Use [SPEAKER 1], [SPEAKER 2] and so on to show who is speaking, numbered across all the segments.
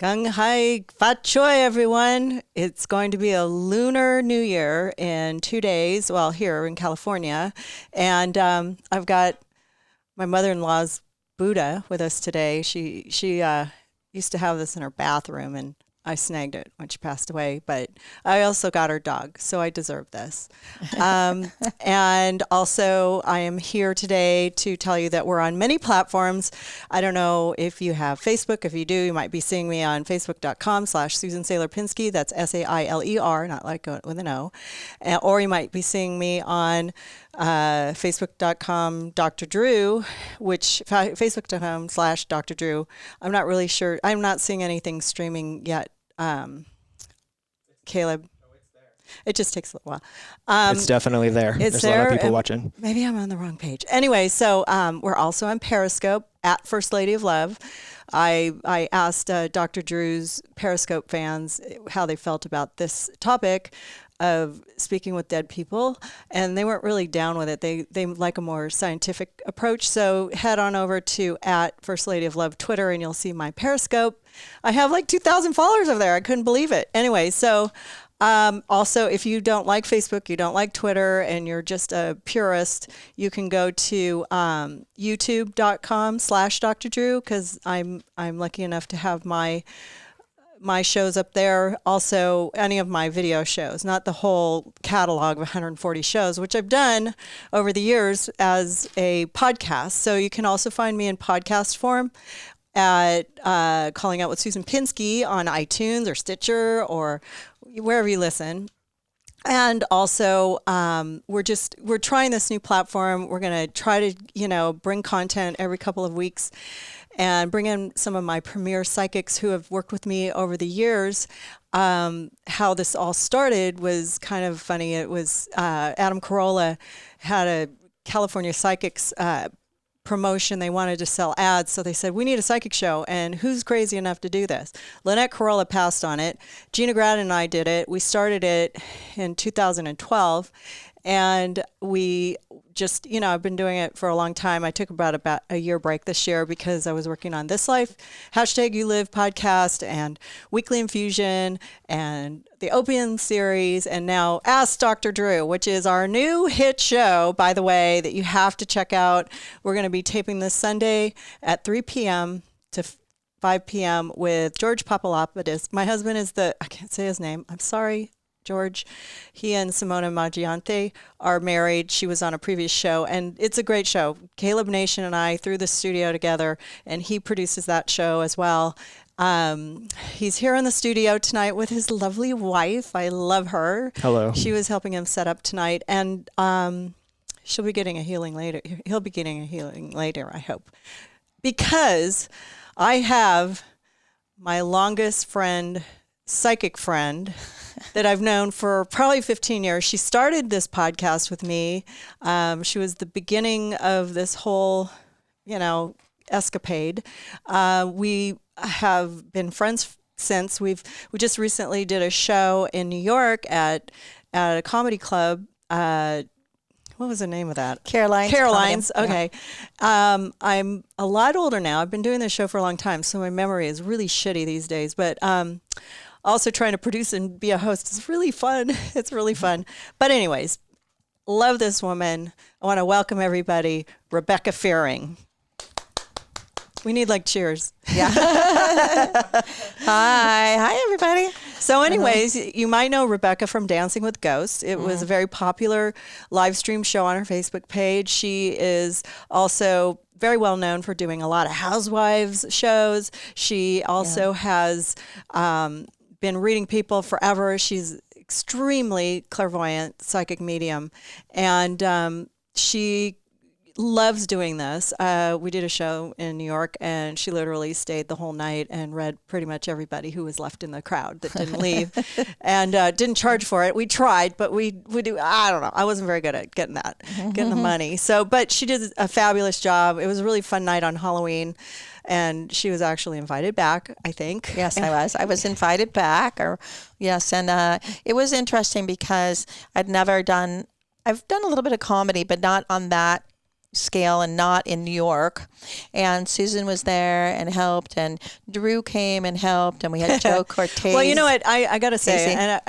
[SPEAKER 1] Gung Hai Fat Choi, everyone. It's going to be a lunar new year in 2 days, well, here in California. And I've got my mother-in-law's Buddha with us today. She used to have this in her bathroom, and I snagged it when she passed away. But I also got her dog, so I deserve this. And also, I am here today to tell you that we're on many platforms. I don't know if you have Facebook. If you do, you might be seeing me on facebook.com/Susan Saylor Pinsky. That's Sailer, not like with an O. Or you might be seeing me on facebook.com Dr. Drew, which facebook.com/Dr. Drew. I'm not really sure. I'm not seeing anything streaming yet. Caleb. It just takes a little while.
[SPEAKER 2] It's definitely there. There's a lot of people watching.
[SPEAKER 1] Maybe I'm on the wrong page. Anyway, so we're also on Periscope at First Lady of Love. I asked Dr. Drew's Periscope fans how they felt about this topic of speaking with dead people, and they weren't really down with it. They like a more scientific approach. So head on over to at First Lady of Love Twitter, and you'll see my Periscope. I have like 2,000 followers over there. I couldn't believe it. Anyway, so also, if you don't like Facebook, you don't like Twitter, and you're just a purist, you can go to youtube.com/Dr. Drew, because I'm lucky enough to have my shows up there. Also, any of my video shows, not the whole catalog of 140 shows, which I've done over the years as a podcast. So you can also find me in podcast form at Calling Out with Susan Pinsky on iTunes or Stitcher or wherever you listen. And also, we're trying this new platform. We're going to try to, bring content every couple of weeks and bring in some of my premier psychics who have worked with me over the years. How this all started was kind of funny. It was Adam Carolla had a California Psychics promotion. They wanted to sell ads, so they said, we need a psychic show, and who's crazy enough to do this? Lynette Carolla passed on it. Gina Grad and I did it. We started it in 2012, and we just, I've been doing it for a long time. I took about a year break this year because I was working on This Life, #YouLive podcast, and Weekly Infusion, and the Opium series, and now Ask Dr. Drew, which is our new hit show, by the way, that you have to check out. We're going to be taping this Sunday at 3 p.m. to 5 p.m. with George Papalopoulos. My husband is I can't say his name. I'm sorry, George. He and Simona Maggiante are married. She was on a previous show, and it's a great show. Caleb Nation and I threw the studio together, and he produces that show as well. He's here in the studio tonight with his lovely wife. I love her.
[SPEAKER 2] Hello.
[SPEAKER 1] She was helping him set up tonight, and she'll be getting a healing later. He'll be getting a healing later, I hope, because I have my longest friend, psychic friend, that I've known for probably 15 years. She started this podcast with me. She was the beginning of this whole, escapade. We have been friends since. We just recently did a show in New York at a comedy club. What was the name of that?
[SPEAKER 3] Caroline's.
[SPEAKER 1] Okay. Yeah. I'm a lot older now. I've been doing this show for a long time, so my memory is really shitty these days. But also trying to produce and be a host is really fun. It's really fun. But anyways, love this woman. I want to welcome everybody, Rebecca Fearing. We need cheers.
[SPEAKER 3] Yeah. Hi, everybody.
[SPEAKER 1] So anyways, you might know Rebecca from Dancing with Ghosts. It was a very popular live stream show on her Facebook page. She is also very well known for doing a lot of housewives shows. She also has been reading people forever. She's extremely clairvoyant, psychic medium, and she loves doing this. We did a show in New York, and she literally stayed the whole night and read pretty much everybody who was left in the crowd that didn't leave, and didn't charge for it. We tried, but we do. I don't know. I wasn't very good at getting the money. So, but she did a fabulous job. It was a really fun night on Halloween. And she was actually invited back, I think.
[SPEAKER 3] Yes, I was. I was invited back. Yes, and it was interesting because I've done a little bit of comedy, but not on that scale and not in New York. And Susan was there and helped, and Drew came and helped, and we had Joe Cortez.
[SPEAKER 1] Well, you know what? I got to say, and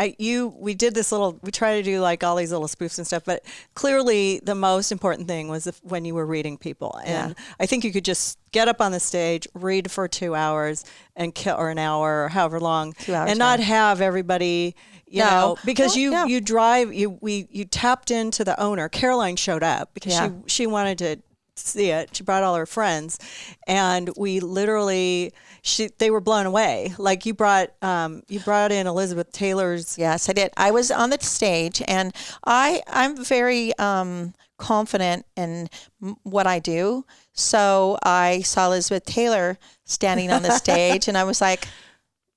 [SPEAKER 1] we did this we try to do like all these little spoofs and stuff, but clearly the most important thing was when you were reading people. And I think you could just get up on the stage, read for 2 hours or an hour or however long,
[SPEAKER 3] 2 hours,
[SPEAKER 1] and not have everybody, you know, because you tapped into the owner. Caroline showed up because she wanted to see it. She brought all her friends, and we literally, they were blown away. Like you brought in Elizabeth Taylor's.
[SPEAKER 3] Yes, I did. I was on the stage, and I'm very confident in what I do. So I saw Elizabeth Taylor standing on the stage, and I was like,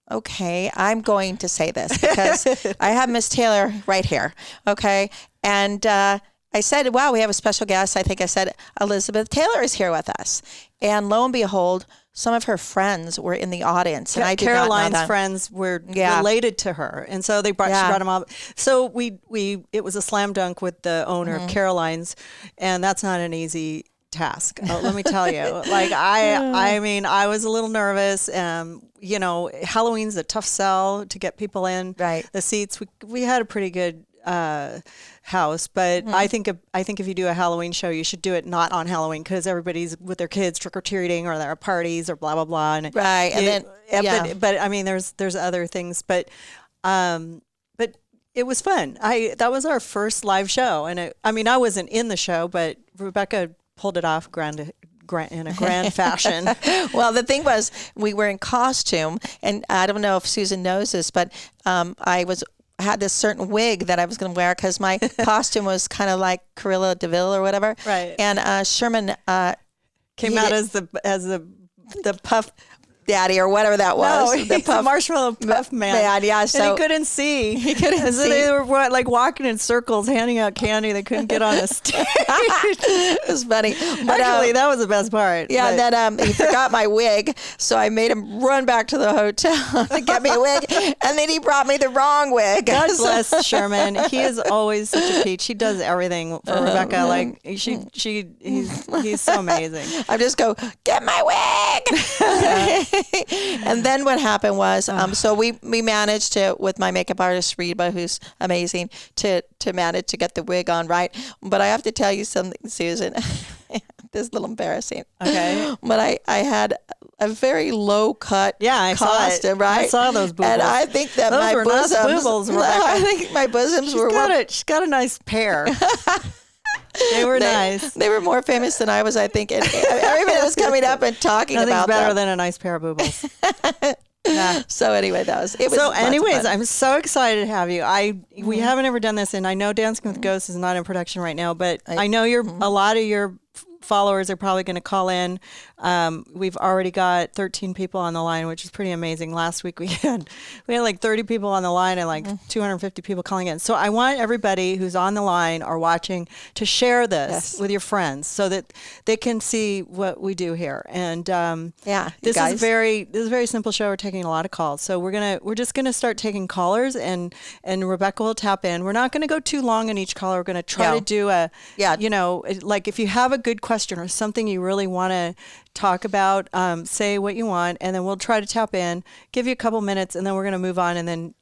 [SPEAKER 3] okay, I'm going to say this because I have Miss Taylor right here. Okay. And I said, wow, we have a special guest. I think I said, Elizabeth Taylor is here with us. And lo and behold, some of her friends were in the audience. And I did
[SPEAKER 1] Caroline's
[SPEAKER 3] not know that.
[SPEAKER 1] friends were related to her. And so she brought them all. So it was a slam dunk with the owner of Caroline's. And that's not an easy task. Let me tell you, like I mean, I was a little nervous. You know, Halloween's a tough sell to get people in.
[SPEAKER 3] Right.
[SPEAKER 1] The seats, we had a pretty good house, but I think if you do a Halloween show, you should do it not on Halloween because everybody's with their kids trick or treating or they're at parties or blah blah blah. And
[SPEAKER 3] right, and then
[SPEAKER 1] but I mean, there's other things, but it was fun. That was our first live show, and I wasn't in the show, but Rebecca pulled it off in a grand fashion.
[SPEAKER 3] Well, the thing was, we were in costume, and I don't know if Susan knows this, but I had this certain wig that I was going to wear because my costume was kind of like Cruella de Vil or whatever.
[SPEAKER 1] Right.
[SPEAKER 3] And Sherman
[SPEAKER 1] came out as the puff
[SPEAKER 3] daddy or whatever that was.
[SPEAKER 1] No, the marshmallow puff man.
[SPEAKER 3] Yeah, so
[SPEAKER 1] and he couldn't see. So they were like walking in circles, handing out candy. They couldn't get on the stage.
[SPEAKER 3] It was funny. But,
[SPEAKER 1] actually, that was the best part.
[SPEAKER 3] Yeah,
[SPEAKER 1] but.
[SPEAKER 3] And then he forgot my wig, so I made him run back to the hotel to get me a wig, and then he brought me the wrong wig.
[SPEAKER 1] God bless Sherman. He is always such a peach. He does everything for Rebecca. Like he's so amazing.
[SPEAKER 3] I just go, get my wig. And then what happened was, so we managed to, with my makeup artist Reba, who's amazing, to manage to get the wig on right. But I have to tell you something, Susan. This is a little embarrassing.
[SPEAKER 1] Okay.
[SPEAKER 3] But I had a very low cut
[SPEAKER 1] costume,
[SPEAKER 3] saw it. Right?
[SPEAKER 1] I saw those boobas.
[SPEAKER 3] And I think that
[SPEAKER 1] those
[SPEAKER 3] my
[SPEAKER 1] were
[SPEAKER 3] bosoms,
[SPEAKER 1] I
[SPEAKER 3] think my bosoms
[SPEAKER 1] she's got a nice pair. They were nice.
[SPEAKER 3] They were more famous than I was, I think. And everybody was coming up and talking
[SPEAKER 1] Nothing's
[SPEAKER 3] about
[SPEAKER 1] better
[SPEAKER 3] them.
[SPEAKER 1] than a nice pair of boobles. Yeah.
[SPEAKER 3] So anyway, it was.
[SPEAKER 1] So anyways, I'm so excited to have you. We haven't ever done this, and I know Dancing with Ghosts is not in production right now, but I know a lot of your followers are probably going to call in. We've already got 13 people on the line, which is pretty amazing. Last week we had like 30 people on the line and like 250 people calling in. So I want everybody who's on the line or watching to share this with your friends so that they can see what we do here. And this is a very simple show. We're taking a lot of calls, so we're just gonna start taking callers, and Rebecca will tap in. We're not going to go too long on each caller. We're going to try to do like if you have a good question or something you really want to talk about, say what you want, and then we'll try to tap in, give you a couple minutes, and then we're going to move on, and then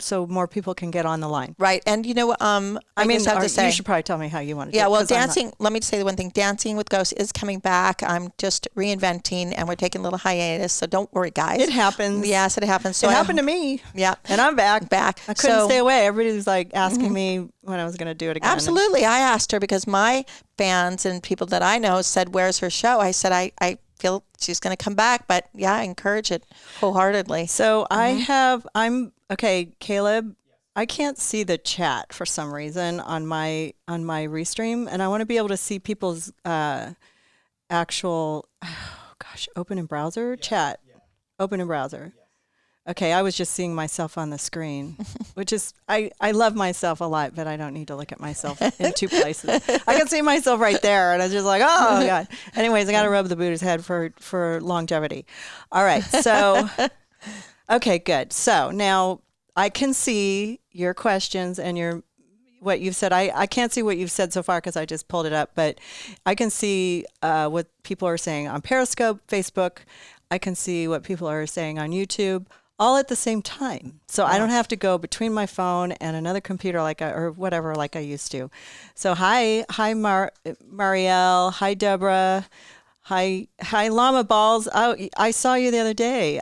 [SPEAKER 1] so more people can get on the line.
[SPEAKER 3] Right. And I just have to say,
[SPEAKER 1] you should probably tell me how you want to do it.
[SPEAKER 3] Yeah, well, dancing, let me say the one thing, Dancing with Ghosts is coming back. I'm just reinventing, and we're taking a little hiatus, so don't worry, guys.
[SPEAKER 1] It happens.
[SPEAKER 3] Yes, it happens. So
[SPEAKER 1] it happened to me.
[SPEAKER 3] Yeah.
[SPEAKER 1] And I'm back. I couldn't stay away. Everybody was like asking me when I was going to do it again.
[SPEAKER 3] Absolutely. I asked her because my fans and people that I know said, where's her show? I said, I feel she's going to come back, but yeah, I encourage it wholeheartedly.
[SPEAKER 1] So okay, Caleb, I can't see the chat for some reason on my restream, and I want to be able to see people's actual, open in browser chat. Open in browser. Okay, I was just seeing myself on the screen, which is, I love myself a lot, but I don't need to look at myself in two places. I can see myself right there, and I was just like, oh, God. Anyways, I got to rub the Buddha's head for longevity. All right, so, okay, good. So now I can see your questions and what you've said. I can't see what you've said so far because I just pulled it up, but I can see what people are saying on Periscope, Facebook. I can see what people are saying on YouTube, all at the same time. So I don't have to go between my phone and another computer or whatever like I used to. So hi Marielle, hi Deborah, hi Llama Balls. I saw you the other day.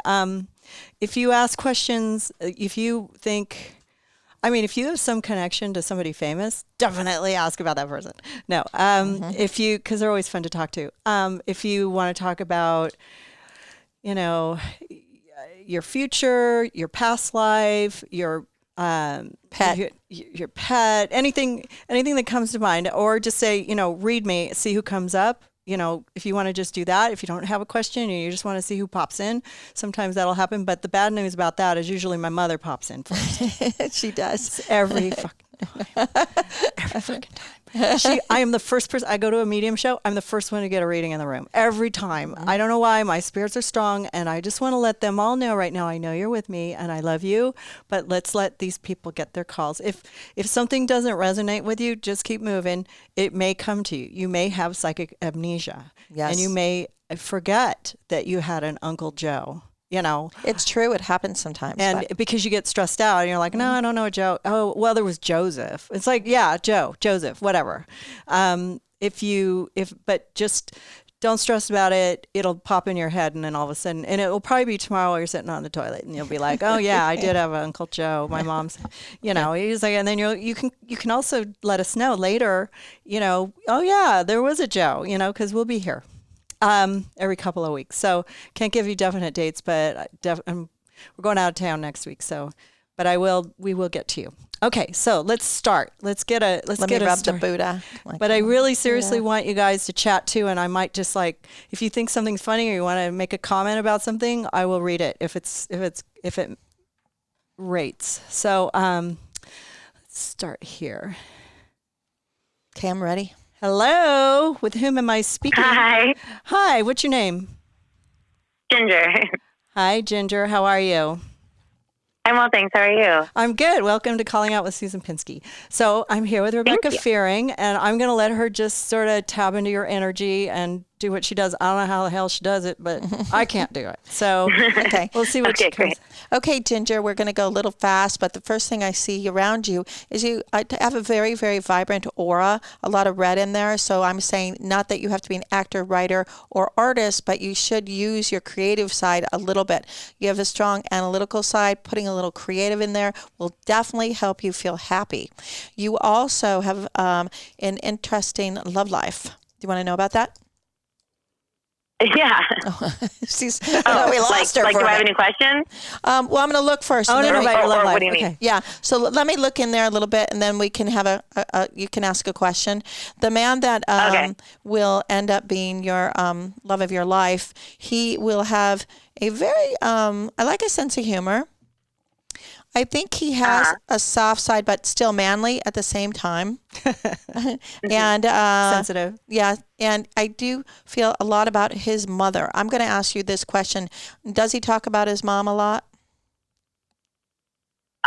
[SPEAKER 1] If you ask questions, if you have some connection to somebody famous, definitely ask about that person. No, because they're always fun to talk to. If you want to talk about, your future, your past life, your
[SPEAKER 3] pet,
[SPEAKER 1] your pet, anything that comes to mind, or just say, read me, see who comes up. If you want to just do that, if you don't have a question and you just want to see who pops in, sometimes that'll happen. But the bad news about that is usually my mother pops in first.
[SPEAKER 3] She does.
[SPEAKER 1] Every fucking time. Every fucking time. I am the first person. I go to a medium show. I'm the first one to get a reading in the room every time. I don't know why. My spirits are strong, and I just want to let them all know right now. I know you're with me, and I love you. But let's let these people get their calls. If something doesn't resonate with you, just keep moving. It may come to you. You may have psychic amnesia, and you may forget that you had an Uncle Joe.
[SPEAKER 3] It's true. It happens sometimes.
[SPEAKER 1] And because you get stressed out and you're like, no, I don't know Joe. Oh, well, there was Joseph. It's like, yeah, Joseph, whatever. But just don't stress about it. It'll pop in your head. And then all of a sudden, and it will probably be tomorrow while you're sitting on the toilet and you'll be like, oh yeah, I did have an Uncle Joe. My mom's, he's like, and then you can also let us know later, oh yeah, there was a Joe, cause we'll be here. Every couple of weeks. So can't give you definite dates, but we're going out of town next week. So, but we will get to you. Okay. So let's start. Let me rub
[SPEAKER 3] the Buddha.
[SPEAKER 1] But I really seriously want you guys to chat too. And I might just if you think something's funny or you want to make a comment about something, I will read it if it rates. So, let's start here.
[SPEAKER 3] Okay. I'm ready.
[SPEAKER 1] Hello, with whom am I speaking? Hi, what's your name?
[SPEAKER 4] Ginger.
[SPEAKER 1] Hi, Ginger. How are you?
[SPEAKER 4] I'm well, thanks. How are you?
[SPEAKER 1] I'm good. Welcome to Calling Out with Susan Pinsky. So I'm here with Rebecca Fearing, and I'm going to let her just sort of tab into your energy and do what she does. I don't know how the hell she does it, but I can't do it. So
[SPEAKER 3] okay,
[SPEAKER 1] we'll see what she comes.
[SPEAKER 3] Great. Okay, Ginger, we're going to go a little fast, but the first thing I see around you is you have a very, very vibrant aura, a lot of red in there. So I'm saying not that you have to be an actor, writer, or artist, but you should use your creative side a little bit. You have a strong analytical side. Putting a little creative in there will definitely help you feel happy. You also have an interesting love life. Do you want to know about that?
[SPEAKER 4] Yeah.
[SPEAKER 3] We lost her.
[SPEAKER 4] Do I have any questions?
[SPEAKER 3] Well, I'm going to look first.
[SPEAKER 1] Oh, no, about your love life.
[SPEAKER 4] What do you mean?
[SPEAKER 1] Okay.
[SPEAKER 3] Yeah. So let me look in there a little bit, and then we can have you can ask a question. The man that will end up being your love of your life, he will have a very, I like a sense of humor. I think he has a soft side, but still manly at the same time. And
[SPEAKER 1] sensitive.
[SPEAKER 3] Yeah. And I do feel a lot about his mother. I'm going to ask you this question. Does he talk about his mom a lot?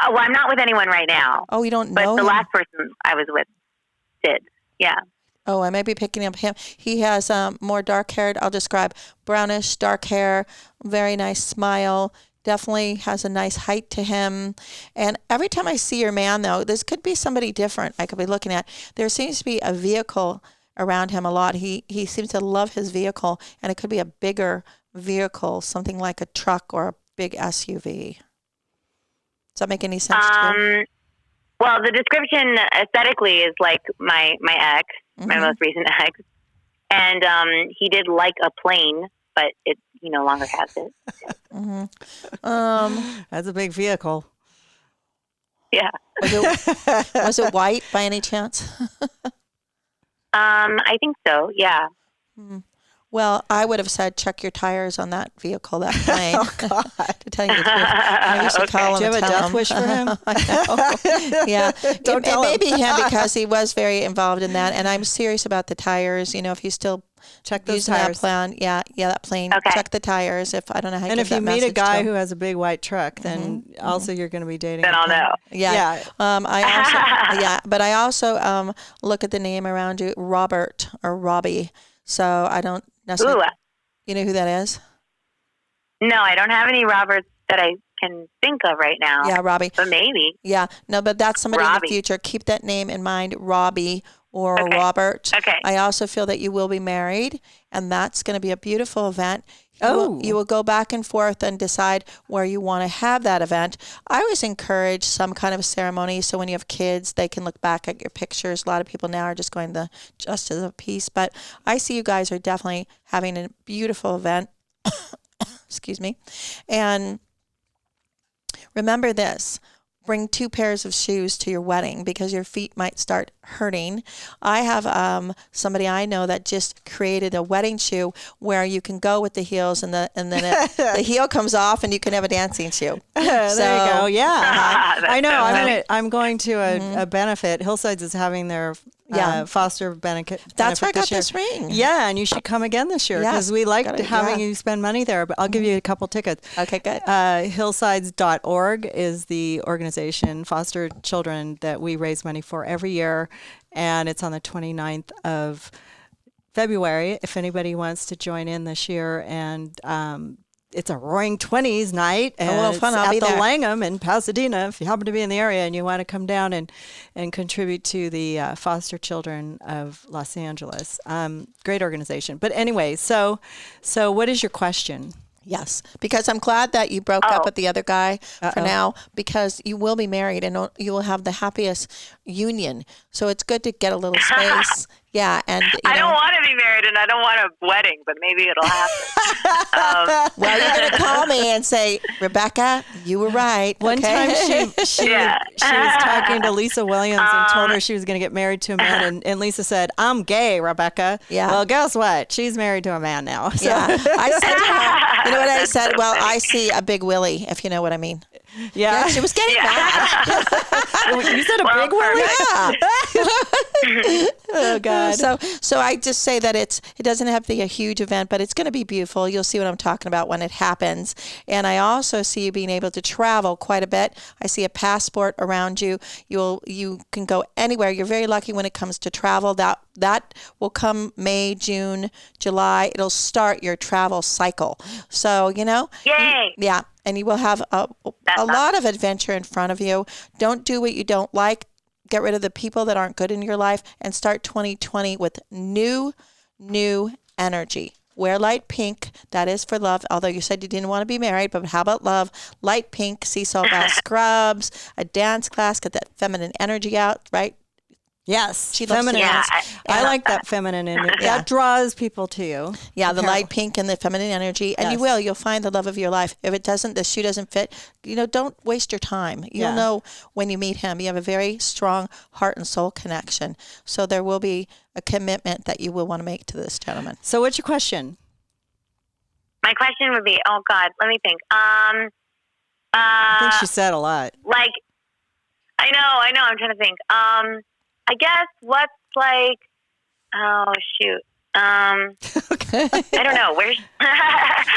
[SPEAKER 4] Well, I'm not with anyone right now.
[SPEAKER 3] Oh, you don't know
[SPEAKER 4] But the
[SPEAKER 3] him?
[SPEAKER 4] last person I was with did. Yeah.
[SPEAKER 3] Oh, I may be picking up him. He has more dark-haired, I'll describe, brownish, dark hair, very nice smile. Definitely has a nice height to him. And every time I see your man, though, this could be somebody different I could be looking at. There seems to be a vehicle around him a lot. He seems to love his vehicle, and it could be a bigger vehicle, something like a truck or a big SUV. Does that make any sense to you?
[SPEAKER 4] Well, the description aesthetically is like my ex, my most recent ex. And he did like a plane, but he no longer has it.
[SPEAKER 1] That's a big vehicle.
[SPEAKER 4] Yeah.
[SPEAKER 3] Was it white by any chance?
[SPEAKER 4] I think so. Yeah.
[SPEAKER 3] Well, I would have said check your tires on that vehicle, that plane.
[SPEAKER 1] Oh, God.
[SPEAKER 3] To tell you the truth. Maybe you should call him.
[SPEAKER 1] Do you have a
[SPEAKER 3] and tell
[SPEAKER 1] death
[SPEAKER 3] him.
[SPEAKER 1] wish for him?
[SPEAKER 3] I know. Yeah.
[SPEAKER 1] Don't tell
[SPEAKER 3] it may be
[SPEAKER 1] him.
[SPEAKER 3] him because he was very involved in that. And I'm serious about the tires. You know, if he's still
[SPEAKER 1] Check those
[SPEAKER 3] using
[SPEAKER 1] tires.
[SPEAKER 3] that plan, that plane,
[SPEAKER 4] Okay.
[SPEAKER 3] check the tires. If I don't know how you
[SPEAKER 1] And
[SPEAKER 3] give
[SPEAKER 1] if you
[SPEAKER 3] that
[SPEAKER 1] meet a
[SPEAKER 3] message to
[SPEAKER 1] guy
[SPEAKER 3] him.
[SPEAKER 1] who has a big white truck, then also you're going to be dating.
[SPEAKER 4] Then I'll know.
[SPEAKER 3] Yeah. I also, but I also look at the name around you, Robert or Robbie. So I don't necessarily.
[SPEAKER 4] Ooh.
[SPEAKER 3] You know who that is?
[SPEAKER 4] No, I don't have any Roberts that I can think of right now.
[SPEAKER 3] Yeah, Robbie.
[SPEAKER 4] But maybe.
[SPEAKER 3] Yeah. No, but that's somebody in
[SPEAKER 4] Robbie.
[SPEAKER 3] the future. Keep that name in mind, Robbie or
[SPEAKER 4] Okay.
[SPEAKER 3] Robert.
[SPEAKER 4] Okay.
[SPEAKER 3] I also feel that you will be married, and that's going to be a beautiful event.
[SPEAKER 1] Oh.
[SPEAKER 3] You will go back and forth and decide where you want to have that event. I always encourage some kind of ceremony, so when you have kids, they can look back at your pictures. A lot of people now are just going the justice of peace, but I see you guys are definitely having a beautiful event. Excuse me. And remember this. Bring 2 pairs of shoes to your wedding because your feet might start hurting. I have somebody I know that just created a wedding shoe where you can go with the heels and then the heel comes off and you can have a dancing shoe.
[SPEAKER 1] There you go. Yeah. I know.
[SPEAKER 4] funny.
[SPEAKER 1] I'm going to a benefit. Hillsides is having their foster benefit.
[SPEAKER 3] That's where I got
[SPEAKER 1] this year.
[SPEAKER 3] this ring.
[SPEAKER 1] Yeah, and you should come again this year because we like having you spend money there. But I'll give you a couple tickets.
[SPEAKER 3] Okay, good.
[SPEAKER 1] Hillsides.org is the organization, foster children, that we raise money for every year. And it's on the 29th of February if anybody wants to join in this year. And it's a Roaring 20s night. And
[SPEAKER 3] well, fun.
[SPEAKER 1] it's
[SPEAKER 3] I'll
[SPEAKER 1] at
[SPEAKER 3] be
[SPEAKER 1] the
[SPEAKER 3] there.
[SPEAKER 1] Langham in Pasadena. If you happen to be in the area and you want to come down and contribute to the foster children of Los Angeles. Great organization. But anyway, so what is your question?
[SPEAKER 3] Yes, because I'm glad that you broke up with the other guy for now because you will be married and you will have the happiest union. So it's good to get a little space. Yeah, and
[SPEAKER 4] I don't want to be married and I don't want a wedding, but maybe it'll happen.
[SPEAKER 3] well, you're going to call me and say, Rebecca, you were right.
[SPEAKER 1] One time she
[SPEAKER 4] Yeah.
[SPEAKER 1] she was talking to Lisa Williams and told her she was going to get married to a man, and Lisa said, "I'm gay, Rebecca."
[SPEAKER 3] Yeah.
[SPEAKER 1] Well, guess what? She's married to a man now. So.
[SPEAKER 3] Yeah, I said to her, you know what I said? Well, I see a big willy, if you know what I mean.
[SPEAKER 1] Yeah.
[SPEAKER 3] Yeah, she was getting mad.
[SPEAKER 1] You said a big willy?
[SPEAKER 3] Yeah.
[SPEAKER 1] Oh God.
[SPEAKER 3] So I just say that it doesn't have to be a huge event, but it's going to be beautiful. You'll see what I'm talking about when it happens. And I also see you being able to travel quite a bit. I see a passport around you. You can go anywhere. You're very lucky when it comes to travel. That will come May, June, July. It'll start your travel cycle. So,
[SPEAKER 4] Yay!
[SPEAKER 3] yeah. And you will have a lot of adventure in front of you. Don't do what you don't like. Get rid of the people that aren't good in your life and start 2020 with new energy. Wear light pink. That is for love. Although you said you didn't want to be married, but how about love? Light pink, sea salt bath scrubs, a dance class, get that feminine energy out, right?
[SPEAKER 1] Yes,
[SPEAKER 3] She loves
[SPEAKER 1] feminine.
[SPEAKER 3] to
[SPEAKER 4] Yeah,
[SPEAKER 3] dance.
[SPEAKER 1] I like that feminine energy.
[SPEAKER 3] Yeah.
[SPEAKER 1] That draws people to you.
[SPEAKER 3] Yeah, the
[SPEAKER 1] Apparel.
[SPEAKER 3] light pink and the feminine energy. And
[SPEAKER 1] Yes.
[SPEAKER 3] you'll find the love of your life. If the shoe doesn't fit, don't waste your time. You'll
[SPEAKER 1] Yeah.
[SPEAKER 3] know when you meet him. You have a very strong heart and soul connection. So there will be a commitment that you will want to make to this gentleman.
[SPEAKER 1] So what's your question?
[SPEAKER 4] My question would be, oh God, let me think.
[SPEAKER 1] I think she said a lot.
[SPEAKER 4] Like, I know, I'm trying to think. I guess what's like, oh shoot.
[SPEAKER 1] Okay.
[SPEAKER 4] I don't know. Where's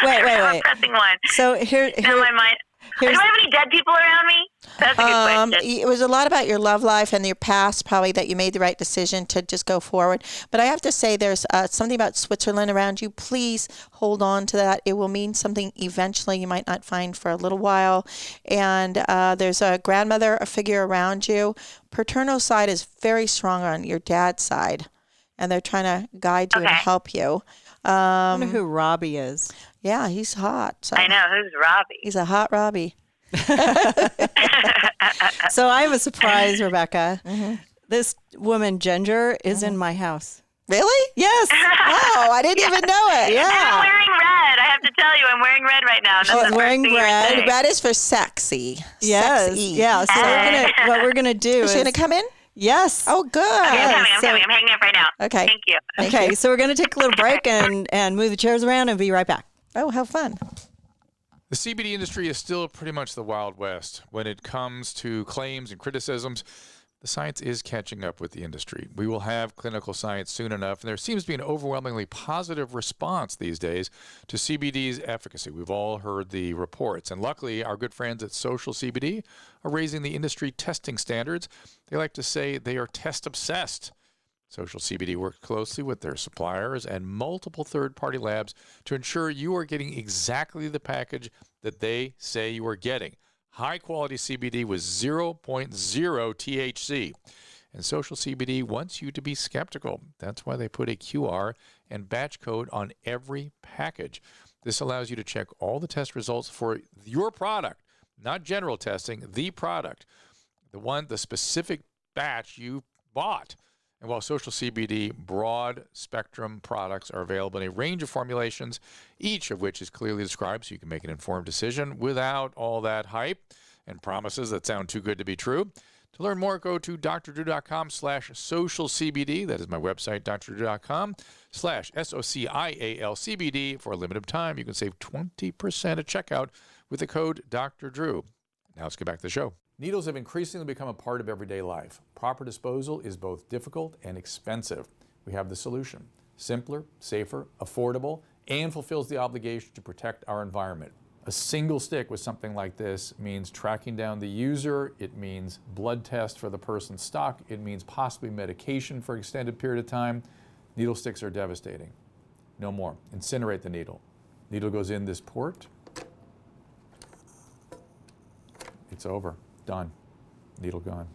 [SPEAKER 1] Wait.
[SPEAKER 4] pressing one.
[SPEAKER 1] So here
[SPEAKER 4] Now my mind. Do I have any dead people around me? That's a good question.
[SPEAKER 3] It was a lot about your love life and your past, probably, that you made the right decision to just go forward. But I have to say there's something about Switzerland around you. Please hold on to that. It will mean something eventually you might not find for a little while. And there's a grandmother, a figure around you. Paternal side is very strong on your dad's side. And they're trying to guide you and help you.
[SPEAKER 1] I wonder who Robbie is.
[SPEAKER 3] Yeah, he's hot. So.
[SPEAKER 4] I know. Who's Robbie?
[SPEAKER 3] He's a hot Robbie.
[SPEAKER 1] So I have a surprise, Rebecca.
[SPEAKER 3] Mm-hmm.
[SPEAKER 1] This woman, Ginger, is in my house.
[SPEAKER 3] Really?
[SPEAKER 1] Yes.
[SPEAKER 3] Oh, I didn't even know it.
[SPEAKER 4] And I'm
[SPEAKER 1] Yeah.
[SPEAKER 4] wearing red. I have to tell you, I'm wearing red right now.
[SPEAKER 1] She's wearing red.
[SPEAKER 3] And red is for sexy.
[SPEAKER 1] Yes.
[SPEAKER 3] Sexy.
[SPEAKER 1] Yeah. So what we're gonna do
[SPEAKER 3] Is she going to come in?
[SPEAKER 1] Yes.
[SPEAKER 3] Oh, good.
[SPEAKER 4] Okay, I'm coming. I'm hanging up right now.
[SPEAKER 3] Okay.
[SPEAKER 4] Thank you.
[SPEAKER 1] Okay, so we're going to take a little break and move the chairs around and be right back.
[SPEAKER 3] Oh, how fun.
[SPEAKER 5] The CBD industry is still pretty much the Wild West when it comes to claims and criticisms. The science is catching up with the industry. We will have clinical science soon enough, and there seems to be an overwhelmingly positive response these days to CBD's efficacy. We've all heard the reports, and luckily, our good friends at Social CBD are raising the industry testing standards. They like to say they are test-obsessed. Social CBD works closely with their suppliers and multiple third-party labs to ensure you are getting exactly the package that they say you are getting. High-quality CBD with 0.0 THC. And Social CBD wants you to be skeptical. That's why they put a QR and batch code on every package. This allows you to check all the test results for your product, not general testing, the product, the specific batch you bought. And while Social CBD broad-spectrum products are available in a range of formulations, each of which is clearly described so you can make an informed decision without all that hype and promises that sound too good to be true. To learn more, go to drdrew.com/socialcbd. That is my website, drdrew.com/SOCIALCBD. For a limited time, you can save 20% at checkout with the code Dr. Drew. Now let's get back to the show. Needles have increasingly become a part of everyday life. Proper disposal is both difficult and expensive. We have the solution. Simpler, safer, affordable, and fulfills the obligation to protect our environment. A single stick with something like this means tracking down the user. It means blood test for the person's stock. It means possibly medication for an extended period of time. Needle sticks are devastating. No more. Incinerate the needle. Needle goes in this port. It's over. Done. Needle gone.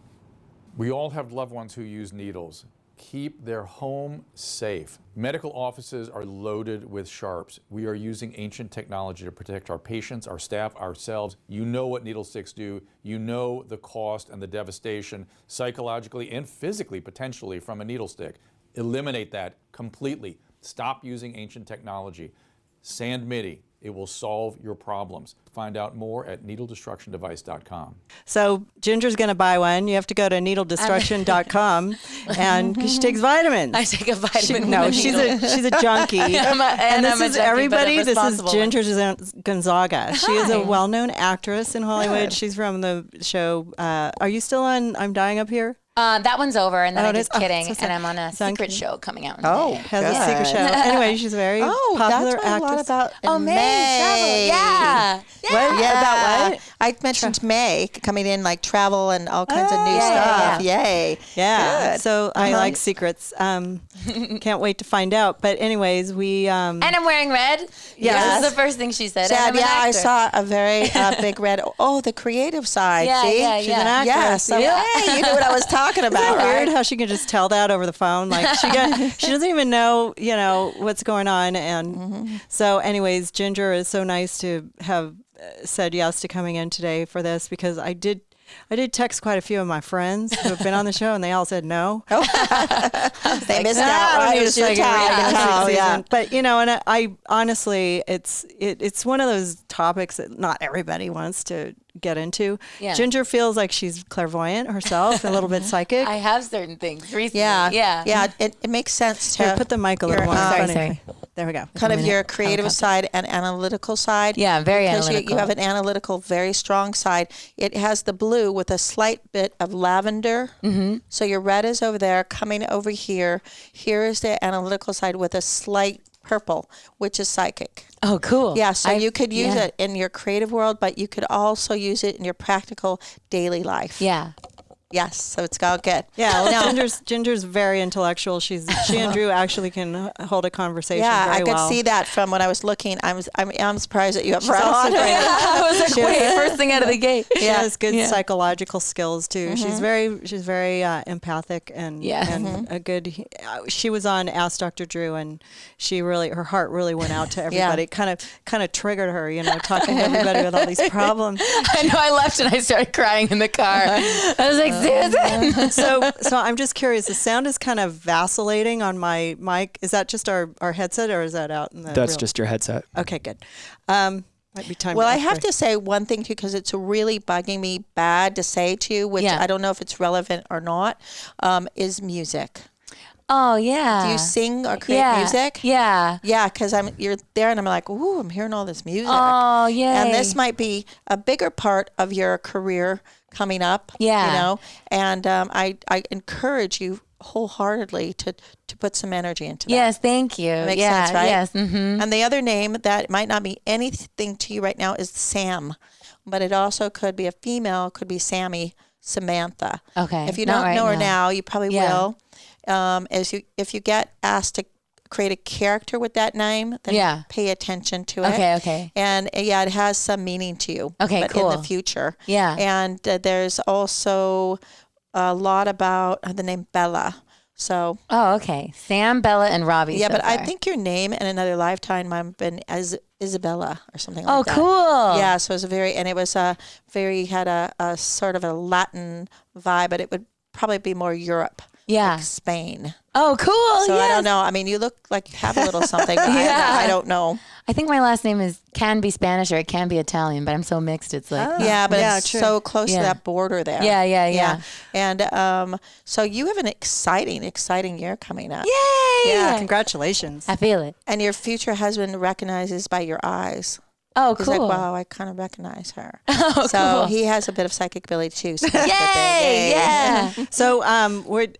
[SPEAKER 5] We all have loved ones who use needles. Keep their home safe. Medical offices are loaded with sharps. We are using ancient technology to protect our patients, our staff, ourselves. You know what needle sticks do. You know the cost and the devastation psychologically and physically, potentially, from a needle stick. Eliminate that completely. Stop using ancient technology. Sand MIDI. It will solve your problems. Find out more at needledestructiondevice.com.
[SPEAKER 1] So Ginger's going to buy one. You have to go to needledestruction.com, and because she takes vitamins.
[SPEAKER 6] I take a vitamin.
[SPEAKER 1] She's a junkie. and this is everybody. This is Ginger Gonzaga. She is a well-known actress in Hollywood. Good. She's from the show. Are you still on I'm Dying Up Here?
[SPEAKER 6] That one's over, and then I'm just kidding, and I'm on a secret show coming out.
[SPEAKER 1] Has a secret show. Anyway, she's a very popular actress.
[SPEAKER 3] About
[SPEAKER 6] May. Yeah.
[SPEAKER 3] What? Yeah. About what? I mentioned May coming in, like travel and all kinds of new stuff. Yeah. Yay.
[SPEAKER 1] Yeah. Good. So I like secrets. Can't wait to find out. But anyways, we...
[SPEAKER 6] And I'm wearing red. Yeah. This is the first thing she said.
[SPEAKER 3] I saw a very big red. Oh, the creative side.
[SPEAKER 6] Yeah,
[SPEAKER 3] see?
[SPEAKER 6] yeah,
[SPEAKER 1] She's an actress.
[SPEAKER 3] Yes. Hey, you knew what I was talking about.
[SPEAKER 1] Isn't it weird
[SPEAKER 3] right?
[SPEAKER 1] how she can just tell that over the phone? Like she doesn't even know, what's going on. And so anyways, Ginger is so nice to have said yes to coming in today for this, because I did text quite a few of my friends who have been on the show, and they all said no.
[SPEAKER 3] They missed out. Right? It was your time.
[SPEAKER 1] Yeah. But and I honestly, it's one of those topics that not everybody wants to get into. Yeah. Ginger feels like she's clairvoyant herself, a little bit psychic.
[SPEAKER 6] I have certain things recently.
[SPEAKER 3] Yeah. It makes sense to
[SPEAKER 1] put the mic a little more. Sorry. There we go.
[SPEAKER 3] Kind of your creative side and analytical side.
[SPEAKER 6] Yeah, very analytical.
[SPEAKER 3] Because you have an analytical, very strong side. It has the blue with a slight bit of lavender. Mm-hmm. So your red is over there, coming over here. Here is the analytical side with a slight purple, which is psychic.
[SPEAKER 6] Oh, cool.
[SPEAKER 3] Yeah, so you could use it in your creative world, but you could also use it in your practical daily life.
[SPEAKER 6] Yeah.
[SPEAKER 3] Yes, so it's all good.
[SPEAKER 1] Yeah, well, Ginger's very intellectual. She and Drew actually can hold a conversation very well.
[SPEAKER 3] I could see that from when I was looking. I'm surprised that you have
[SPEAKER 1] She's also great.
[SPEAKER 6] I was like, wait, first thing out of the gate.
[SPEAKER 1] She has good psychological skills too. Mm-hmm. She's very empathic and a good. She was on Ask Dr. Drew, and her heart really went out to everybody. Kind of triggered her, talking to everybody with all these problems.
[SPEAKER 6] I know. I left and I started crying in the car. I was like, Susan.
[SPEAKER 1] So I'm just curious. The sound is kind of vacillating on my mic. Is that just our headset, or is that out in the?
[SPEAKER 2] That's just your headset.
[SPEAKER 1] Okay, good. Might be time.
[SPEAKER 3] Well, I have to say one thing too, because it's really bugging me bad to say to you, which I don't know if it's relevant or not, is music.
[SPEAKER 6] Oh yeah.
[SPEAKER 3] Do you sing or create music?
[SPEAKER 6] Yeah.
[SPEAKER 3] Yeah, because you're there and I'm like, ooh, I'm hearing all this music.
[SPEAKER 6] Oh yeah.
[SPEAKER 3] And this might be a bigger part of your career coming up.
[SPEAKER 6] Yeah.
[SPEAKER 3] You know, and I encourage you wholeheartedly to put some energy into that.
[SPEAKER 6] Yes, thank you.
[SPEAKER 3] That makes sense, right?
[SPEAKER 6] Yes. Mm-hmm.
[SPEAKER 3] And the other name that might not be anything to you right now is Sam, but it also could be a female, could be Sammy, Samantha.
[SPEAKER 6] Okay.
[SPEAKER 3] If you don't know her now, you probably will. If you get asked to create a character with that name, then pay attention to it.
[SPEAKER 6] Okay.
[SPEAKER 3] And it has some meaning to you.
[SPEAKER 6] Okay,
[SPEAKER 3] but
[SPEAKER 6] cool.
[SPEAKER 3] in the future.
[SPEAKER 6] Yeah.
[SPEAKER 3] And there's also a lot about the name Bella. So.
[SPEAKER 6] Oh, okay. Sam, Bella, and Robbie.
[SPEAKER 3] Yeah,
[SPEAKER 6] so
[SPEAKER 3] but
[SPEAKER 6] far.
[SPEAKER 3] I think your name in another lifetime might have been as Isabella or something like that.
[SPEAKER 6] Oh, cool.
[SPEAKER 3] Yeah, so it was had a sort of a Latin vibe, but it would probably be more Europe.
[SPEAKER 6] Yeah.
[SPEAKER 3] Like Spain.
[SPEAKER 6] Oh, cool.
[SPEAKER 3] So I don't know. I mean, you look like you have a little something. But I don't know.
[SPEAKER 6] I think my last name can be Spanish or it can be Italian, but I'm so mixed. It's like
[SPEAKER 3] it's so close to that border there.
[SPEAKER 6] Yeah.
[SPEAKER 3] And so you have an exciting year coming up.
[SPEAKER 6] Yay!
[SPEAKER 1] Yeah, congratulations.
[SPEAKER 6] I feel it.
[SPEAKER 3] And your future husband recognizes by your eyes.
[SPEAKER 6] Oh,
[SPEAKER 3] He's
[SPEAKER 6] cool.
[SPEAKER 3] like, wow, I kind of recognize her.
[SPEAKER 6] Oh,
[SPEAKER 3] so
[SPEAKER 6] cool.
[SPEAKER 3] he has a bit of psychic ability too. So
[SPEAKER 6] Yay! Yeah.
[SPEAKER 1] So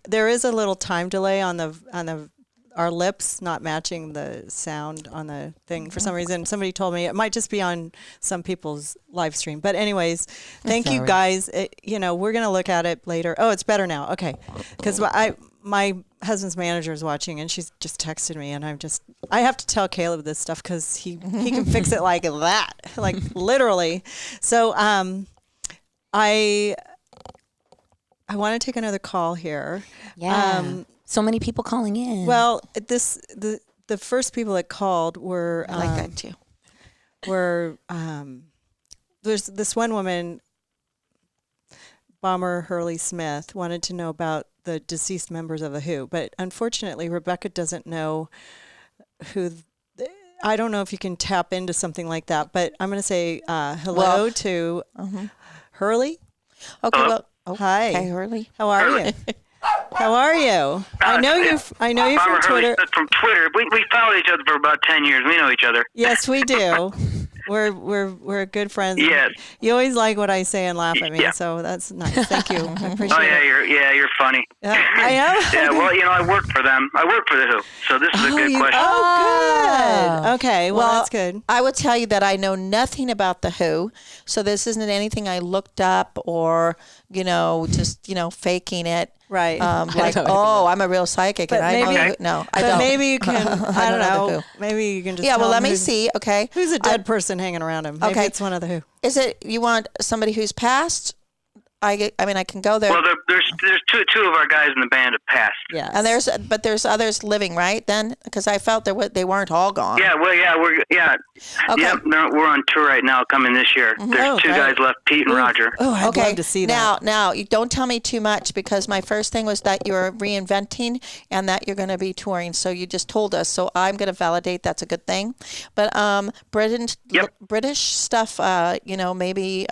[SPEAKER 1] there is a little time delay on our lips not matching the sound on the thing for some reason. Somebody told me it might just be on some people's live stream. But anyways, thank you guys. We're going to look at it later. Oh, it's better now. Okay. Because my husband's manager is watching and she's just texted me and I have to tell Caleb this stuff because he can fix it like that, like literally. So I want to take another call here.
[SPEAKER 6] Yeah. So many people calling in.
[SPEAKER 1] Well, the first people that called were
[SPEAKER 3] I like that too.
[SPEAKER 1] There's this one woman, Bomber Hurley Smith, wanted to know about the deceased members of the Who, but unfortunately Rebecca doesn't know who. I don't know if you can tap into something like that, but I'm going to say hello to Hurley.
[SPEAKER 3] Okay. Well,
[SPEAKER 1] hi.
[SPEAKER 3] Okay, Hurley.
[SPEAKER 1] How are you? How are you? I know you from Twitter.
[SPEAKER 7] From Twitter, we followed each other for about 10 years. We know each other.
[SPEAKER 1] Yes, we do. We're good friends.
[SPEAKER 7] Yes.
[SPEAKER 1] You always like what I say and laugh at me, so that's nice. Thank you. I appreciate it.
[SPEAKER 7] You're funny.
[SPEAKER 1] I am.
[SPEAKER 7] Yeah, well, I work for them. I work for the Who, so this is a good question.
[SPEAKER 1] Oh, good. Okay, well, that's good.
[SPEAKER 3] I would tell you that I know nothing about the Who, so this isn't anything I looked up or just faking it.
[SPEAKER 1] Right.
[SPEAKER 3] I'm a real psychic
[SPEAKER 1] but
[SPEAKER 3] and
[SPEAKER 1] maybe,
[SPEAKER 3] I know. No, I
[SPEAKER 1] but
[SPEAKER 3] don't.
[SPEAKER 1] maybe you can. I don't know.
[SPEAKER 3] know
[SPEAKER 1] Maybe you can just.
[SPEAKER 3] Yeah. Well, let me
[SPEAKER 1] who's,
[SPEAKER 3] see. Okay.
[SPEAKER 1] Who's a dead person hanging around him? Maybe it's one of the Who.
[SPEAKER 3] Is it you want somebody who's passed? I can go there.
[SPEAKER 7] Well, there's two of our guys in the band have passed.
[SPEAKER 1] Yeah.
[SPEAKER 3] And there's others living, right? Then because I felt they weren't all gone.
[SPEAKER 7] Yeah. Well,
[SPEAKER 3] Okay.
[SPEAKER 7] Yeah, we're on tour right now, coming this year. There's two guys left, Pete and Roger.
[SPEAKER 1] Oh, I'd love to see that.
[SPEAKER 3] Now, you don't tell me too much because my first thing was that you're reinventing and that you're going to be touring. So you just told us. So I'm going to validate that's a good thing. But British stuff, maybe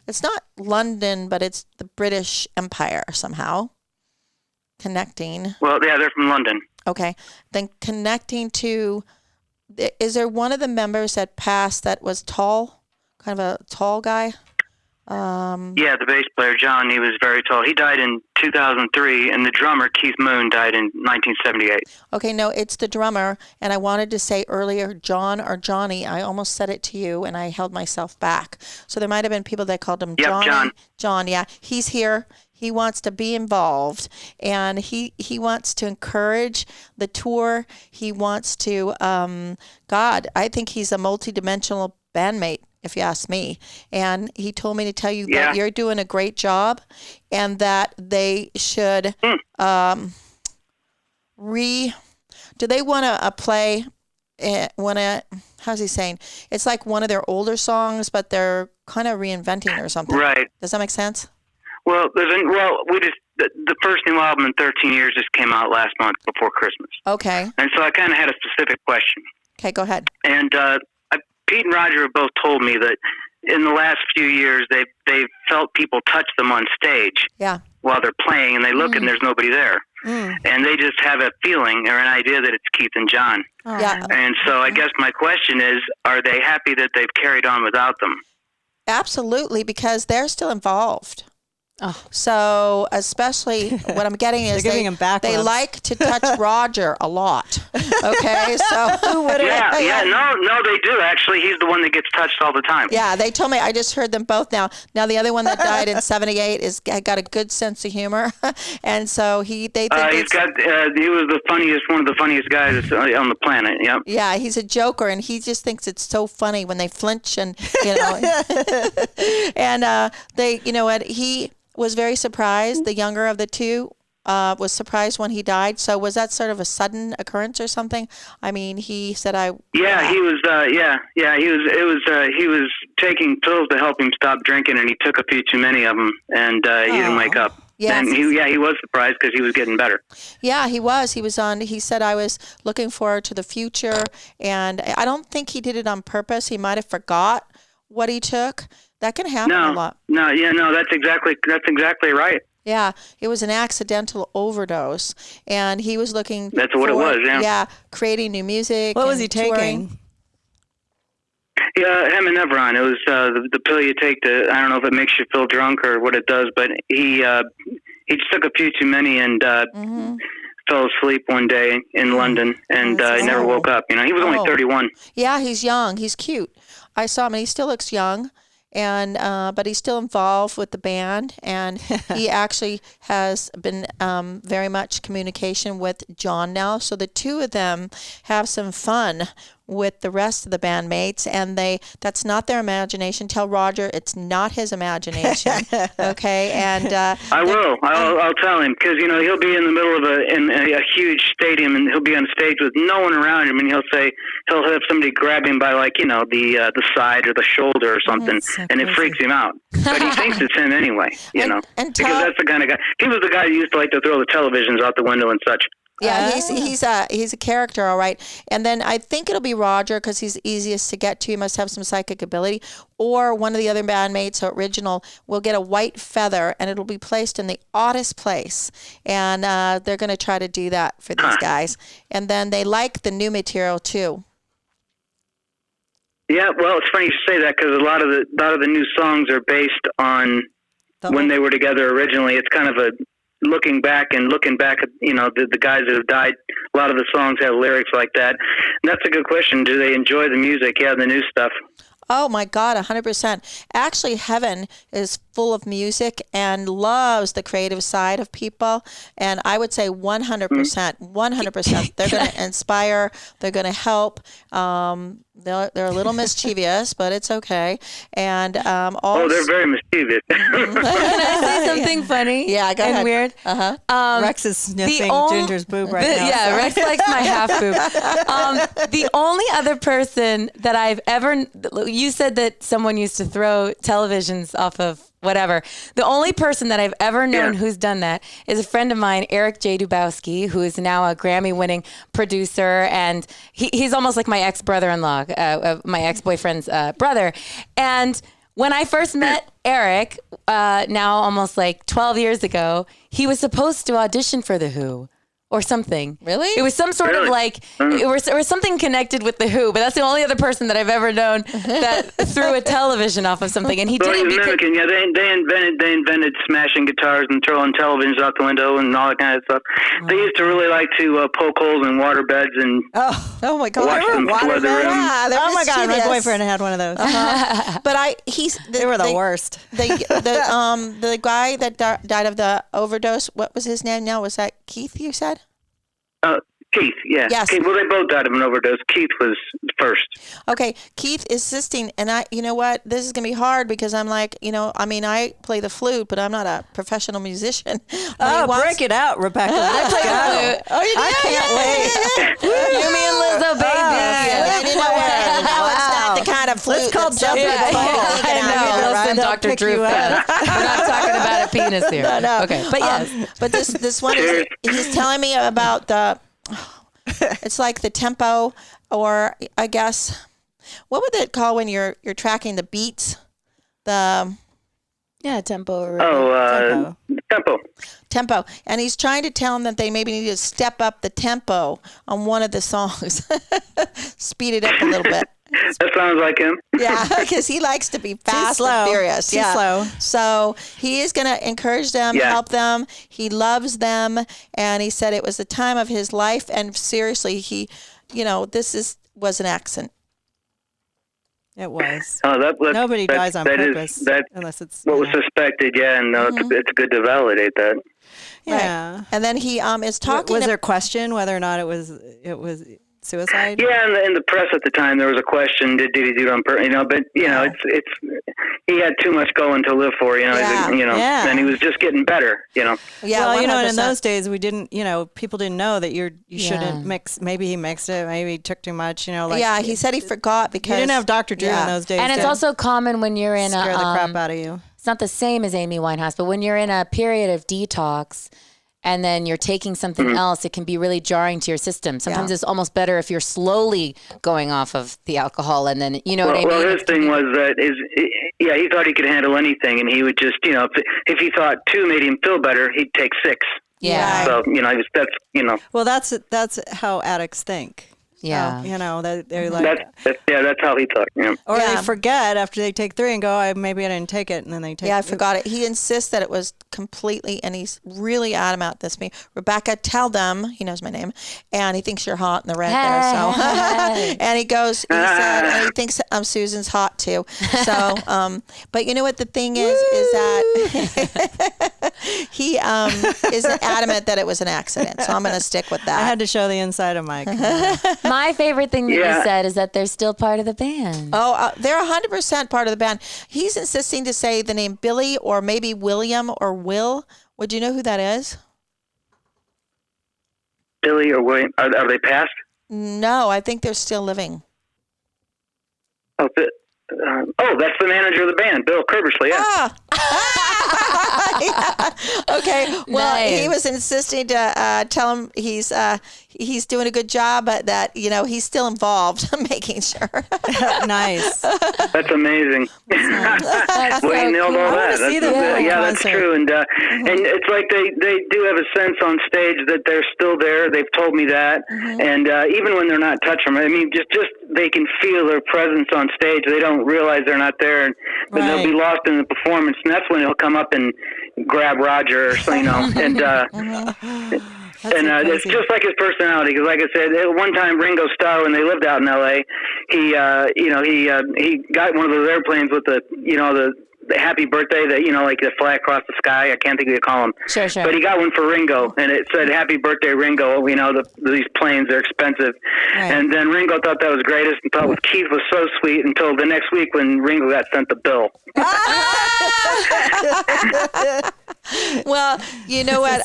[SPEAKER 3] it's not London, but it's the British Empire somehow. Connecting.
[SPEAKER 7] Well, yeah, they're from London.
[SPEAKER 3] Okay. Then connecting to, is there one of the members that passed that was tall? Kind of a tall guy?
[SPEAKER 7] Yeah, the bass player, John, he was very tall. He died in 2003, and the drummer, Keith Moon, died in 1978.
[SPEAKER 3] Okay, no, it's the drummer, and I wanted to say earlier John or Johnny. I almost said it to you, and I held myself back. So there might have been people that called him Johnny.
[SPEAKER 7] John.
[SPEAKER 3] John, yeah. He's here. He wants to be involved, and he wants to encourage the tour. He wants to, I think he's a multidimensional bandmate, if you ask me. And he told me to tell you that you're doing a great job and that they should do they want to play how's he saying? It's like one of their older songs, but they're kind of reinventing or something.
[SPEAKER 7] Right.
[SPEAKER 3] Does that make sense?
[SPEAKER 7] Well, the first new album in 13 years just came out last month before Christmas.
[SPEAKER 3] Okay.
[SPEAKER 7] And so I kind of had a specific question.
[SPEAKER 3] Okay, go ahead.
[SPEAKER 7] And Pete and Roger have both told me that in the last few years they've felt people touch them on stage while they're playing, and they look and there's nobody there. And they just have a feeling or an idea that it's Keith and John.
[SPEAKER 3] Yeah.
[SPEAKER 7] And so I guess my question is, are they happy that they've carried on without them?
[SPEAKER 3] Absolutely, because they're still involved. So especially what I'm getting is they like to touch Roger a lot. Okay, so
[SPEAKER 7] no, they do actually. He's the one that gets touched all the time.
[SPEAKER 3] Yeah, they told me. I just heard them both now. Now the other one that died in '78 got a good sense of humor, and so they think he
[SPEAKER 7] was one of the funniest guys on the planet. Yep.
[SPEAKER 3] Yeah, he's a joker, and he just thinks it's so funny when they flinch and and he was very surprised. The younger of the two was surprised when he died. So was that sort of a sudden occurrence or something? I mean, he said,
[SPEAKER 7] he was. He was taking pills to help him stop drinking, and he took a few too many of them, and he didn't wake up. Yes. And he was surprised because he was getting better. Yeah,
[SPEAKER 3] he was. He was on. He said, I was looking forward to the future, and I don't think he did it on purpose. He might have forgot what he took. That can happen a lot.
[SPEAKER 7] That's exactly right.
[SPEAKER 3] Yeah, it was an accidental overdose, and he was looking.
[SPEAKER 7] That's what it was. Yeah.
[SPEAKER 3] Yeah, creating new music.
[SPEAKER 1] What was he taking?
[SPEAKER 3] Touring.
[SPEAKER 7] Yeah, Hemineveron. It was the pill you take to. I don't know if it makes you feel drunk or what it does, but he just took a few too many and fell asleep one day in London, and he never woke up. He was only 31.
[SPEAKER 3] Yeah, he's young. He's cute. I saw him, and he still looks young. And but he's still involved with the band, and he actually has been very much communication with John now. So the two of them have some fun with the rest of the bandmates, and that's not their imagination. Tell Roger it's not his imagination. Okay, and
[SPEAKER 7] I'll tell him, because he'll be in the middle of a huge stadium, and he'll be on stage with no one around him, and he'll have somebody grab him by the side or the shoulder or something, and it freaks him out. But he thinks it's him anyway, because that's the kind of guy. He was the guy who used to like to throw the televisions out the window and such.
[SPEAKER 3] Yeah, he's a character, all right. And then I think it'll be Roger, because he's easiest to get to. He must have some psychic ability. Or one of the other bandmates, original, will get a white feather, and it'll be placed in the oddest place. And they're going to try to do that for these guys. And then they like the new material too.
[SPEAKER 7] Yeah, well, it's funny you say that, because a lot of the new songs are based on when they were together originally. It's kind of a looking back at the guys that have died. A lot of the songs have lyrics like that. And that's a good question. Do they enjoy the music? Yeah, the new stuff.
[SPEAKER 3] Oh my God, 100%. Actually, Heaven is full of music and loves the creative side of people. And I would say 100%, 100%. They're going to inspire. They're going to help. They're a little mischievous, but it's okay. And
[SPEAKER 7] they're very mischievous.
[SPEAKER 6] Can I say something funny?
[SPEAKER 3] Yeah, go ahead.
[SPEAKER 6] Weird.
[SPEAKER 1] Rex is sniffing Ginger's boob right now.
[SPEAKER 6] Yeah, Rex likes my half boob. The only other person that I've ever, you said that someone used to throw televisions off of whatever. The only person that I've ever known who's done that is a friend of mine, Eric J. Dubowski, who is now a Grammy-winning producer, and he's almost like my ex-brother-in-law, my ex-boyfriend's brother. And when I first met Eric, now almost like 12 years ago, he was supposed to audition for The Who. Or something.
[SPEAKER 3] Really?
[SPEAKER 6] It was some sort of it was something connected with The Who, but that's the only other person that I've ever known that threw a television off of something. And he did it because...
[SPEAKER 7] Yeah, they invented smashing guitars and throwing televisions out the window and all that kind of stuff. They used to really like to poke holes in water beds and
[SPEAKER 3] oh my God,
[SPEAKER 7] watch them flood the room.
[SPEAKER 3] Yeah,
[SPEAKER 1] oh my God, my boyfriend had one of those.
[SPEAKER 3] But
[SPEAKER 1] they were the worst.
[SPEAKER 3] The guy that died of the overdose, what was his name now? Was that Keith, you said?
[SPEAKER 7] Keith, yeah.
[SPEAKER 3] Yes.
[SPEAKER 7] Keith, well, they both died of an overdose. Keith was first.
[SPEAKER 3] Okay, Keith is assisting, and you know what? This is going to be hard because I'm like, I play the flute, but I'm not a professional musician.
[SPEAKER 1] Break it out, Rebecca.
[SPEAKER 6] I play the flute.
[SPEAKER 3] Oh, you
[SPEAKER 1] I can't wait.
[SPEAKER 6] You, me, and Lizzo, baby.
[SPEAKER 3] It's not the kind of flute.
[SPEAKER 1] It's called jumping the pole.
[SPEAKER 6] I know. Listen, Dr. Drew. We're not talking about a penis here.
[SPEAKER 3] No.
[SPEAKER 6] Okay, but yes.
[SPEAKER 3] But this one is, he's telling me about it's like the tempo, or I guess what would it call when you're tracking the beats?
[SPEAKER 6] Yeah, tempo.
[SPEAKER 3] Tempo. And he's trying to tell them that they maybe need to step up the tempo on one of the songs. Speed it up a little bit.
[SPEAKER 7] That sounds like him.
[SPEAKER 3] Yeah, because he likes to be fast and furious.
[SPEAKER 1] Too slow.
[SPEAKER 3] So he is going to encourage them, help them. He loves them. And he said it was the time of his life. And seriously, was an accident.
[SPEAKER 1] It was.
[SPEAKER 7] Oh,
[SPEAKER 1] nobody dies on purpose unless it's
[SPEAKER 7] what was suspected. Yeah, and it's good to validate that.
[SPEAKER 1] Yeah,
[SPEAKER 3] right. And then he is talking.
[SPEAKER 1] Was there a question whether or not it was suicide?
[SPEAKER 7] Yeah, in the press at the time there was a question: Did he do it on purpose? But it's he had too much going to live for. And he was just getting better.
[SPEAKER 3] Yeah.
[SPEAKER 1] Well,
[SPEAKER 3] 100%.
[SPEAKER 1] and in those days we didn't. People didn't know that you shouldn't mix. Maybe he mixed it. Maybe he took too much.
[SPEAKER 3] He said he forgot because
[SPEAKER 1] you didn't have Dr. Drew in those days.
[SPEAKER 6] And it's also common when you're in
[SPEAKER 1] scare the crap out of you.
[SPEAKER 6] It's not the same as Amy Winehouse, but when you're in a period of detox and then you're taking something else, it can be really jarring to your system. Sometimes it's almost better if you're slowly going off of the alcohol and then, what I mean?
[SPEAKER 7] Well, his thing was that he thought he could handle anything, and he would just, if he thought 2 made him feel better, he'd take 6.
[SPEAKER 6] Yeah.
[SPEAKER 7] So,
[SPEAKER 1] Well, that's how addicts think.
[SPEAKER 6] Yeah.
[SPEAKER 1] That they're like.
[SPEAKER 7] That's how he thought. Yeah.
[SPEAKER 1] Or they forget after they take 3 and go, maybe I didn't take it, and then they take.
[SPEAKER 3] Yeah, I forgot it. He insists that it was completely, and he's really adamant. This me, Rebecca, tell them. He knows my name, and he thinks you're hot in the red there. So, and he goes. He said, and he thinks Susan's hot too. So, but you know what the thing is that he is adamant that it was an accident. So I'm going to stick with that.
[SPEAKER 1] I had to show the inside of Mike.
[SPEAKER 6] My favorite thing that you said is that they're still part of the band.
[SPEAKER 3] Oh, they're 100% part of the band. He's insisting to say the name Billy or maybe William or Will. Would you know who that is?
[SPEAKER 7] Billy or William? Are they passed?
[SPEAKER 3] No, I think they're still living.
[SPEAKER 7] Oh, that's the manager of the band, Bill Kerbersley. Yeah.
[SPEAKER 3] Okay. Well,
[SPEAKER 6] Nice.
[SPEAKER 3] he was insisting to tell him he's doing a good job, but that he's still involved, making sure.
[SPEAKER 1] Nice.
[SPEAKER 7] That's amazing.
[SPEAKER 6] That's
[SPEAKER 7] Well, you nailed all that. That's
[SPEAKER 1] concert.
[SPEAKER 7] true. And it's like they do have a sense on stage that they're still there. They've told me that. And even when they're not touching them, I mean, just they can feel their presence on stage. They don't realize they're not there, but they'll be lost in the performance, and that's when he'll come up and grab Roger, and it's just like his personality. Because, like I said, at one time Ringo Starr, when they lived out in L.A., he got one of those airplanes with the happy birthday that like the fly across the sky. I can't think of what you call them.
[SPEAKER 6] Sure.
[SPEAKER 7] But he got one for Ringo, and it said "Happy Birthday, Ringo." These planes are expensive, and then Ringo thought that was greatest and thought what Keith was so sweet until the next week when Ringo got sent the bill.
[SPEAKER 3] Well, you know what?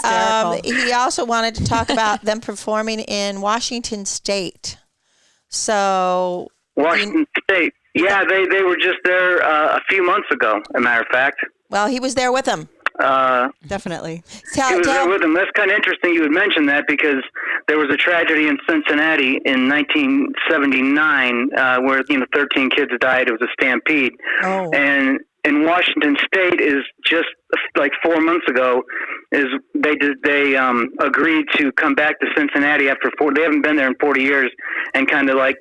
[SPEAKER 3] He also wanted to talk about them performing in Washington State. So
[SPEAKER 7] Washington State. Yeah, they were just there a few months ago, as a matter of fact.
[SPEAKER 3] Well, he was there with them.
[SPEAKER 1] Definitely.
[SPEAKER 7] He was there with them. That's kind of interesting you would mention that because there was a tragedy in Cincinnati in 1979 where 13 kids died. It was a stampede.
[SPEAKER 3] Oh.
[SPEAKER 7] And in Washington State is just like 4 months ago is they agreed to come back to Cincinnati after they haven't been there in 40 years and kind of like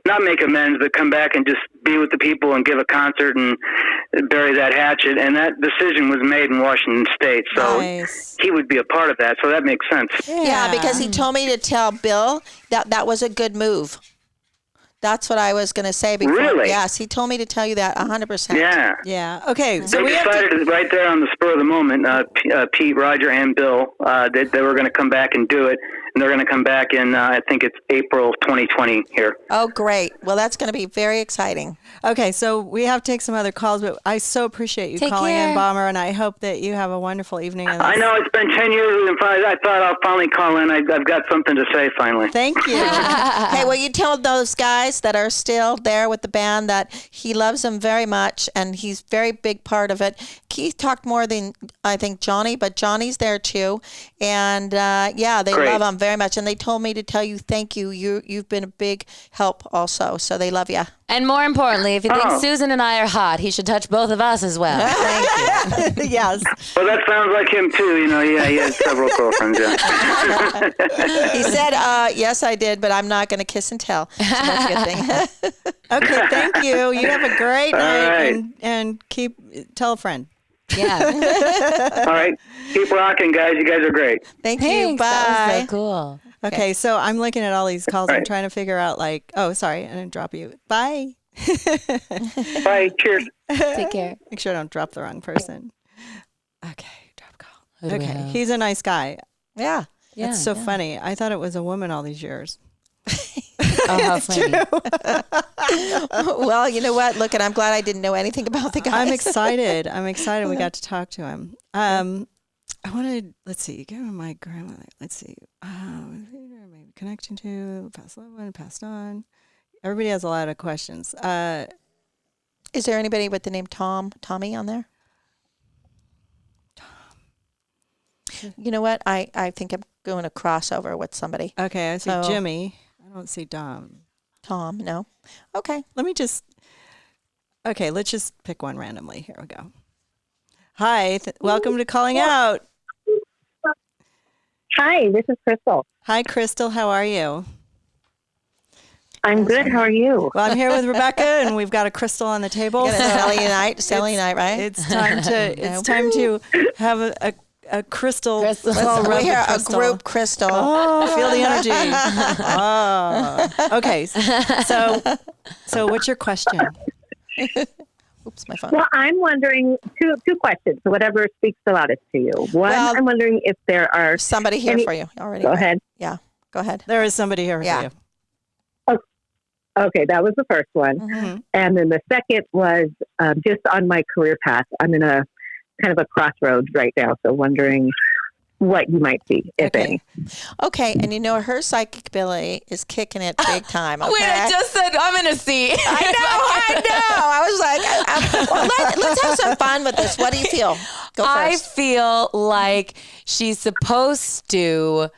[SPEAKER 7] not make amends, but come back and just be with the people and give a concert and bury that hatchet. And that decision was made in Washington State. So he would be a part of that. So that makes sense.
[SPEAKER 3] Yeah, because he told me to tell Bill that was a good move. That's what I was going to say before.
[SPEAKER 7] Really?
[SPEAKER 3] Yes, he told me to tell you that 100%.
[SPEAKER 7] Yeah.
[SPEAKER 1] Yeah. Okay. So
[SPEAKER 7] they decided right there on the spur of the moment, Pete, Roger, and Bill, that they were going to come back and do it. And they're going to come back in, I think it's April 2020 here.
[SPEAKER 3] Oh, great. Well, that's going to be very exciting.
[SPEAKER 1] Okay, so we have to take some other calls, but I so appreciate you calling in, Bomber, and I hope that you have a wonderful evening.
[SPEAKER 7] I know it's been 10 years, and I thought I'll finally call in. I've got something to say finally.
[SPEAKER 1] Thank you.
[SPEAKER 3] Hey, well, you tell those guys that are still there with the band that he loves them very much, and he's a very big part of it. Keith talked more than, I think, Johnny, but Johnny's there too. And, they love him very much. And they told me to tell you thank you. You've been a big help also. So they love you.
[SPEAKER 6] And more importantly, if you think Susan and I are hot, he should touch both of us as well.
[SPEAKER 3] Thank you.
[SPEAKER 1] Yes.
[SPEAKER 7] Well, that sounds like him too. You know, yeah, he has several girlfriends. Yeah.
[SPEAKER 3] He said, yes, I did, but I'm not going to kiss and tell. So that's a good thing.
[SPEAKER 1] Okay, thank you. You have a great night,
[SPEAKER 7] right.
[SPEAKER 1] and tell a friend.
[SPEAKER 6] Yeah.
[SPEAKER 7] All right, keep rocking, guys. You guys are great.
[SPEAKER 3] Thank you.
[SPEAKER 6] Thanks. That was
[SPEAKER 3] Bye.
[SPEAKER 6] so cool.
[SPEAKER 1] Okay, so I'm looking at all these calls. I'm
[SPEAKER 7] Right.
[SPEAKER 1] trying to figure out, like, oh, sorry, I didn't drop you. Bye.
[SPEAKER 7] Bye. Cheers.
[SPEAKER 6] Take care.
[SPEAKER 1] Make sure I don't drop the wrong person. Okay, drop call.
[SPEAKER 6] Who do we
[SPEAKER 1] Okay,
[SPEAKER 6] have?
[SPEAKER 1] he's a nice guy.
[SPEAKER 3] Yeah.
[SPEAKER 6] Yeah,
[SPEAKER 1] It's so funny. I thought it was a woman all these years.
[SPEAKER 6] Oh, how funny.
[SPEAKER 3] Well, you know what? Look, and I'm glad I didn't know anything about the guy.
[SPEAKER 1] I'm excited. We got to talk to him. I wanted, let's see, give him my grandmother. Let's see. Maybe connection to past loved one, passed on. Everybody has a lot of questions.
[SPEAKER 3] Is there anybody with the name Tommy on there? You know what? I think I'm going to cross over with somebody.
[SPEAKER 1] Okay, I see
[SPEAKER 3] So-
[SPEAKER 1] Jimmy. I don't see Dom.
[SPEAKER 3] Tom, no? Okay.
[SPEAKER 1] Let's just pick one randomly. Here we go. Hi, welcome to Calling Out.
[SPEAKER 8] Hi, this is Crystal.
[SPEAKER 1] Hi, Crystal. How are you?
[SPEAKER 8] I'm good. How are you?
[SPEAKER 1] Well, I'm here with Rebecca, and we've got a crystal on the table.
[SPEAKER 3] Got a
[SPEAKER 1] so
[SPEAKER 3] Sally night, right?
[SPEAKER 1] it's time to have a crystal. Well,
[SPEAKER 3] We hear a
[SPEAKER 1] crystal.
[SPEAKER 3] group crystal.
[SPEAKER 1] Oh, feel the energy. Oh. Okay. So what's your question?
[SPEAKER 3] Oops, my phone.
[SPEAKER 8] Well, I'm wondering two questions. Whatever speaks the loudest to you. One,
[SPEAKER 3] Well,
[SPEAKER 8] I'm wondering if there are.
[SPEAKER 3] Somebody here for you already.
[SPEAKER 8] Go ahead.
[SPEAKER 3] Yeah, go ahead.
[SPEAKER 1] There is somebody here
[SPEAKER 3] Yeah.
[SPEAKER 1] for you.
[SPEAKER 8] Okay, that was the first one,
[SPEAKER 3] Mm-hmm.
[SPEAKER 8] and then the second was just on my career path. I'm in a kind of a crossroads right now, so wondering what you might see, if any.
[SPEAKER 3] Okay, and you know her psychic ability is kicking it big time. Okay?
[SPEAKER 6] Wait, I just said I'm going to see.
[SPEAKER 3] I know. I was like, well, let's have some fun with this. What do you feel? Go
[SPEAKER 6] I
[SPEAKER 3] first.
[SPEAKER 6] feel like she's supposed to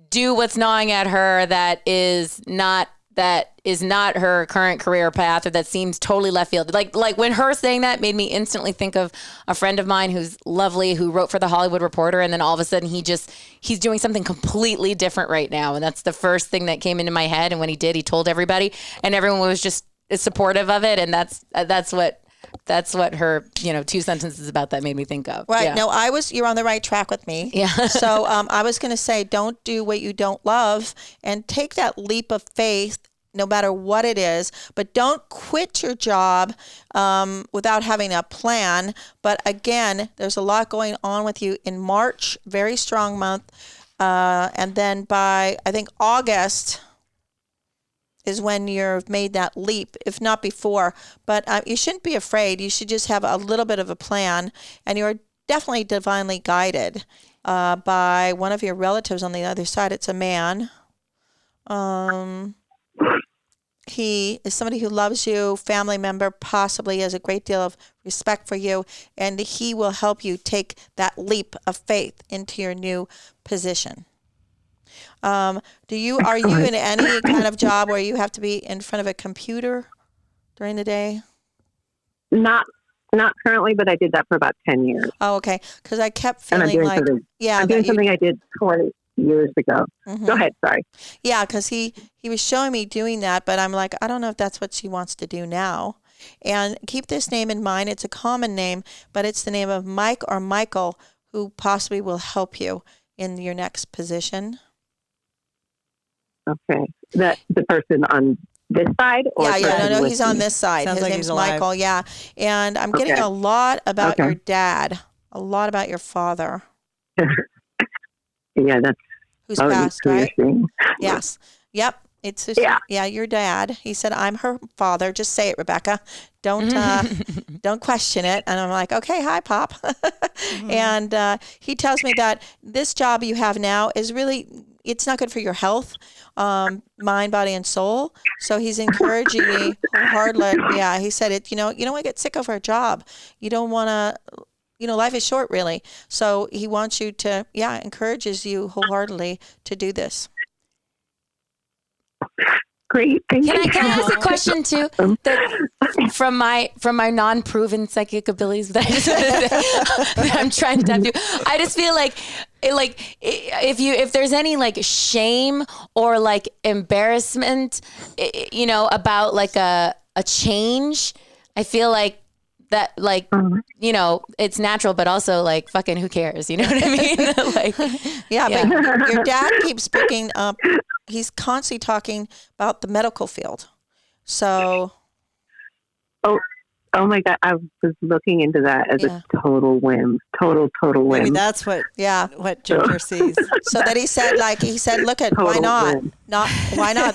[SPEAKER 6] do what's gnawing at her that is not her current career path, or that seems totally left field. Like when her saying that made me instantly think of a friend of mine who's lovely, who wrote for the Hollywood Reporter, and then all of a sudden he's doing something completely different right now, and that's the first thing that came into my head. And when he did, he told everybody, and everyone was just supportive of it, and that's what her 2 sentences about that made me think of.
[SPEAKER 3] Right.
[SPEAKER 6] Yeah.
[SPEAKER 3] No, you're on the right track with me.
[SPEAKER 6] Yeah.
[SPEAKER 3] So I was going to say, don't do what you don't love, and take that leap of faith no matter what it is, but don't quit your job without having a plan. But again, there's a lot going on with you in March, very strong month. And then by, I think, August is when you've made that leap, if not before. But you shouldn't be afraid. You should just have a little bit of a plan, and you're definitely divinely guided by one of your relatives on the other side. It's a man. He is somebody who loves you, family member, possibly has a great deal of respect for you, and he will help you take that leap of faith into your new position. Are you in any kind of job where you have to be in front of a computer during the day?
[SPEAKER 8] Not currently, but I did that for about 10 years.
[SPEAKER 3] Oh, okay. Because I kept
[SPEAKER 8] And I'm
[SPEAKER 3] feeling
[SPEAKER 8] doing
[SPEAKER 3] like,
[SPEAKER 8] something.
[SPEAKER 3] yeah,
[SPEAKER 8] I'm doing something I did 20 years ago.
[SPEAKER 3] Mhm.
[SPEAKER 8] Go ahead. Sorry.
[SPEAKER 3] Yeah, because he was showing me doing that, but I'm like, I don't know if that's what she wants to do now. And keep this name in mind. It's a common name, but it's the name of Mike or Michael, who possibly will help you in your next position.
[SPEAKER 8] Okay. That the person on this side? Or
[SPEAKER 3] No,
[SPEAKER 8] with
[SPEAKER 3] he's on
[SPEAKER 8] me?
[SPEAKER 3] this side.
[SPEAKER 1] Sounds
[SPEAKER 3] His
[SPEAKER 1] like
[SPEAKER 3] name's
[SPEAKER 1] he's alive.
[SPEAKER 3] Michael, yeah. And I'm getting
[SPEAKER 8] Okay.
[SPEAKER 3] a lot about
[SPEAKER 8] Okay.
[SPEAKER 3] your dad, a lot about your father,
[SPEAKER 8] Yeah, that's
[SPEAKER 3] who's
[SPEAKER 8] probably
[SPEAKER 3] passed,
[SPEAKER 8] who you're
[SPEAKER 3] right?
[SPEAKER 8] seeing.
[SPEAKER 3] Yes. Yep. It's just,
[SPEAKER 8] Yeah.
[SPEAKER 3] your dad. He said, I'm her father. Just say it, Rebecca. Don't don't question it. And I'm like, okay, hi, Pop. And he tells me that this job you have now is really, it's not good for your health, mind, body, and soul. So he's encouraging me wholeheartedly. Yeah, he said it. You don't want to get sick of our job. You don't want to life is short, really. So he wants you to, encourages you wholeheartedly to do this.
[SPEAKER 8] Great. Thank you.
[SPEAKER 6] Can I ask a question too? That from my non-proven psychic abilities that I'm trying to tap into, I just feel like if there's any like shame or like embarrassment, about like a change, I feel like that it's natural, but also like fucking who cares? You know what I mean?
[SPEAKER 3] But your dad keeps picking up. He's constantly talking about the medical field. So.
[SPEAKER 8] Oh my God. I was looking into that as a total whim. Total whim.
[SPEAKER 1] Maybe that's what Ginger sees.
[SPEAKER 3] So that he said, look at why not?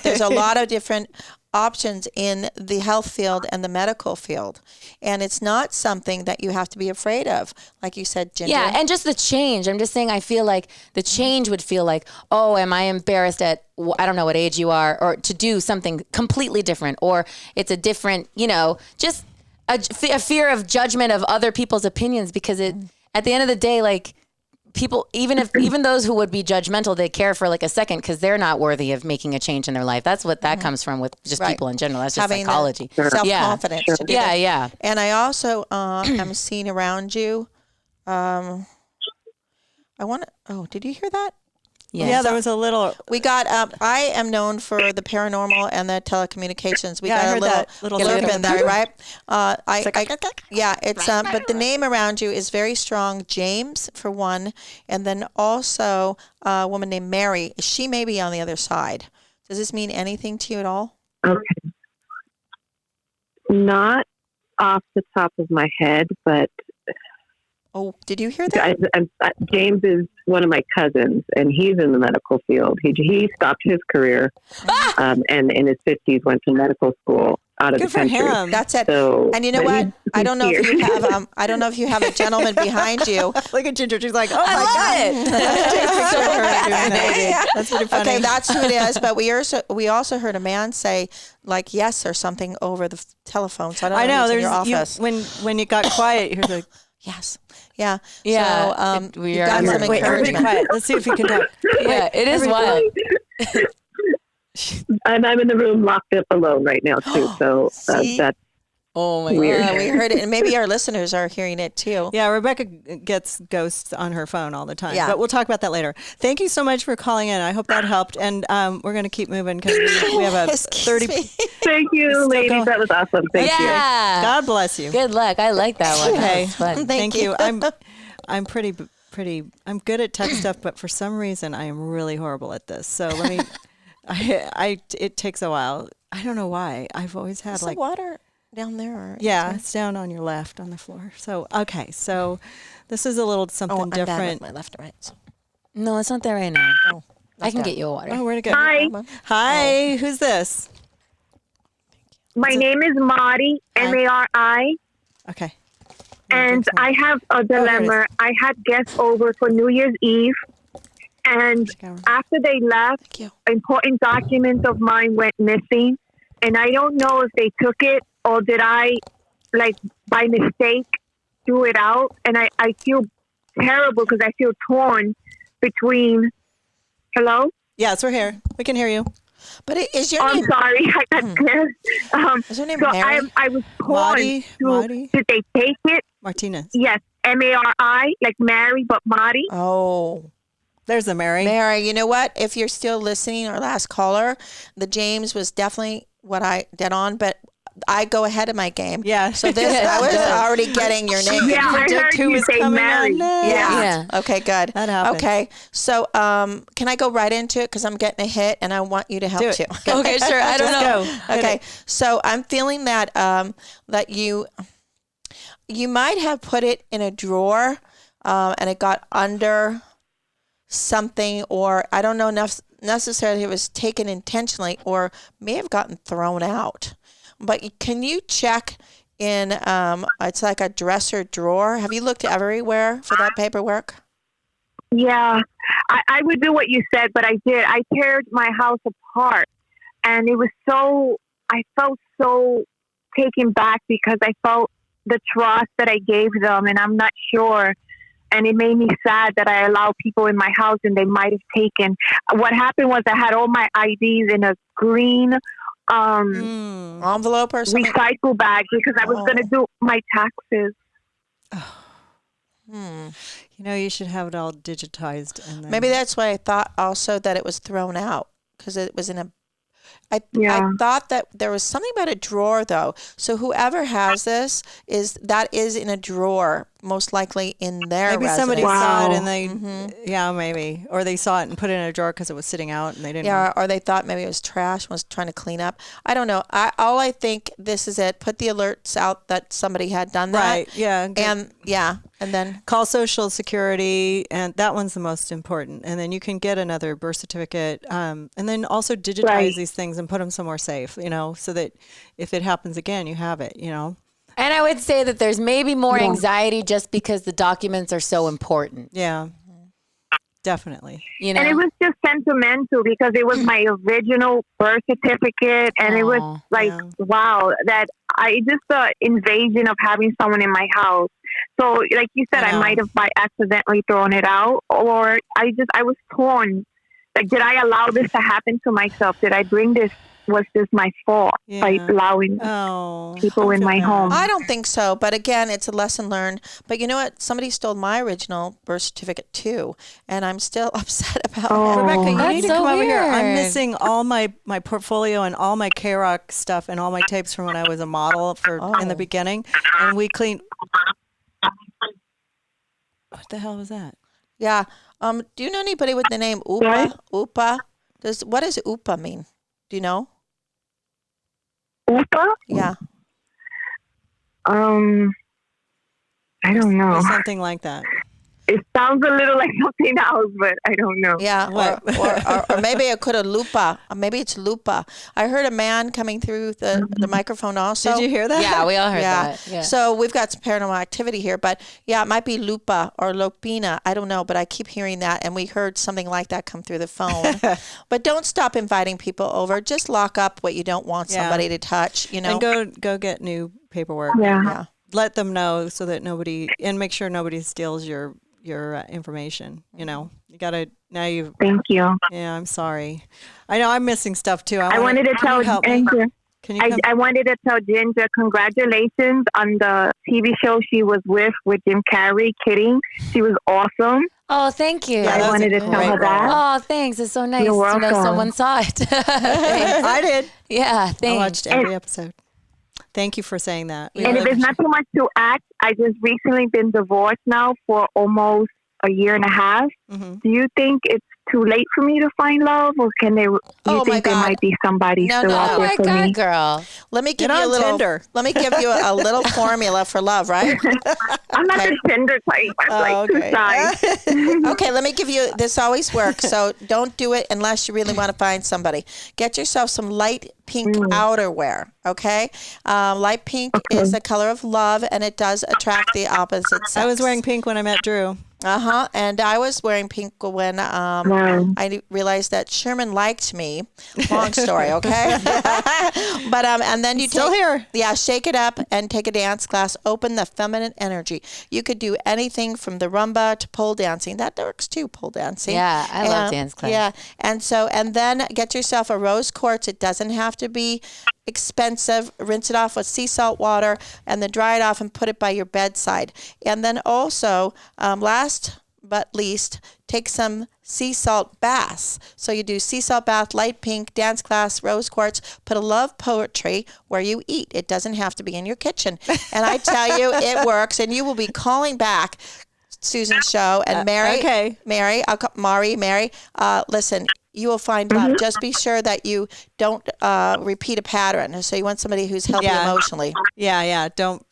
[SPEAKER 3] There's a lot of different options in the health field and the medical field. And it's not something that you have to be afraid of. Like you said, Ginger.
[SPEAKER 6] Yeah. And just the change. I'm just saying, I feel like the change would feel like, oh, am I embarrassed at, I don't know what age you are, or to do something completely different, or it's a different, just a fear of judgment of other people's opinions, because at the end of the day, like, people, even those who would be judgmental, they care for like a second because they're not worthy of making a change in their life. That's what that comes from with just people in general. That's just
[SPEAKER 3] having
[SPEAKER 6] psychology.
[SPEAKER 3] Self-confidence. To do that.
[SPEAKER 6] Yeah.
[SPEAKER 3] And I also am seeing around you. I want to. Oh, did you hear that?
[SPEAKER 1] Yeah, there was a little.
[SPEAKER 3] We got. I am known for the paranormal and the telecommunications. We got
[SPEAKER 1] I
[SPEAKER 3] a
[SPEAKER 1] heard that
[SPEAKER 3] little
[SPEAKER 1] little
[SPEAKER 3] slip in there, right? It's
[SPEAKER 1] right.
[SPEAKER 3] But the name around you is very strong. James, for one, and then also a woman named Mary. She may be on the other side. Does this mean anything to you at all?
[SPEAKER 8] Okay. Not off the top of my head, but.
[SPEAKER 3] Oh, did you hear that?
[SPEAKER 8] James is one of my cousins, and he's in the medical field. He stopped his career, and in his 50s went to medical school out of
[SPEAKER 1] Good
[SPEAKER 8] the country.
[SPEAKER 1] for him.
[SPEAKER 3] That's it.
[SPEAKER 8] So,
[SPEAKER 3] and you know what? I don't know if you have. I don't know if you have a gentleman behind you.
[SPEAKER 1] Look at Ginger. She's like, oh my God. That's pretty funny.
[SPEAKER 3] Okay, that's who it is. But we also heard a man say like yes or something over the telephone. So I don't know. There's in your office.
[SPEAKER 1] When it got quiet, you're like.
[SPEAKER 3] Yes. Yeah.
[SPEAKER 6] Yeah.
[SPEAKER 3] So we got some encouragement.
[SPEAKER 1] Quiet. Let's see if you can talk.
[SPEAKER 6] Yeah, it is wild.
[SPEAKER 8] And I'm in the room locked up alone right now too. So that's
[SPEAKER 6] oh my
[SPEAKER 8] weird.
[SPEAKER 6] God.
[SPEAKER 3] We heard it, and maybe our listeners are hearing it too.
[SPEAKER 1] Yeah, Rebecca gets ghosts on her phone all the time.
[SPEAKER 3] Yeah.
[SPEAKER 1] But we'll talk about that later. Thank you so much for calling in. I hope that helped. And we're going to keep moving because we have a 30.
[SPEAKER 8] Thank you, ladies.
[SPEAKER 1] going.
[SPEAKER 8] That was awesome. Thank you.
[SPEAKER 1] God bless you.
[SPEAKER 6] Good luck. I like that one.
[SPEAKER 1] Okay.
[SPEAKER 6] That was fun.
[SPEAKER 3] Thank you.
[SPEAKER 1] I'm pretty. I'm good at tech stuff, but for some reason I am really horrible at this. So let me. It takes a while. I don't know why. I've always had
[SPEAKER 3] Is the water down there? Or
[SPEAKER 1] yeah, it's down on your left on the floor. So okay, so this is a little something
[SPEAKER 3] I'm bad
[SPEAKER 1] different.
[SPEAKER 3] with my left and right. So.
[SPEAKER 6] No, it's not there right now.
[SPEAKER 3] Oh,
[SPEAKER 6] I can get you a water.
[SPEAKER 1] Oh, where'd it go?
[SPEAKER 9] Hi,
[SPEAKER 1] Hi, who's this?
[SPEAKER 9] my name is Mari, Mari,
[SPEAKER 1] Okay.
[SPEAKER 9] and I have a dilemma. I had guests over for New Year's Eve, and after they left, important documents of mine went missing, and I don't know if they took it or did I, like, by mistake, threw it out, and I feel terrible because I feel torn between. Hello?
[SPEAKER 1] Yes, we're here. We can hear you.
[SPEAKER 3] But is your
[SPEAKER 9] I'm
[SPEAKER 3] name?
[SPEAKER 9] sorry, I got scared.
[SPEAKER 3] Is your name
[SPEAKER 9] So
[SPEAKER 3] Mary?
[SPEAKER 9] I was torn.
[SPEAKER 1] Mari?
[SPEAKER 9] Did they take it?
[SPEAKER 1] Martinez.
[SPEAKER 9] Yes, Mari, like Mary, but Mari.
[SPEAKER 3] Oh.
[SPEAKER 1] There's the Mary.
[SPEAKER 3] Mary, you know what? If you're still listening, our last caller, the James was definitely what I did on, but I go ahead of my game.
[SPEAKER 1] Yeah.
[SPEAKER 3] So this, I was already getting your name.
[SPEAKER 9] Yeah, I heard
[SPEAKER 1] who
[SPEAKER 9] you
[SPEAKER 1] was
[SPEAKER 9] say
[SPEAKER 1] coming
[SPEAKER 9] Mary.
[SPEAKER 1] on next.
[SPEAKER 3] Yeah. Okay, good.
[SPEAKER 1] That happens.
[SPEAKER 3] Okay. So can I go right into it? Because I'm getting a hit and I want you to help
[SPEAKER 1] Do it.
[SPEAKER 3] too.
[SPEAKER 1] Go.
[SPEAKER 3] Okay, sure. I don't
[SPEAKER 1] Just
[SPEAKER 3] know.
[SPEAKER 1] go.
[SPEAKER 3] Okay. So I'm feeling that that you might have put it in a drawer and it got under something, or I don't know necessarily if it was taken intentionally or may have gotten thrown out. But can you check in, it's like a dresser drawer. Have you looked everywhere for that paperwork?
[SPEAKER 9] Yeah, I would do what you said, but I did. I teared my house apart, and it was so, I felt so taken back because I felt the trust that I gave them, and I'm not sure. And it made me sad that I allowed people in my house and they might have taken. What happened was I had all my IDs in a green
[SPEAKER 3] envelope or something?
[SPEAKER 9] recycle bag because I was going to do my taxes.
[SPEAKER 1] You know, you should have it all digitized. And then...
[SPEAKER 3] Maybe that's why I thought also that it was thrown out because it was in a. I thought that there was something about a drawer though. So whoever has this is in a drawer, most likely in their
[SPEAKER 1] maybe
[SPEAKER 3] residence.
[SPEAKER 1] somebody saw it and they maybe, or they saw it and put it in a drawer because it was sitting out and they didn't.
[SPEAKER 3] Yeah, or they thought maybe it was trash and was trying to clean up. I don't know. All I think this is it. Put the alerts out that somebody had done that.
[SPEAKER 1] Right. Yeah.
[SPEAKER 3] And then
[SPEAKER 1] call Social Security, and that one's the most important. And then you can get another birth certificate, and then also digitize these things and put them somewhere safe, you know, so that if it happens again, you have it, you know.
[SPEAKER 6] And I would say that there's maybe more anxiety just because the documents are so important.
[SPEAKER 1] Yeah, definitely.
[SPEAKER 6] You know,
[SPEAKER 9] and it was just sentimental because it was my original birth certificate, and it was like, wow, that just the invasion of having someone in my house. So, like you said, I might have by accidentally thrown it out, or I was torn. Like, did I allow this to happen to myself? Did I bring this? Was this my fault by allowing people in my home?
[SPEAKER 3] I don't think so. But again, it's a lesson learned. But you know what? Somebody stole my original birth certificate too. And I'm still upset about it.
[SPEAKER 1] Rebecca, you need to come over here. I'm
[SPEAKER 6] weird.
[SPEAKER 1] missing all my portfolio and all my K-Rock stuff and all my tapes from when I was a model in the beginning. And we cleaned. What the hell was that?
[SPEAKER 3] Yeah. Do you know anybody with the name Upa? Upa? What does Upa mean? Do you know?
[SPEAKER 9] Upa?
[SPEAKER 3] Yeah.
[SPEAKER 9] I don't know.
[SPEAKER 1] Something like that.
[SPEAKER 9] It sounds a little like something else, but I don't know.
[SPEAKER 3] Yeah, or maybe it could have lupa. Maybe it's lupa. I heard a man coming through the microphone also.
[SPEAKER 1] Did you hear that?
[SPEAKER 6] Yeah, we all heard that. Yeah.
[SPEAKER 3] So we've got some paranormal activity here, but yeah, it might be lupa or lopina. I don't know, but I keep hearing that, and we heard something like that come through the phone. But don't stop inviting people over. Just lock up what you don't want somebody to touch, you know.
[SPEAKER 1] And go get new paperwork.
[SPEAKER 3] Yeah.
[SPEAKER 1] Let them know so that make sure nobody steals your information. You know, you gotta
[SPEAKER 9] Thank you.
[SPEAKER 1] Yeah, I'm sorry. I know I'm missing stuff too.
[SPEAKER 9] I wanted to tell Ginger.
[SPEAKER 1] I
[SPEAKER 9] wanted to tell Ginger congratulations on the TV show she was with Jim Carrey. Kidding, she was awesome.
[SPEAKER 6] Oh, thank you.
[SPEAKER 9] Yeah, I wanted to tell her that.
[SPEAKER 6] Oh, thanks. It's so nice
[SPEAKER 9] You're
[SPEAKER 6] to know
[SPEAKER 9] welcome.
[SPEAKER 6] someone saw it.
[SPEAKER 1] I did.
[SPEAKER 6] Yeah,
[SPEAKER 1] I
[SPEAKER 6] thanks.
[SPEAKER 1] watched every episode. Thank you for saying that.
[SPEAKER 9] And if it's not too much to ask, I just recently been divorced now for almost a year and a half.
[SPEAKER 1] Mm-hmm.
[SPEAKER 9] Do you think it's too late for me to find love, or can they? Do you think there might be somebody still out there for me?
[SPEAKER 6] Girl.
[SPEAKER 3] Let me give you a little.
[SPEAKER 1] Tinder.
[SPEAKER 3] Let me give you a little formula for love, right?
[SPEAKER 9] I'm not the Tinder type. I'm too shy.
[SPEAKER 3] Okay, let me give you. This always works, so don't do it unless you really want to find somebody. Get yourself some light pink outerwear. Okay, light pink is the color of love, and it does attract the opposite sex.
[SPEAKER 1] I was wearing pink when I met Drew.
[SPEAKER 3] And I was wearing pink when I realized that Sherman liked me. Long story, okay? But and then you
[SPEAKER 1] still here.
[SPEAKER 3] Yeah, shake it up and take a dance class. Open the feminine energy. You could do anything from the rumba to pole dancing. That works too, pole dancing.
[SPEAKER 6] Yeah, I love dance class.
[SPEAKER 3] Yeah, and then get yourself a rose quartz. It doesn't have to be expensive. Rinse it off with sea salt water and then dry it off and put it by your bedside. And then also, last but least, take some sea salt baths. So you do sea salt bath, light pink, dance class, rose quartz, put a love poetry where you eat. It doesn't have to be in your kitchen. And I tell you, it works. And you will be calling back Susan's show. And Mary, Mary, listen, you will find love. Just be sure that you don't repeat a pattern. So you want somebody who's healthy emotionally.
[SPEAKER 1] Yeah. Don't.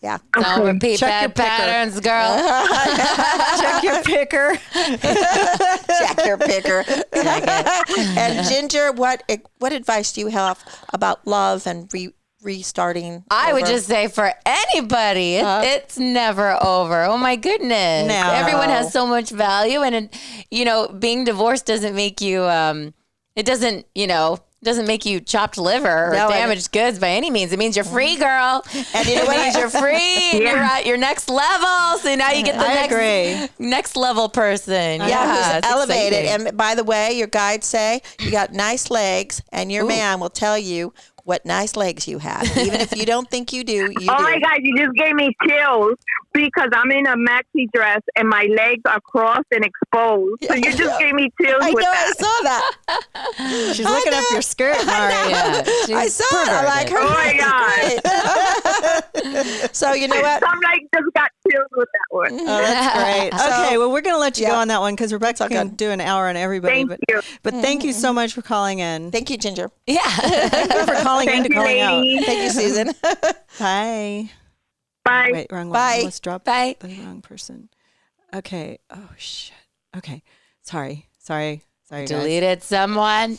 [SPEAKER 3] Yeah.
[SPEAKER 6] Don't repeat
[SPEAKER 1] Check
[SPEAKER 6] bad
[SPEAKER 1] your
[SPEAKER 6] patterns, girl.
[SPEAKER 1] Check your picker.
[SPEAKER 3] Check your picker. And Ginger, what advice do you have about love and restarting?
[SPEAKER 6] I would just say for anybody, it's never over. Oh my goodness.
[SPEAKER 1] No.
[SPEAKER 6] Everyone has so much value, and being divorced doesn't make you, it doesn't, doesn't make you chopped liver or
[SPEAKER 3] No,
[SPEAKER 6] damaged goods by any means. It means you're free, girl.
[SPEAKER 3] And you know
[SPEAKER 6] It
[SPEAKER 3] what?
[SPEAKER 6] means you're free. And you're at your next level. So now you get the next level person.
[SPEAKER 3] Yeah,
[SPEAKER 6] it's
[SPEAKER 3] who's elevated.
[SPEAKER 6] exciting.
[SPEAKER 3] And by the way, your guides say you got nice legs, and your man will tell you what nice legs you have. Even if you don't think you do, you do.
[SPEAKER 9] Oh my God, you just gave me chills because I'm in a maxi dress and my legs are crossed and exposed. So you just gave me chills
[SPEAKER 3] I
[SPEAKER 9] with
[SPEAKER 3] know,
[SPEAKER 9] that.
[SPEAKER 3] I saw that.
[SPEAKER 1] She's looking up your skirt, Mari.
[SPEAKER 3] I saw it. I like her.
[SPEAKER 9] Oh my
[SPEAKER 3] God. So you know what?
[SPEAKER 9] I'm like, just got chills with that one.
[SPEAKER 1] Oh, that's great. Okay, well, we're going to let you go
[SPEAKER 3] Yeah.
[SPEAKER 1] on that one because Rebecca can do an hour on everybody.
[SPEAKER 9] Thank you.
[SPEAKER 1] But thank you so much for calling in.
[SPEAKER 3] Thank you, Ginger.
[SPEAKER 6] Yeah.
[SPEAKER 1] Thank you for calling in to calling out.
[SPEAKER 3] Thank you, Susan.
[SPEAKER 1] Bye.
[SPEAKER 9] Bye.
[SPEAKER 1] Wait, wrong one.
[SPEAKER 3] Bye.
[SPEAKER 1] Almost dropped
[SPEAKER 6] Bye.
[SPEAKER 1] the wrong person. Okay. Oh, shit. Okay. Sorry, guys.
[SPEAKER 6] Deleted someone.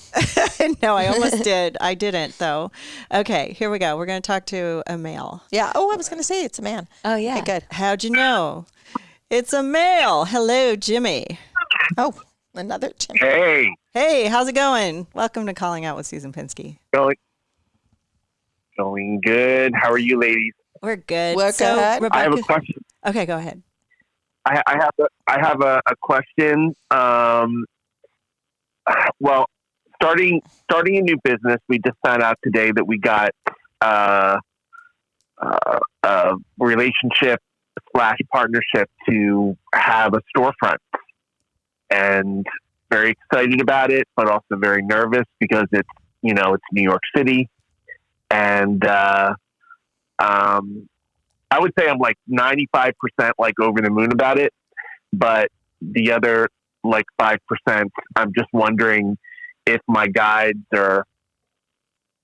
[SPEAKER 1] No, I almost did. I didn't, though. Okay, here we go. We're going to talk to a male.
[SPEAKER 3] Yeah. Oh, I was going to say it's a man.
[SPEAKER 6] Oh, yeah.
[SPEAKER 3] Okay, good.
[SPEAKER 1] How'd you know? It's a male. Hello, Jimmy.
[SPEAKER 3] Oh, another Jimmy.
[SPEAKER 10] Hey,
[SPEAKER 1] Hey, how's it going? Welcome to Calling Out with Susan Pinsky.
[SPEAKER 10] going good. How are you, ladies?
[SPEAKER 1] We're good.
[SPEAKER 3] We're good.
[SPEAKER 1] Rebecca,
[SPEAKER 10] I have a question.
[SPEAKER 1] Okay, go ahead.
[SPEAKER 10] I have a question. Well, starting a new business, we just found out today that we got a relationship / partnership to have a storefront, and very excited about it, but also very nervous because it's New York City, and I would say I'm like 95% like over the moon about it, but the other like 5%, I'm just wondering if my guides or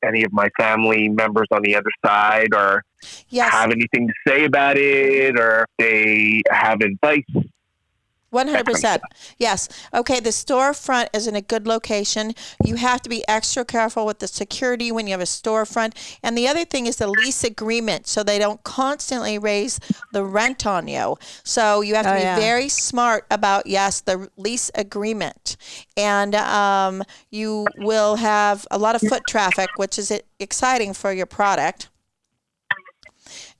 [SPEAKER 10] any of my family members on the other side or have anything to say about it, or if they have advice.
[SPEAKER 3] 100%. Yes. Okay. The storefront is in a good location. You have to be extra careful with the security when you have a storefront. And the other thing is the lease agreement, so they don't constantly raise the rent on you. So you have to be very smart about, the lease agreement. And you will have a lot of foot traffic, which is exciting for your product.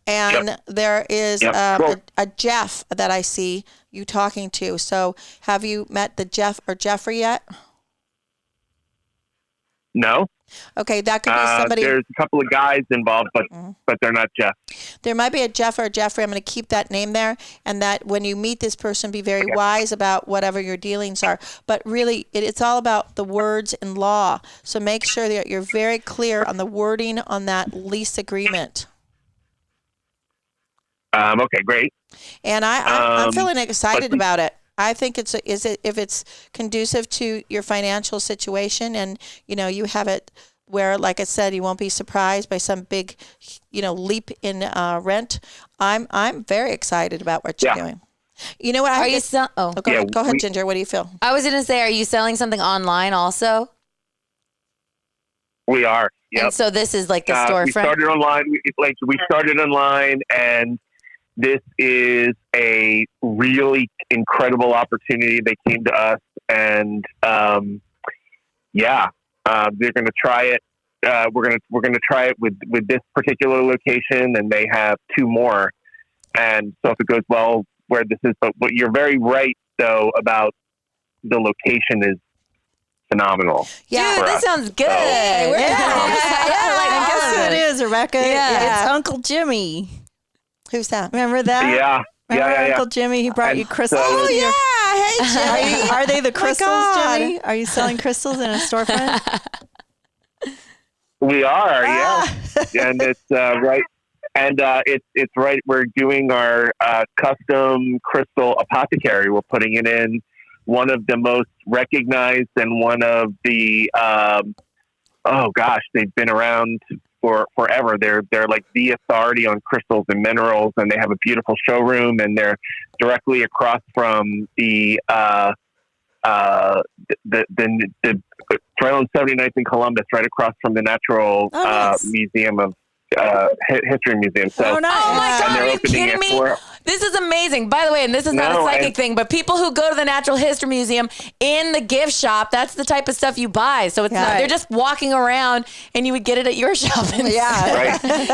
[SPEAKER 3] And there is a Jeff that I see you talking to. So have you met the Jeff or Jeffrey yet?
[SPEAKER 10] No.
[SPEAKER 3] Okay, that could be somebody.
[SPEAKER 10] There's a couple of guys involved, but they're not Jeff.
[SPEAKER 3] There might be a Jeff or a Jeffrey. I'm going to keep that name there, and that when you meet this person, be very wise about whatever your dealings are. But really, it's all about the words in law. So make sure that you're very clear on the wording on that lease agreement.
[SPEAKER 10] Okay, great.
[SPEAKER 3] And I'm feeling excited about it. I think if it's conducive to your financial situation, and you have it where, like I said, you won't be surprised by some big, leap in rent. I'm very excited about what you're doing. You know what? Go ahead, Ginger. What do you feel?
[SPEAKER 6] I was going to say, are you selling something online also?
[SPEAKER 10] We are. Yep.
[SPEAKER 6] And so this is like the storefront.
[SPEAKER 10] We started online. We started online, and this is a really incredible opportunity. They came to us, and they're going to try it. We're going to try it with this particular location, and they have 2 more. And so if it goes well, where this is, but you're very right though about the location is phenomenal.
[SPEAKER 6] Yeah, that sounds good.
[SPEAKER 1] I guess who it is, Rebecca.
[SPEAKER 6] Yeah.
[SPEAKER 1] It's Uncle Jimmy.
[SPEAKER 3] Who's that?
[SPEAKER 1] Remember that?
[SPEAKER 10] Yeah.
[SPEAKER 1] Remember Uncle Jimmy? He brought you crystals.
[SPEAKER 3] Oh, yeah. Hey, Jimmy.
[SPEAKER 1] Are they the crystals, Jimmy? Are you selling crystals in a storefront?
[SPEAKER 10] We are, and it's right. And it's right. We're doing our custom crystal apothecary. We're putting it in one of the most recognized and one of the they've been around for forever. They're like the authority on crystals and minerals, and they have a beautiful showroom, and they're directly across from the right on 79th in Columbus, right across from the Natural Museum of History Museum. So,
[SPEAKER 6] oh my God, are you kidding me? This This is amazing. By the way, and this is not a psychic thing, but people who go to the Natural History Museum in the gift shop, that's the type of stuff you buy. So it's not, they're just walking around and you would get it at your shop.
[SPEAKER 3] Right.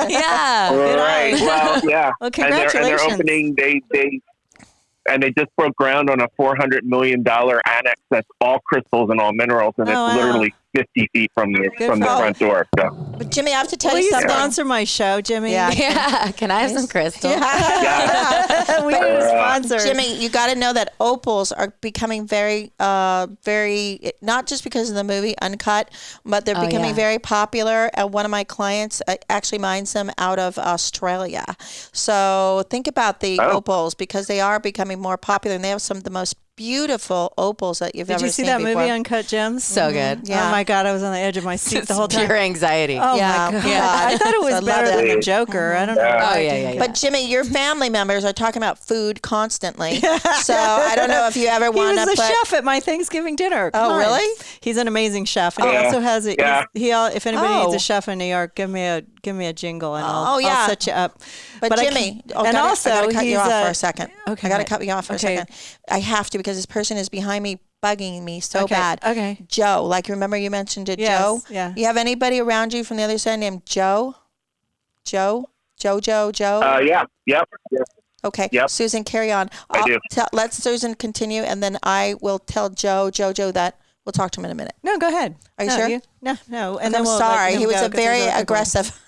[SPEAKER 6] Yeah.
[SPEAKER 10] Right. Well, yeah.
[SPEAKER 1] Well, congratulations.
[SPEAKER 10] And they're opening, they just broke ground on a $400 million annex that's all crystals and all minerals, and it's literally 50 feet from the front door. So.
[SPEAKER 3] But Jimmy, I have to tell
[SPEAKER 1] you
[SPEAKER 3] something.
[SPEAKER 1] Will you sponsor my show, Jimmy?
[SPEAKER 6] Yeah. Can I have some crystals?
[SPEAKER 1] We need a sponsor.
[SPEAKER 3] Jimmy, you got to know that opals are becoming very, very, not just because of the movie Uncut, but they're becoming very popular. And one of my clients actually mines them out of Australia. So think about the opals, because they are becoming more popular, and they have some of the most beautiful opals that you've ever seen.
[SPEAKER 1] Did you see that movie Uncut Gems?
[SPEAKER 6] So good.
[SPEAKER 3] Yeah.
[SPEAKER 1] Oh my God, I was on the edge of my seat the whole time.
[SPEAKER 6] Pure anxiety.
[SPEAKER 1] Oh my God. I thought it was better than The Joker. I don't know.
[SPEAKER 6] Oh yeah.
[SPEAKER 3] But Jimmy, your family members are talking about food constantly. So I don't know if you ever want to
[SPEAKER 1] He was the chef at my Thanksgiving dinner. Come on.
[SPEAKER 3] Really?
[SPEAKER 1] He's an amazing chef. And he also has a, if anybody needs a chef in New York, give me a jingle and I'll set you up.
[SPEAKER 3] But Jimmy, I gotta cut you off for a second.
[SPEAKER 1] Okay.
[SPEAKER 3] I got to cut you off for a second. I have to, because this person is behind me bugging me so bad.
[SPEAKER 1] Okay.
[SPEAKER 3] Joe, like, remember you mentioned it, Joe?
[SPEAKER 1] Yeah.
[SPEAKER 3] You have anybody around you from the other side named Joe? Joe?
[SPEAKER 10] Yeah. Yep.
[SPEAKER 3] Okay.
[SPEAKER 10] Yep.
[SPEAKER 3] Susan, carry on.
[SPEAKER 10] I do.
[SPEAKER 3] Let Susan continue, and then I will tell Jojo that we'll talk to him in a minute.
[SPEAKER 1] No, go ahead.
[SPEAKER 3] Are you sure?
[SPEAKER 1] No.
[SPEAKER 3] And I'm sorry. He was very aggressive.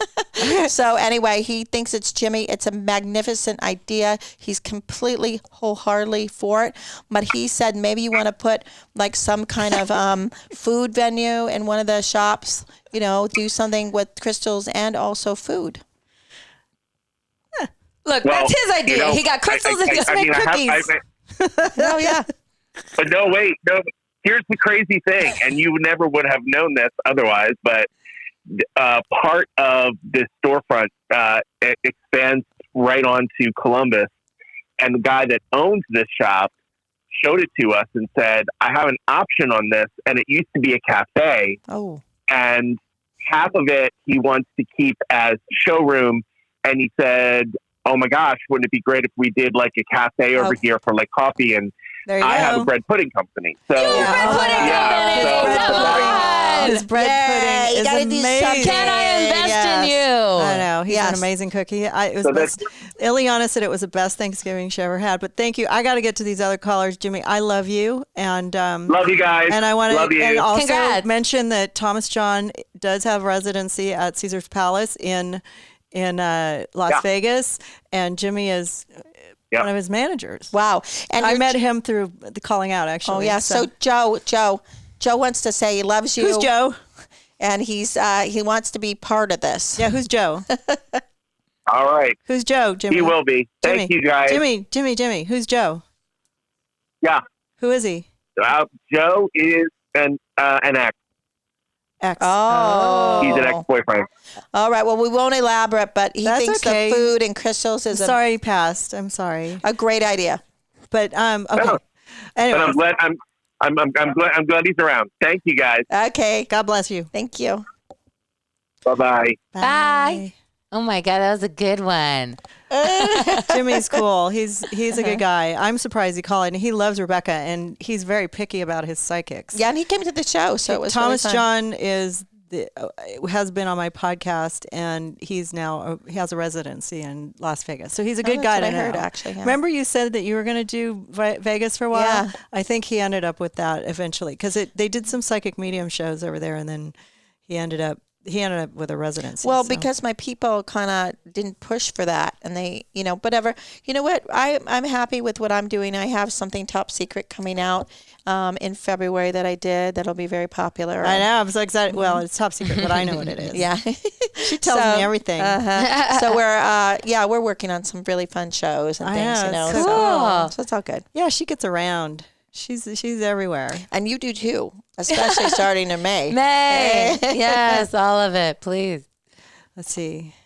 [SPEAKER 3] So anyway, he thinks it's Jimmy. It's a magnificent idea. He's completely wholeheartedly for it. But he said maybe you want to put like some kind of food venue in one of the shops, do something with crystals and also food.
[SPEAKER 6] Look, that's his idea. He got crystals and just make cookies.
[SPEAKER 3] Oh, yeah.
[SPEAKER 10] But no, wait. No. Here's the crazy thing, and you never would have known this otherwise, but part of this storefront expands right onto Columbus, and the guy that owns this shop showed it to us and said, I have an option on this, and it used to be a cafe, and half of it he wants to keep as showroom, and he said, oh my gosh, wouldn't it be great if we did like a cafe over here for like coffee, and I have a bread pudding company. So
[SPEAKER 1] his bread pudding is amazing.
[SPEAKER 6] Can I invest in you?
[SPEAKER 1] I know. He's an amazing cookie. Ileana said it was the best Thanksgiving she ever had. But thank you. I got to get to these other callers. Jimmy, I love you. And
[SPEAKER 10] love you guys.
[SPEAKER 1] And I want to and also mention that Thomas John does have residency at Caesar's Palace in Las Vegas. And Jimmy is one of his managers.
[SPEAKER 3] Wow. And
[SPEAKER 1] I met him through the Calling Out, actually.
[SPEAKER 3] Oh, yeah. So Joe wants to say he loves you.
[SPEAKER 1] Who's Joe?
[SPEAKER 3] And he wants to be part of this.
[SPEAKER 1] Yeah, who's Joe?
[SPEAKER 10] All right.
[SPEAKER 1] Who's Joe, Jimmy?
[SPEAKER 10] He will be. Thank you, guys.
[SPEAKER 1] Jimmy. Who's Joe?
[SPEAKER 10] Yeah.
[SPEAKER 1] Who is he?
[SPEAKER 10] Joe is an ex.
[SPEAKER 3] Oh.
[SPEAKER 10] He's an ex-boyfriend.
[SPEAKER 3] All right. Well, we won't elaborate, but he thinks the food and crystals is
[SPEAKER 1] sorry he passed. I'm sorry.
[SPEAKER 3] A great idea.
[SPEAKER 1] But okay.
[SPEAKER 10] No.
[SPEAKER 1] Anyway.
[SPEAKER 10] But I'm glad he's around. Thank you, guys.
[SPEAKER 3] Okay.
[SPEAKER 1] God bless you.
[SPEAKER 3] Thank you.
[SPEAKER 10] Bye-bye.
[SPEAKER 6] Bye. Oh my God, that was a good one.
[SPEAKER 1] Jimmy's cool. He's a good guy. I'm surprised he called, and he loves Rebecca, and he's very picky about his psychics.
[SPEAKER 3] Yeah, and he came to the show, so it was
[SPEAKER 1] Thomas
[SPEAKER 3] really fun.
[SPEAKER 1] John has been on my podcast, and he has a residency in Las Vegas. So he's a good guy to know. I heard, actually. Yeah. Remember you said that you were going to do Vegas for a while?
[SPEAKER 3] Yeah.
[SPEAKER 1] I think he ended up with that eventually, because they did some psychic medium shows over there, and then he ended up with a residency.
[SPEAKER 3] Well, because my people kind of didn't push for that, and they, whatever. You know what? I'm happy with what I'm doing. I have something top secret coming out in February that I did that'll be very popular.
[SPEAKER 1] I know. I'm so excited. Well, it's top secret, but I know what it is.
[SPEAKER 3] Yeah.
[SPEAKER 1] She tells me everything.
[SPEAKER 3] So we're working on some really fun shows and things,
[SPEAKER 6] Cool.
[SPEAKER 3] So it's all good.
[SPEAKER 1] Yeah, she gets around. She's everywhere.
[SPEAKER 3] And you do too, especially starting in May.
[SPEAKER 6] Yes, all of it, please.
[SPEAKER 1] Let's see.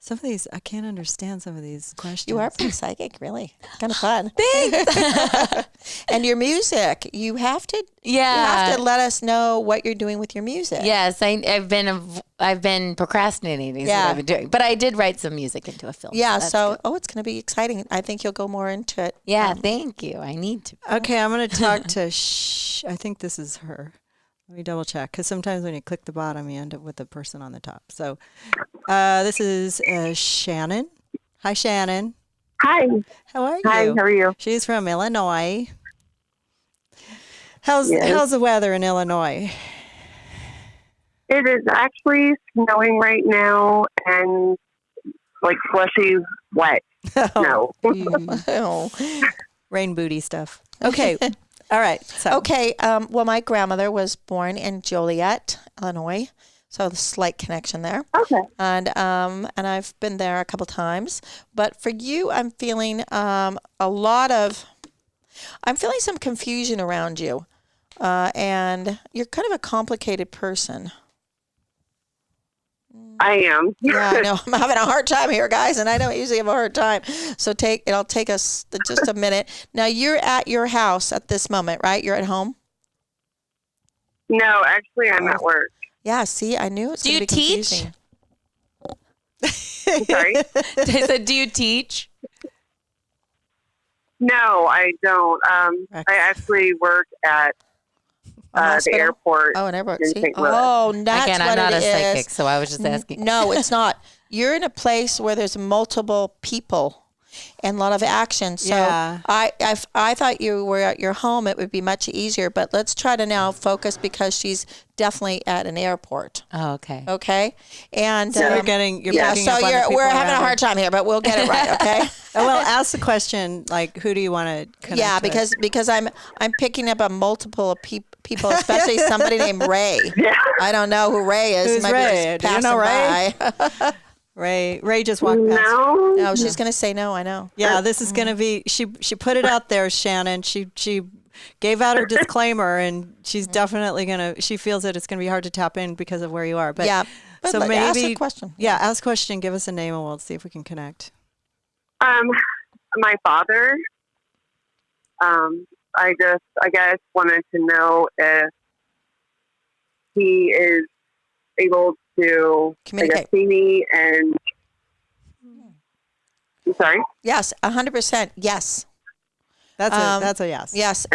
[SPEAKER 1] Some of these, I can't understand some of these questions.
[SPEAKER 3] You are pretty psychic, really. Kind of fun.
[SPEAKER 6] Thanks.
[SPEAKER 3] And your music, you have to let us know what you're doing with your music.
[SPEAKER 6] Yes, I've been procrastinating. Is what I've been doing, but I did write some music into a film.
[SPEAKER 3] Yeah.
[SPEAKER 6] So
[SPEAKER 3] it's going to be exciting. I think you'll go more into it.
[SPEAKER 6] Yeah. Thank you. I need to.
[SPEAKER 1] Okay, I'm going to talk to. I think this is her. Let me double check, because sometimes when you click the bottom, you end up with the person on the top. So this is Shannon. Hi, Shannon.
[SPEAKER 11] Hi.
[SPEAKER 1] How are you?
[SPEAKER 11] Hi, how are you?
[SPEAKER 1] She's from Illinois. How's the weather in Illinois?
[SPEAKER 11] It is actually snowing right now and like slushy wet snow.
[SPEAKER 1] Rain booty stuff. Okay. All right. So.
[SPEAKER 3] Okay. Well, my grandmother was born in Joliet, Illinois, so the slight connection there.
[SPEAKER 11] Okay.
[SPEAKER 3] And I've been there a couple times. But for you, I'm feeling I'm feeling some confusion around you, and you're kind of a complicated person.
[SPEAKER 11] I am.
[SPEAKER 3] Yeah, I know. I'm having a hard time here, guys, and I don't usually have a hard time. So it'll take us just a minute. Now, you're at your house at this moment, right? You're at home?
[SPEAKER 11] No, actually, I'm at work.
[SPEAKER 3] Yeah, see, I knew it's going to be confusing.
[SPEAKER 11] Sorry?
[SPEAKER 6] I said, do you teach?
[SPEAKER 11] No, I don't. I actually work at the airport.
[SPEAKER 3] Oh, an airport.
[SPEAKER 11] In
[SPEAKER 3] See?
[SPEAKER 11] St. Louis.
[SPEAKER 3] Oh, that's
[SPEAKER 6] Again,
[SPEAKER 3] what
[SPEAKER 6] I'm not
[SPEAKER 3] it
[SPEAKER 6] a
[SPEAKER 3] is.
[SPEAKER 6] psychic, so I was just asking.
[SPEAKER 3] No, it's not. You're in a place where there's multiple people and a lot of action. So I thought you were at your home. It would be much easier. But let's try to now focus, because she's definitely at an airport.
[SPEAKER 6] Oh, okay.
[SPEAKER 3] Okay. And
[SPEAKER 1] so we're picking up on the people
[SPEAKER 3] we're having a
[SPEAKER 1] around
[SPEAKER 3] hard time here, but we'll get it right. Okay.
[SPEAKER 1] Well, ask the question, like, who do you want to connect with?
[SPEAKER 3] because I'm picking up a multiple of people, especially somebody named Ray.
[SPEAKER 11] Yeah.
[SPEAKER 3] I don't know who Ray is.
[SPEAKER 1] Who's Ray? Do you know Ray? Ray just walked past.
[SPEAKER 3] No, she's going to say no. I know.
[SPEAKER 1] Yeah, this is going to be. She put it out there, Shannon. She gave out her disclaimer, and she's definitely going to. She feels that it's going to be hard to tap in because of where you are. But
[SPEAKER 3] yeah. But
[SPEAKER 1] so maybe
[SPEAKER 3] ask a question.
[SPEAKER 1] Yeah, ask a question. Give us a name, and we'll see if we can connect.
[SPEAKER 11] My father. I guess wanted to know if he is able to
[SPEAKER 3] communicate,
[SPEAKER 11] see me, and I'm sorry.
[SPEAKER 3] Yes, 100%. Yes.
[SPEAKER 1] That's a yes.
[SPEAKER 3] Yes.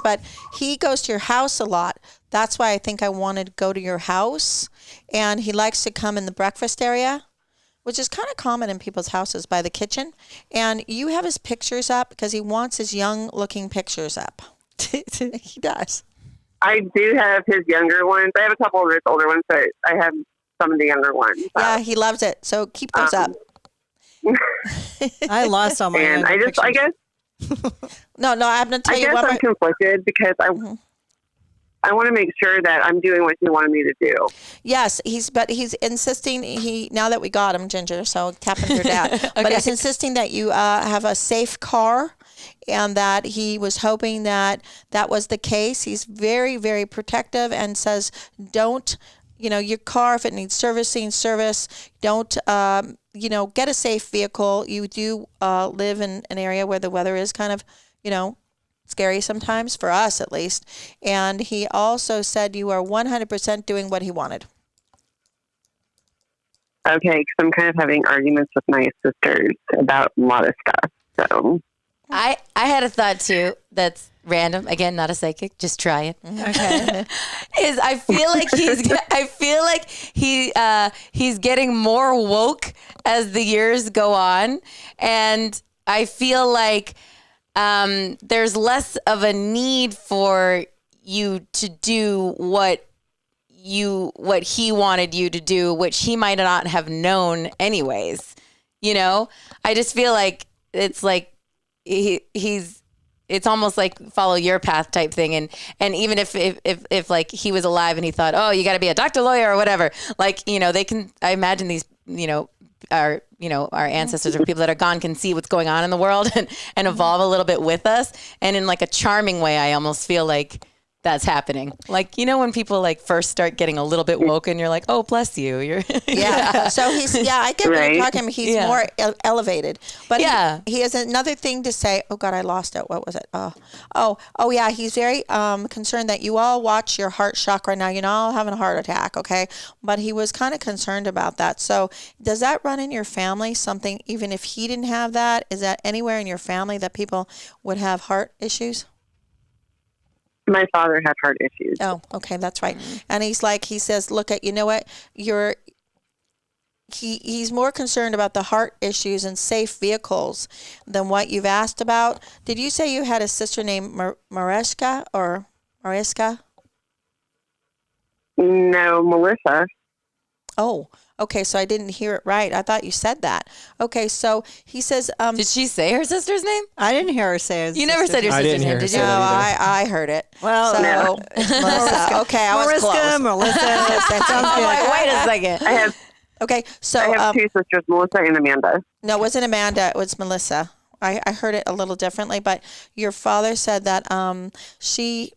[SPEAKER 3] But he goes to your house a lot. That's why I think I wanted to go to your house. And he likes to come in the breakfast area, which is kind of common in people's houses, by the kitchen. And you have his pictures up because he wants his young-looking pictures up. He does.
[SPEAKER 11] I do have his younger ones. I have a couple of his older ones, but I have some of the younger ones.
[SPEAKER 3] Yeah, he loves it. So keep those up.
[SPEAKER 1] I lost all my.
[SPEAKER 11] And I guess.
[SPEAKER 3] No, I have to tell you.
[SPEAKER 11] I guess I'm conflicted because I want to make sure that I'm doing what you wanted me to do.
[SPEAKER 3] Yes, he's insisting. Now that we got him, Ginger, so tap into your dad. Okay. But he's insisting that you have a safe car, and that he was hoping that was the case. He's very, very protective and says, don't, your car, if it needs service, don't, get a safe vehicle. You do live in an area where the weather is kind of, scary sometimes, for us at least. And he also said you are 100% doing what he wanted.
[SPEAKER 11] Okay, because I'm kind of having arguments with my sisters about a lot of stuff. So
[SPEAKER 6] I had a thought too that's random. Again, not a psychic. Just try it. Okay. I feel like he's getting more woke as the years go on, and I feel like there's less of a need for you to do what he wanted you to do, which he might not have known anyways. I just feel like it's like it's almost like follow your path type thing. And even if like he was alive and he thought, oh, you got to be a doctor, lawyer, or whatever, like, they can, I imagine these, our ancestors or people that are gone can see what's going on in the world and evolve a little bit with us. And in like a charming way, I almost feel like that's happening. Like, you know, when people like first start getting a little bit woke and you're like, oh, bless you. You're
[SPEAKER 3] yeah. So I get what you're talking about. He's more elevated. But he has another thing to say. Oh, God, I lost it. What was it? Oh, yeah. He's very concerned that you all watch your heart chakra now. You're not all having a heart attack, okay? But he was kind of concerned about that. So does that run in your family, something, even if he didn't have that? Is that anywhere in your family that people would have heart issues?
[SPEAKER 11] My father had heart issues.
[SPEAKER 3] Oh, okay, that's right. And he says, look at, you know what, he's more concerned about the heart issues and safe vehicles than what you've asked about. Did you say you had a sister named Mariska or Mariska?
[SPEAKER 11] No, Melissa.
[SPEAKER 3] Oh, okay, so I didn't hear it right. I thought you said that. Okay, so he says...
[SPEAKER 6] did she say her sister's name?
[SPEAKER 1] I didn't hear her say his
[SPEAKER 6] You never said your sister's name, did you?
[SPEAKER 3] No, I heard it.
[SPEAKER 1] Well,
[SPEAKER 3] so,
[SPEAKER 1] no.
[SPEAKER 3] Melissa. Okay, I was close.
[SPEAKER 1] Melissa. That sounds good.
[SPEAKER 6] Like, wait a second.
[SPEAKER 11] I have two sisters, Melissa and Amanda.
[SPEAKER 3] No, it wasn't Amanda. It was Melissa. I heard it a little differently, but your father said that she...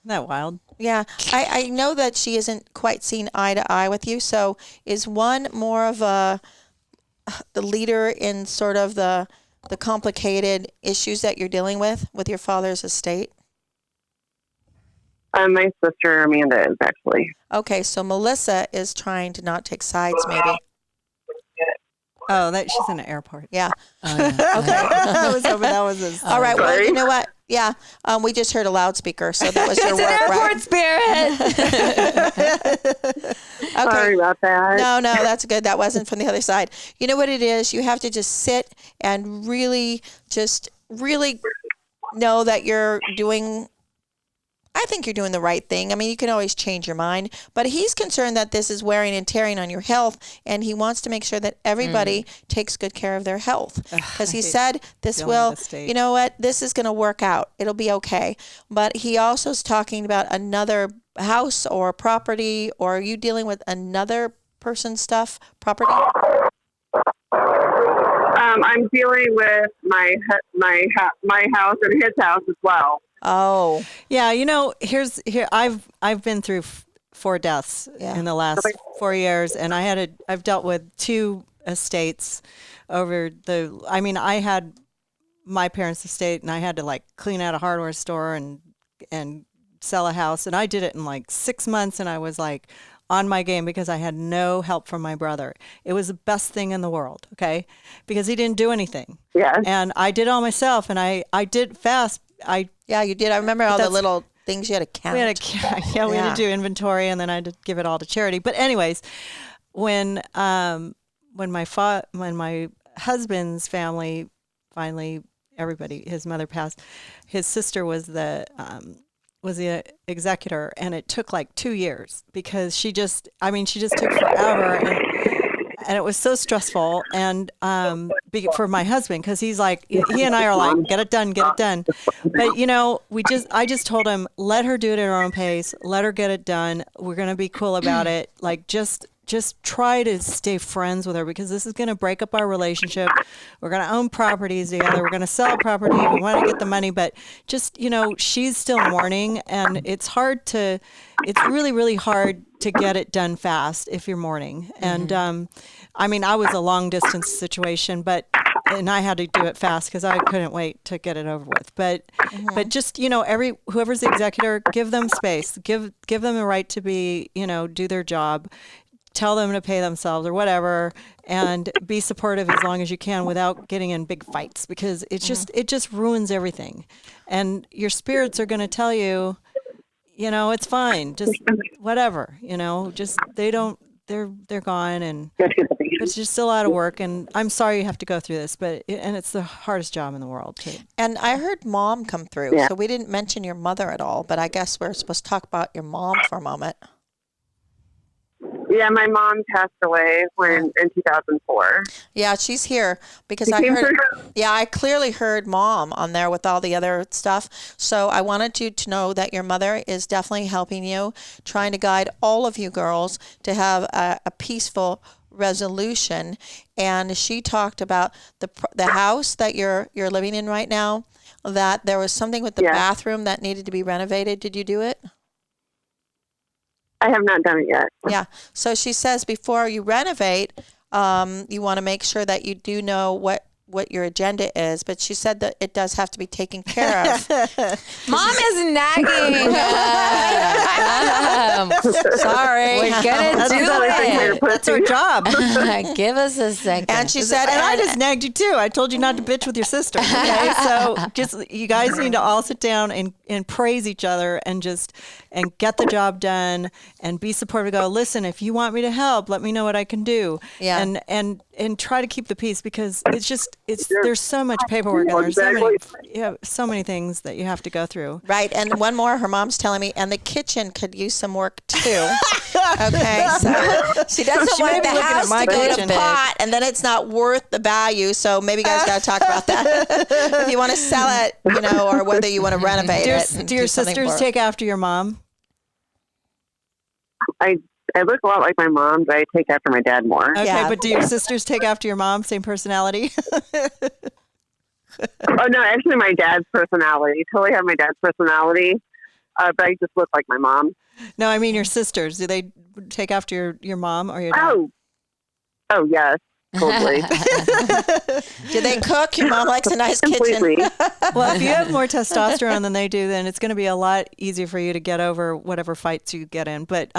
[SPEAKER 1] Isn't that wild?
[SPEAKER 3] Yeah, I know that she isn't quite seen eye to eye with you. So is one more of the leader in sort of the complicated issues that you're dealing with your father's estate?
[SPEAKER 11] My sister Amanda is actually.
[SPEAKER 3] Okay, so Melissa is trying to not take sides, maybe.
[SPEAKER 1] Oh, she's in an airport.
[SPEAKER 3] Yeah.
[SPEAKER 1] Oh, yeah. Okay. I was hoping that was his.
[SPEAKER 3] All right. Well, you know what? Yeah. We just heard a loudspeaker, so that was your
[SPEAKER 6] it's
[SPEAKER 3] work,
[SPEAKER 6] an airport
[SPEAKER 3] right?
[SPEAKER 6] spirit.
[SPEAKER 3] Okay.
[SPEAKER 11] Sorry about that.
[SPEAKER 3] No, that's good. That wasn't from the other side. You know what it is? You have to just sit and really know that you're doing... I think you're doing the right thing. I mean, you can always change your mind, but he's concerned that this is wearing and tearing on your health, and he wants to make sure that everybody takes good care of their health. Because he said this will, you know what, this is going to work out. It'll be okay. But he also is talking about another house or property, or are you dealing with another person's property?
[SPEAKER 11] I'm dealing with my house and his house as well.
[SPEAKER 3] Oh,
[SPEAKER 1] yeah. You know, I've been through 4 deaths in the last 4 years, and I've dealt with 2 estates over I had my parents' estate, and I had to like clean out a hardware store and sell a house, and I did it in like 6 months, and I was like on my game because I had no help from my brother. It was the best thing in the world, okay? Because he didn't do anything.
[SPEAKER 11] Yeah.
[SPEAKER 1] And I did all myself, and I did fast.
[SPEAKER 3] Yeah, you did. I remember all the little things you had to count.
[SPEAKER 1] We had to do inventory, and then I had to give it all to charity. But anyways, when my husband's family finally, his mother passed, his sister was the executor, and it took like 2 years because she just took forever, and it was so stressful, and for my husband, because he's like, he and I are like, get it done. But you know, I just told him, let her do it at her own pace, let her get it done. We're gonna be cool about it. Like just try to stay friends with her, because this is gonna break up our relationship. We're gonna own properties together. We're gonna sell property. We want to get the money, but just, you know, she's still mourning, and it's really, really hard to get it done fast if you're mourning. And I was a long distance situation, and I had to do it fast because I couldn't wait to get it over with. But just, you know, whoever's the executor, give them space, give them the right to be, you know, do their job, tell them to pay themselves or whatever, and be supportive as long as you can without getting in big fights, because it just ruins everything. And your spirits are going to tell you, you know, it's fine, just whatever, you know, just they're gone, and it's just a lot of work, and I'm sorry you have to go through this, and it's the hardest job in the world too.
[SPEAKER 3] And I heard Mom come through, so we didn't mention your mother at all, but I guess we're supposed to talk about your mom for a moment.
[SPEAKER 11] Yeah, my mom passed away in 2004.
[SPEAKER 3] Yeah, she's here because I clearly heard Mom on there with all the other stuff. So I wanted you to know that your mother is definitely helping you, trying to guide all of you girls to have a peaceful resolution. And she talked about the house that you're living in right now, that there was something with the bathroom that needed to be renovated. Did you do it?
[SPEAKER 11] I have not done it yet.
[SPEAKER 3] Yeah. So she says before you renovate, you want to make sure that you do know what your agenda is, but she said that it does have to be taken care of.
[SPEAKER 6] Mom is nagging.
[SPEAKER 3] Sorry.
[SPEAKER 6] We're gonna do it.
[SPEAKER 1] That's our job.
[SPEAKER 6] Give us a second.
[SPEAKER 3] And she said,
[SPEAKER 1] and I just nagged you too. I told you not to bitch with your sister. Okay, so just you guys need to all sit down and praise each other and get the job done and be supportive. Go, listen, if you want me to help, let me know what I can do.
[SPEAKER 3] Yeah.
[SPEAKER 1] And try to keep the peace, because there's so much paperwork and there's so many things that you have to go through.
[SPEAKER 3] Right. And one more, her mom's telling me, and the kitchen could use some work too. Okay. So she doesn't want the house to go to pot, and then it's not worth the value. So maybe you guys got to talk about that. If you want to sell it, or whether you want to renovate it.
[SPEAKER 1] Do your sisters take after your mom?
[SPEAKER 11] I look a lot like my mom, but I take after my dad more.
[SPEAKER 1] Okay, but do your sisters take after your mom? Same personality?
[SPEAKER 11] Oh, no, actually my dad's personality. Totally have my dad's personality, but I just look like my mom.
[SPEAKER 1] No, I mean your sisters. Do they take after your mom or your dad?
[SPEAKER 11] Oh, yes, totally.
[SPEAKER 3] Do they cook? Your mom likes a nice kitchen.
[SPEAKER 1] Well, if you have more testosterone than they do, then it's going to be a lot easier for you to get over whatever fights you get in. But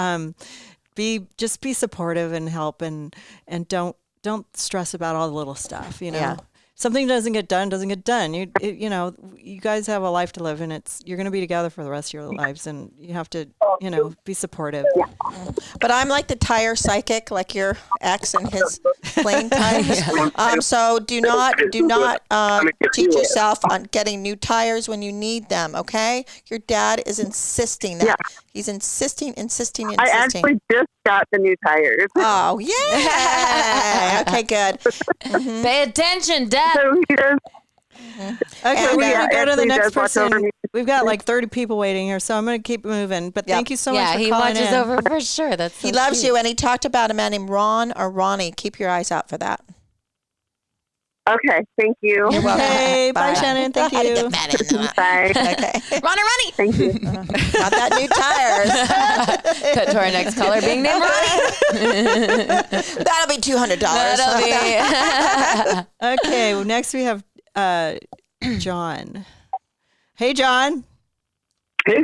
[SPEAKER 1] be supportive and help, and don't stress about all the little stuff.
[SPEAKER 3] Yeah.
[SPEAKER 1] Something doesn't get done. You guys have a life to live, and you're going to be together for the rest of your lives, and you have to be supportive.
[SPEAKER 11] Yeah.
[SPEAKER 3] But I'm like the tire psychic, like your ex and his plane tires. So do not teach yourself on getting new tires when you need them. Okay, your dad is insisting that. Yeah. He's insisting.
[SPEAKER 11] I actually just got the new tires.
[SPEAKER 3] Oh yeah. Okay, good. Mm-hmm.
[SPEAKER 6] Pay attention, Dad.
[SPEAKER 11] So he does.
[SPEAKER 1] Okay, we're going to go to the next person. We've got like 30 people waiting here, so I'm going to keep moving. But thank you so much for calling in.
[SPEAKER 6] Yeah, he watches over for sure.
[SPEAKER 3] He loves you, and he talked about a man named Ron or Ronnie. Keep your eyes out for that.
[SPEAKER 11] Okay, thank you.
[SPEAKER 3] You're welcome.
[SPEAKER 1] Hey, bye, Shannon. Thank you.
[SPEAKER 11] Bye.
[SPEAKER 3] Okay.
[SPEAKER 6] Ron and Ronnie.
[SPEAKER 11] Thank you.
[SPEAKER 3] Got that new tires.
[SPEAKER 6] Cut to our next caller being named Ronnie.
[SPEAKER 3] That'll be $200.
[SPEAKER 6] That'll be.
[SPEAKER 1] Okay, well, next we have John. Hey, John.
[SPEAKER 12] Hey,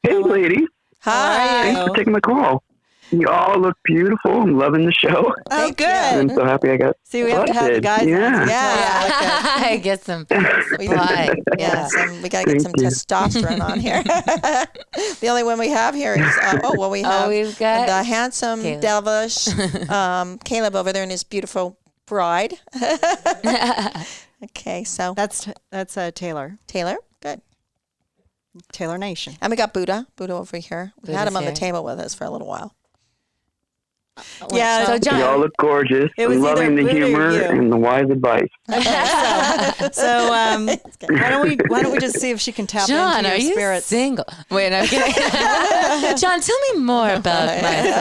[SPEAKER 12] ladies.
[SPEAKER 3] Hi.
[SPEAKER 12] Thanks for taking my call. You all look beautiful. I'm loving the show.
[SPEAKER 1] Oh, good.
[SPEAKER 12] I'm so happy I got
[SPEAKER 1] See, we have to have the guys.
[SPEAKER 12] Yeah.
[SPEAKER 6] I get some supply.
[SPEAKER 3] Yeah, we got to get some testosterone on here. The only one we have here is, we've got the handsome, Caleb. Devilish Caleb over there and his beautiful bride. Okay, so.
[SPEAKER 1] That's Taylor.
[SPEAKER 3] Taylor, good.
[SPEAKER 1] Taylor Nation.
[SPEAKER 3] And we got Buddha over here. We had him on the table with us for a little while.
[SPEAKER 1] Yeah, so John,
[SPEAKER 12] you all look gorgeous. I'm loving the humor and the wise advice.
[SPEAKER 1] Okay, so why don't we just see if she can tap
[SPEAKER 6] John,
[SPEAKER 1] into your
[SPEAKER 6] you
[SPEAKER 1] spirits?
[SPEAKER 6] Single? Wait, I'm kidding. John, tell me more about myself.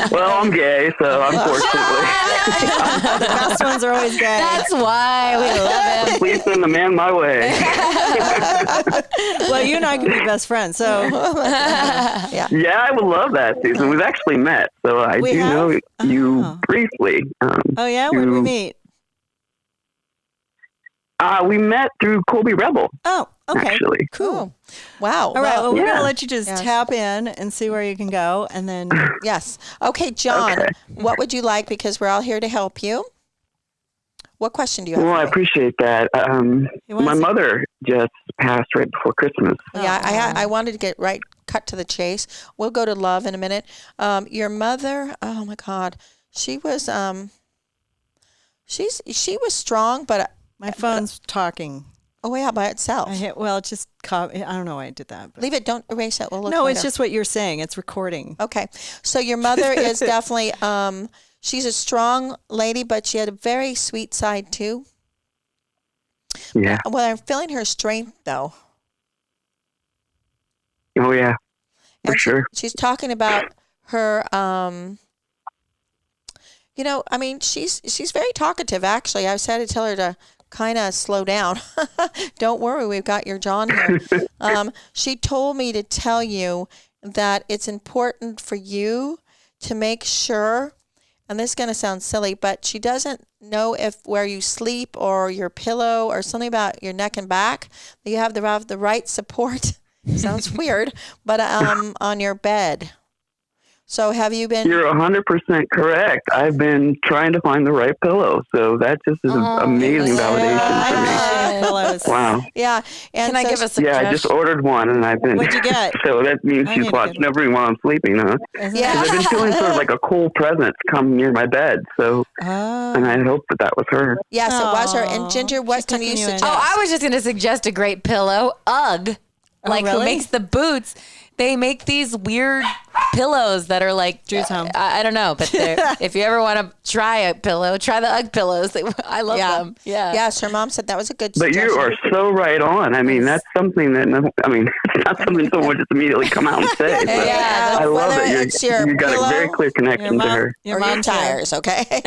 [SPEAKER 12] Well, I'm gay, so unfortunately.
[SPEAKER 1] The best ones are always gay.
[SPEAKER 6] That's why we love him.
[SPEAKER 12] Please send the man my way.
[SPEAKER 1] Well, you and I could be best friends, so
[SPEAKER 12] Yeah, I would love that, Susan. We've actually met, so I do know you briefly.
[SPEAKER 1] Oh yeah, where did we meet?
[SPEAKER 12] We met through Colby Rebel.
[SPEAKER 1] Oh, okay,
[SPEAKER 12] actually.
[SPEAKER 1] Cool.
[SPEAKER 3] Wow.
[SPEAKER 1] All right, well, we're going to let you just tap in and see where you can go, and then...
[SPEAKER 3] Yes. Okay, John, what would you like, because we're all here to help you? What question do you have?
[SPEAKER 12] Well, I appreciate that. My mother just passed right before Christmas.
[SPEAKER 3] Yeah, I wanted to cut to the chase. We'll go to love in a minute. Your mother, oh my God, she was she was strong, but
[SPEAKER 1] my phone's talking.
[SPEAKER 3] Oh yeah, by itself.
[SPEAKER 1] I don't know why I did that. But.
[SPEAKER 3] Leave it. Don't erase it. We'll look
[SPEAKER 1] No,
[SPEAKER 3] later.
[SPEAKER 1] It's just what you're saying. It's recording.
[SPEAKER 3] Okay, so your mother is definitely. She's a strong lady, but she had a very sweet side too.
[SPEAKER 12] Yeah.
[SPEAKER 3] Well, I'm feeling her strength though.
[SPEAKER 12] Oh yeah, for sure.
[SPEAKER 3] She's talking about her I mean, she's very talkative, actually. I had to tell her to kind of slow down. Don't worry, we've got your John here. She told me to tell you that it's important for you to make sure, and this is going to sound silly, but she doesn't know if where you sleep or your pillow or something about your neck and back, that you have the right support. Sounds weird, but on your bed. So have you been?
[SPEAKER 12] You're 100% correct. I've been trying to find the right pillow. So that just is an amazing validation for me.
[SPEAKER 1] Pillows.
[SPEAKER 12] Wow.
[SPEAKER 3] Yeah. And
[SPEAKER 6] Can I give a suggestion?
[SPEAKER 12] Yeah, I just ordered one and I've been.
[SPEAKER 1] What'd you get?
[SPEAKER 12] So that means she's watching every while I'm sleeping, huh?
[SPEAKER 3] Yeah.
[SPEAKER 12] I've been feeling sort of like a cool presence come near my bed. So, and I hope that was her.
[SPEAKER 3] Yes, it was her. And Ginger, what can you suggest?
[SPEAKER 6] Oh, I was just going to suggest a great pillow. UGG. Like who makes the boots? They make these weird pillows that are like
[SPEAKER 1] Drew's home.
[SPEAKER 6] I don't know, but if you ever want to try a pillow, try the UGG pillows. I love them. Yeah.
[SPEAKER 3] Yes, her mom said that was a good
[SPEAKER 12] But
[SPEAKER 3] suggestion.
[SPEAKER 12] you are so right on. I mean, that's something that, it's not something someone would just immediately come out and say. But I love that you got a very clear connection to her.
[SPEAKER 3] Or your tires, okay?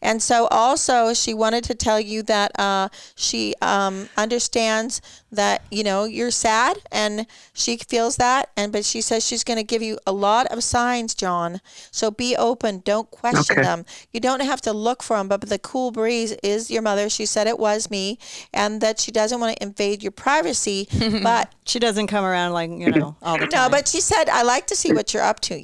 [SPEAKER 3] and so also she wanted to tell you that she understands that, you're sad and she feels that. But she says she's going to give you a lot of signs, John. So be open. Don't question them. You don't have to look for them, but the cool breeze is your mother. She said it was me, and that she doesn't want to invade your privacy, but
[SPEAKER 1] she doesn't come around all the time.
[SPEAKER 3] No, but she said, I like to see what you're up to,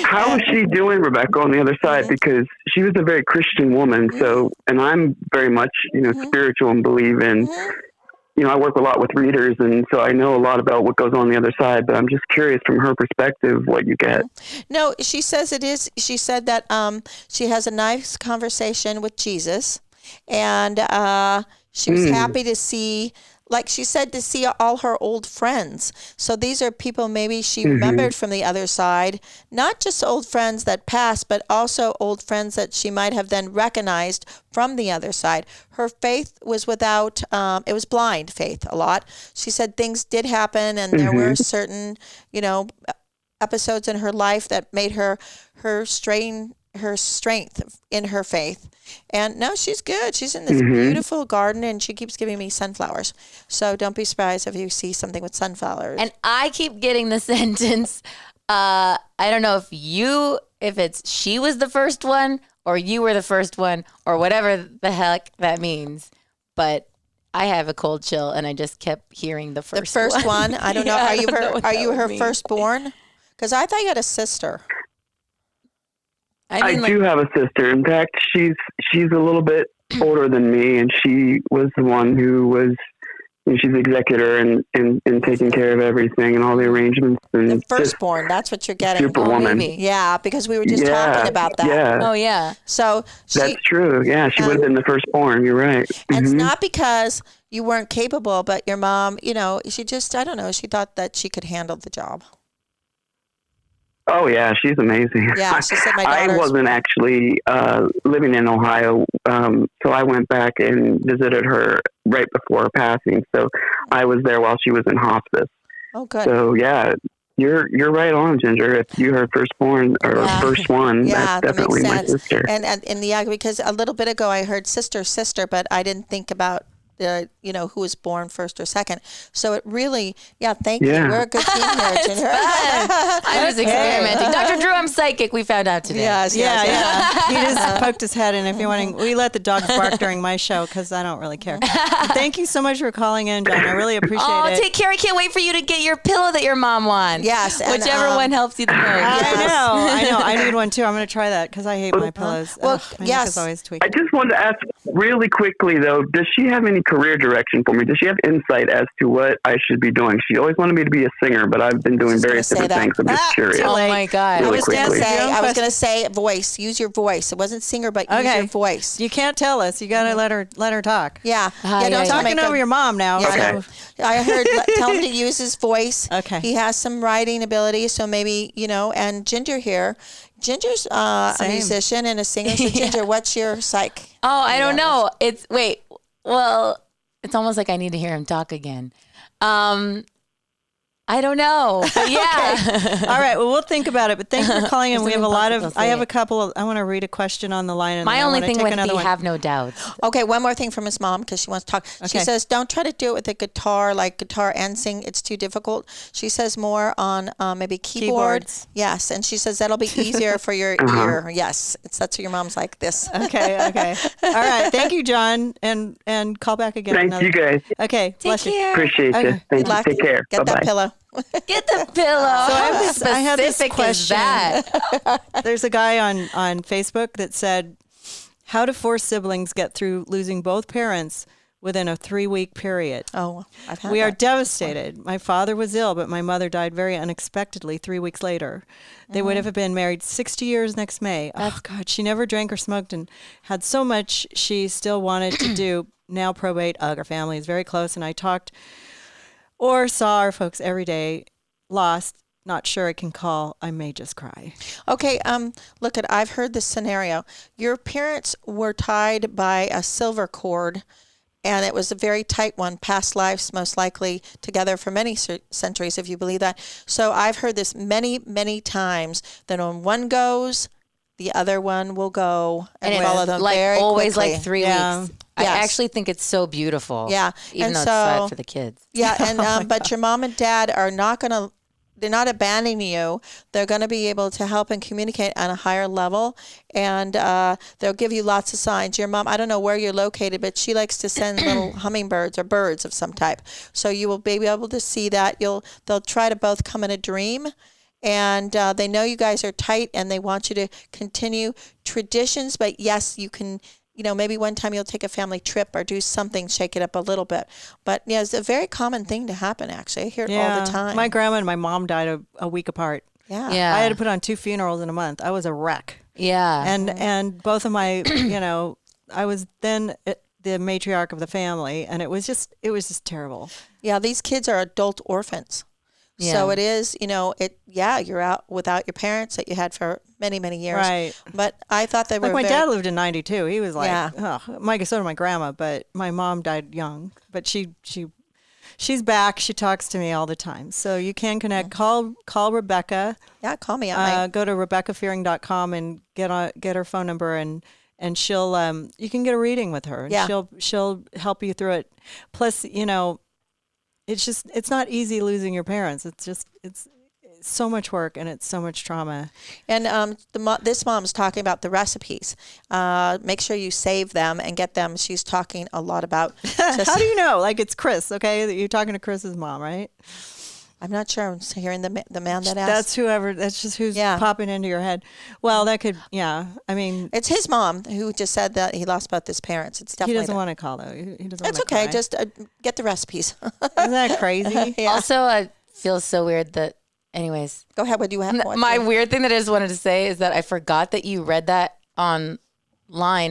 [SPEAKER 12] How is she doing, Rebecca, on the other side? Because she was a very Christian woman. So, and I'm very much, spiritual and believe in, I work a lot with readers, and so I know a lot about what goes on the other side, but I'm just curious from her perspective what you get.
[SPEAKER 3] No, she says it is. She said that she has a nice conversation with Jesus, and she was happy to see, like she said, to see all her old friends. So these are people maybe she remembered from the other side, not just old friends that passed, but also old friends that she might have then recognized from the other side. Her faith was without, it was blind faith a lot. She said things did happen, and there were certain, episodes in her life that made her strength in her faith. And no, she's good. She's in this beautiful garden, and she keeps giving me sunflowers. So don't be surprised if you see something with sunflowers.
[SPEAKER 6] And I keep getting the sentence, I don't know if it's she was the first one or you were the first one or whatever the heck that means. But I have a cold chill, and I just kept hearing the first
[SPEAKER 3] one. I don't know. Are you her firstborn? Because I thought you had a sister.
[SPEAKER 12] I do have a sister. In fact, she's a little bit older than me, and she was the one who was, she's executor and taking care of everything and all the arrangements. And
[SPEAKER 3] the firstborn, that's what you're getting.
[SPEAKER 12] Superwoman.
[SPEAKER 3] Yeah, because we were just talking about that.
[SPEAKER 12] Yeah.
[SPEAKER 6] Oh, yeah.
[SPEAKER 3] So
[SPEAKER 12] that's true. Yeah, she would have been the firstborn. You're right.
[SPEAKER 3] And it's not because you weren't capable, but your mom, she just, I don't know, she thought that she could handle the job.
[SPEAKER 12] Oh, yeah, she's amazing.
[SPEAKER 3] Yeah, she said my daughter's...
[SPEAKER 12] I wasn't actually living in Ohio, so I went back and visited her right before her passing. So I was there while she was in hospice.
[SPEAKER 3] Oh, good.
[SPEAKER 12] So, yeah, you're right on, Ginger. If you her firstborn or first one, that's definitely my sister.
[SPEAKER 3] And because a little bit ago I heard sister, but I didn't think about who was born first or second. So it really, thank you. We're a good team here, Ginger.
[SPEAKER 6] I was experimenting. Dr. Drew, I'm psychic. We found out today.
[SPEAKER 3] Yes.
[SPEAKER 1] He just poked his head in. If you're wanting, we let the dogs bark during my show because I don't really care. Thank you so much for calling in, John. I really appreciate it.
[SPEAKER 6] Take care. I can't wait for you to get your pillow that your mom wants.
[SPEAKER 3] Yes.
[SPEAKER 6] Whichever one helps you the most.
[SPEAKER 1] I know. I need one too. I'm going to try that because I hate my pillows.
[SPEAKER 3] Well,
[SPEAKER 1] my neck is always tweaked.
[SPEAKER 12] I just wanted to ask really quickly, though, does she have any career direction for me? Does she have insight as to what I should be doing? She always wanted me to be a singer, but I've been doing various different things. I'm just curious.
[SPEAKER 6] Oh my God.
[SPEAKER 12] Really
[SPEAKER 3] I was going to say voice. Use your voice. It wasn't singer, but use your voice.
[SPEAKER 1] You can't tell us. You got to let her talk.
[SPEAKER 3] Yeah.
[SPEAKER 1] Don't talking over your mom now.
[SPEAKER 3] Yeah, I heard tell him to use his voice.
[SPEAKER 1] Okay.
[SPEAKER 3] He has some writing ability, so maybe, and Ginger here. Ginger's a musician and a singer. So Ginger, what's your psych?
[SPEAKER 6] Oh, I don't know. It's almost like I need to hear him talk again. I I don't know. But yeah.
[SPEAKER 1] Okay. All right. Well, we'll think about it. But thanks for calling in. We have a lot of. I have a couple of. I want to read a question on the line. And
[SPEAKER 6] my
[SPEAKER 1] then
[SPEAKER 6] only
[SPEAKER 1] I
[SPEAKER 6] thing
[SPEAKER 1] take
[SPEAKER 6] would
[SPEAKER 1] another
[SPEAKER 6] be
[SPEAKER 1] one.
[SPEAKER 6] have no doubts.
[SPEAKER 3] Okay, one more thing from his mom because she wants to talk.
[SPEAKER 1] Okay.
[SPEAKER 3] She says, don't try to do it with a guitar, like guitar and sing. It's too difficult. She says more on maybe keyboard.
[SPEAKER 1] Keyboards.
[SPEAKER 3] Yes, and she says that'll be easier for your ear. Yes, that's what your mom's like this.
[SPEAKER 1] Okay. All right. Thank you, John, and call back again.
[SPEAKER 12] Thank you guys.
[SPEAKER 1] Okay.
[SPEAKER 6] Take care.
[SPEAKER 12] Appreciate you. Thank you. Take care.
[SPEAKER 3] Get
[SPEAKER 12] Bye-bye.
[SPEAKER 3] that pillow.
[SPEAKER 6] Get the pillow.
[SPEAKER 1] So I have this
[SPEAKER 6] specific is
[SPEAKER 1] question.
[SPEAKER 6] that?
[SPEAKER 1] There's a guy on Facebook that said, how do 4 siblings get through losing both parents within a 3-week period?
[SPEAKER 3] Oh, I've had
[SPEAKER 1] We are
[SPEAKER 3] that.
[SPEAKER 1] devastated. My father was ill, but my mother died very unexpectedly 3 weeks later. They would have been married 60 years next May. Oh, God, she never drank or smoked and had so much she still wanted to do. Now probate. Our family is very close, and I talked or saw our folks every day. Lost. Not sure I can call. I may just cry.
[SPEAKER 3] Okay, look I've heard this scenario. Your parents were tied by a silver cord, and it was a very tight one, past lives most likely together for many centuries, if you believe that. So I've heard this many, many times that when one goes, the other one will go and follow them
[SPEAKER 6] like
[SPEAKER 3] very
[SPEAKER 6] always
[SPEAKER 3] quickly.
[SPEAKER 6] like 3
[SPEAKER 1] Yeah.
[SPEAKER 6] weeks. I actually think it's so beautiful.
[SPEAKER 3] Yeah.
[SPEAKER 6] Even
[SPEAKER 3] And
[SPEAKER 6] though it's
[SPEAKER 3] so-
[SPEAKER 6] sad for the kids.
[SPEAKER 3] Yeah, and but your mom and dad are not going to, they're not abandoning you. They're going to be able to help and communicate on a higher level, and they'll give you lots of signs. Your mom, I don't know where you're located, but she likes to send little hummingbirds or birds of some type. So you will be able to see that. They'll try to both come in a dream. And they know you guys are tight, and they want you to continue traditions. But yes, you can, maybe one time you'll take a family trip or do something, shake it up a little bit. But yeah, it's a very common thing to happen, actually. I hear it all the time.
[SPEAKER 1] My grandma and my mom died a week apart.
[SPEAKER 3] Yeah.
[SPEAKER 6] Yeah.
[SPEAKER 1] I had to put on 2 funerals in a month. I was a wreck.
[SPEAKER 6] Yeah.
[SPEAKER 1] And both of my, I was then the matriarch of the family, and it was just terrible.
[SPEAKER 3] Yeah, these kids are adult orphans.
[SPEAKER 6] Yeah.
[SPEAKER 3] So it is, you're out without your parents that you had for many, many years.
[SPEAKER 1] Right.
[SPEAKER 3] But I thought they were
[SPEAKER 1] Like my dad lived in 92. He was like,
[SPEAKER 3] Yeah.
[SPEAKER 1] so did my grandma, but my mom died young. But she's back. She talks to me all the time. So you can connect. Call Rebecca.
[SPEAKER 3] Yeah, call me up.
[SPEAKER 1] Go to RebeccaFearing.com and get her phone number, and she'll you can get a reading with her. And
[SPEAKER 3] Yeah.
[SPEAKER 1] she'll help you through it. Plus, it's not easy losing your parents. It's so much work, and it's so much trauma.
[SPEAKER 3] And this mom's talking about the recipes. Make sure you save them and get them. She's talking a lot about.
[SPEAKER 1] How do you know? Like, it's Chris, okay? You're talking to Chris's mom, right?
[SPEAKER 3] I'm not sure. I'm hearing the man that asked.
[SPEAKER 1] That's whoever. That's just who's popping into your head. Well, that could. Yeah. I mean,
[SPEAKER 3] it's his mom who just said that he lost both his parents. It's definitely.
[SPEAKER 1] He doesn't want to call though. He doesn't.
[SPEAKER 3] It's okay. Just get the recipes.
[SPEAKER 1] Isn't that crazy?
[SPEAKER 3] Yeah.
[SPEAKER 6] Also, it feels so weird that. Anyways,
[SPEAKER 3] go ahead. What do you have?
[SPEAKER 6] My weird thing that I just wanted to say is that I forgot that you read that online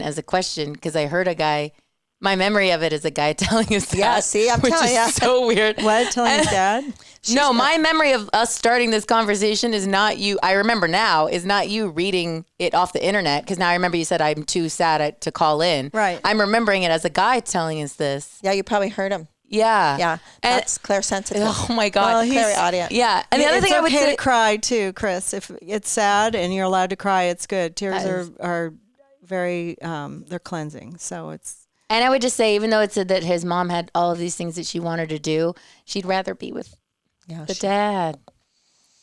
[SPEAKER 6] as a question because I heard a guy. My memory of it is a guy telling his dad.
[SPEAKER 3] Yeah, see, I'm
[SPEAKER 6] which
[SPEAKER 3] telling
[SPEAKER 6] is
[SPEAKER 3] you.
[SPEAKER 6] so weird.
[SPEAKER 1] What? Telling his dad?
[SPEAKER 6] No, my memory of us starting this conversation is not you. I remember now is not you reading it off the internet because now I remember you said I'm too sad to call in.
[SPEAKER 1] Right.
[SPEAKER 6] I'm remembering it as a guy telling us this.
[SPEAKER 3] Yeah, you probably heard him.
[SPEAKER 6] Yeah.
[SPEAKER 3] Yeah. That's Claire sensitive.
[SPEAKER 6] Oh my God.
[SPEAKER 3] Claire audience.
[SPEAKER 6] Yeah. And the other thing I would
[SPEAKER 1] say,
[SPEAKER 6] say
[SPEAKER 1] to cry too, Chris. If it's sad and you're allowed to cry, it's good. Tears are very they're cleansing. So it's.
[SPEAKER 6] And I would just say, even though it said that his mom had all of these things that she wanted to do, she'd rather be with the dad.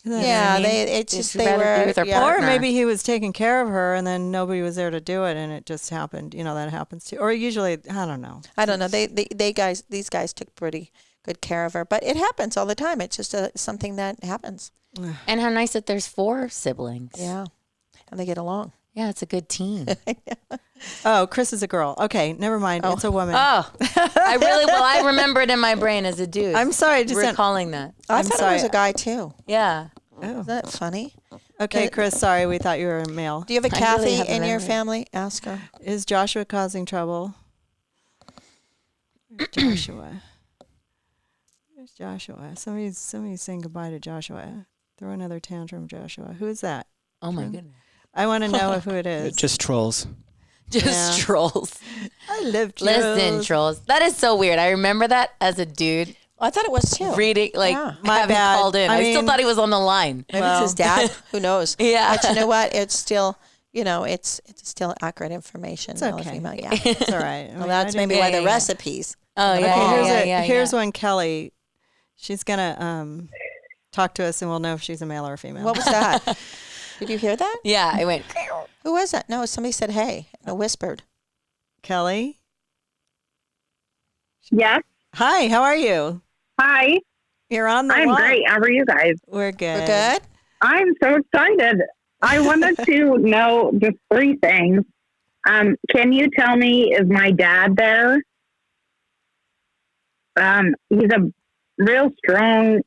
[SPEAKER 3] Yeah, it's just they were
[SPEAKER 6] with her partner.
[SPEAKER 1] Or maybe he was taking care of her and then nobody was there to do it and it just happened. That happens too. Or usually, I don't know.
[SPEAKER 3] I don't know. These guys took pretty good care of her, but it happens all the time. It's just something that happens.
[SPEAKER 6] And how nice that there's 4 siblings.
[SPEAKER 3] Yeah, and they get along.
[SPEAKER 6] Yeah, it's a good team.
[SPEAKER 1] Oh, Chris is a girl. Okay, never mind. It's a woman.
[SPEAKER 6] Oh, I remember it in my brain as a dude.
[SPEAKER 1] I'm sorry.
[SPEAKER 6] Recalling that.
[SPEAKER 3] I thought it was a guy too.
[SPEAKER 6] Yeah.
[SPEAKER 3] Oh. Isn't that funny?
[SPEAKER 1] Okay, Chris, sorry. We thought you were a male.
[SPEAKER 3] Do you have a Kathy in your family? Ask her.
[SPEAKER 1] Is Joshua causing trouble? Where's Joshua? Where's Joshua? Somebody's saying goodbye to Joshua. Throw another tantrum, Joshua. Who is that?
[SPEAKER 6] Oh, my goodness.
[SPEAKER 1] I want to know who it is.
[SPEAKER 2] Just trolls.
[SPEAKER 6] Trolls.
[SPEAKER 1] I love trolls.
[SPEAKER 6] Listen, trolls. That is so weird. I remember that as a dude
[SPEAKER 3] I thought it was too.
[SPEAKER 6] Reading, like,
[SPEAKER 1] My
[SPEAKER 6] having
[SPEAKER 1] bad.
[SPEAKER 6] called in. I still thought he was on the line.
[SPEAKER 3] Maybe it's his dad. Who knows?
[SPEAKER 6] Yeah.
[SPEAKER 3] But you know what? It's still, it's still accurate information.
[SPEAKER 1] It's okay.
[SPEAKER 3] Female. Yeah.
[SPEAKER 1] It's all right.
[SPEAKER 3] Well, that's maybe why the recipes.
[SPEAKER 6] Oh, yeah.
[SPEAKER 1] Here's one, Kelly. She's going to talk to us, and we'll know if she's a male or a female.
[SPEAKER 3] What was that? Did you hear that?
[SPEAKER 6] Yeah, I went.
[SPEAKER 3] Who was that? No, somebody said, hey, and whispered.
[SPEAKER 1] Kelly?
[SPEAKER 9] Yes.
[SPEAKER 1] Hi, how are you?
[SPEAKER 9] Hi.
[SPEAKER 1] You're on the
[SPEAKER 9] I'm
[SPEAKER 1] line.
[SPEAKER 9] great. How are you guys?
[SPEAKER 1] We're good.
[SPEAKER 3] We're good?
[SPEAKER 9] I'm so excited. I wanted to know just 3 things. Can you tell me, is my dad there? He's a real strong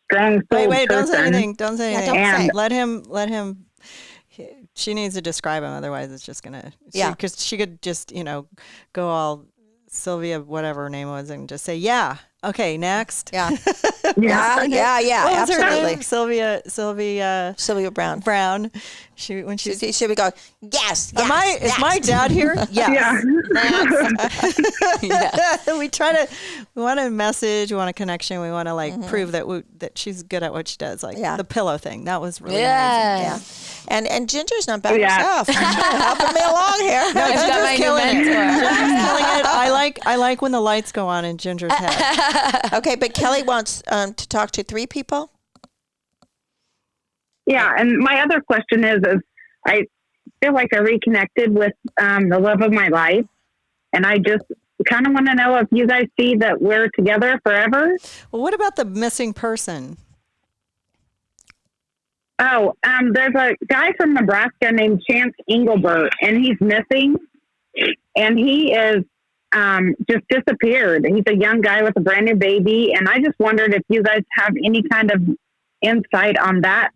[SPEAKER 1] Wait, don't
[SPEAKER 9] person.
[SPEAKER 1] say anything. Don't say anything.
[SPEAKER 3] don't say.
[SPEAKER 1] Let him. She needs to describe him. Otherwise, it's just going to.
[SPEAKER 3] Yeah.
[SPEAKER 1] Because she could just, go all Sylvia, whatever her name was, and just say, yeah. Okay, next.
[SPEAKER 3] Yeah. Yeah.
[SPEAKER 1] What was her
[SPEAKER 3] Absolutely.
[SPEAKER 1] name? Sylvia
[SPEAKER 3] Brown.
[SPEAKER 1] Brown. She
[SPEAKER 3] Should we go, yes,
[SPEAKER 1] is my dad here? Yes.
[SPEAKER 3] Yeah.
[SPEAKER 1] We want a message, we want a connection, we want to prove that she's good at what she does, like the pillow thing. That was really amazing.
[SPEAKER 3] Yeah. And Ginger's not by herself. She's helping me along here.
[SPEAKER 1] No, Ginger's killing it.
[SPEAKER 6] mentor.
[SPEAKER 1] Killing it. I like when the lights go on in Ginger's head.
[SPEAKER 3] Okay, but Kelly wants to talk to 3 people.
[SPEAKER 9] Yeah, and my other question is I feel like I reconnected with the love of my life, and I just kind of want to know if you guys see that we're together forever.
[SPEAKER 1] Well, what about the missing person?
[SPEAKER 9] Oh, there's a guy from Nebraska named Chance Engelbert, and he's missing, and he is just disappeared. He's a young guy with a brand new baby, and I just wondered if you guys have any kind of insight on that.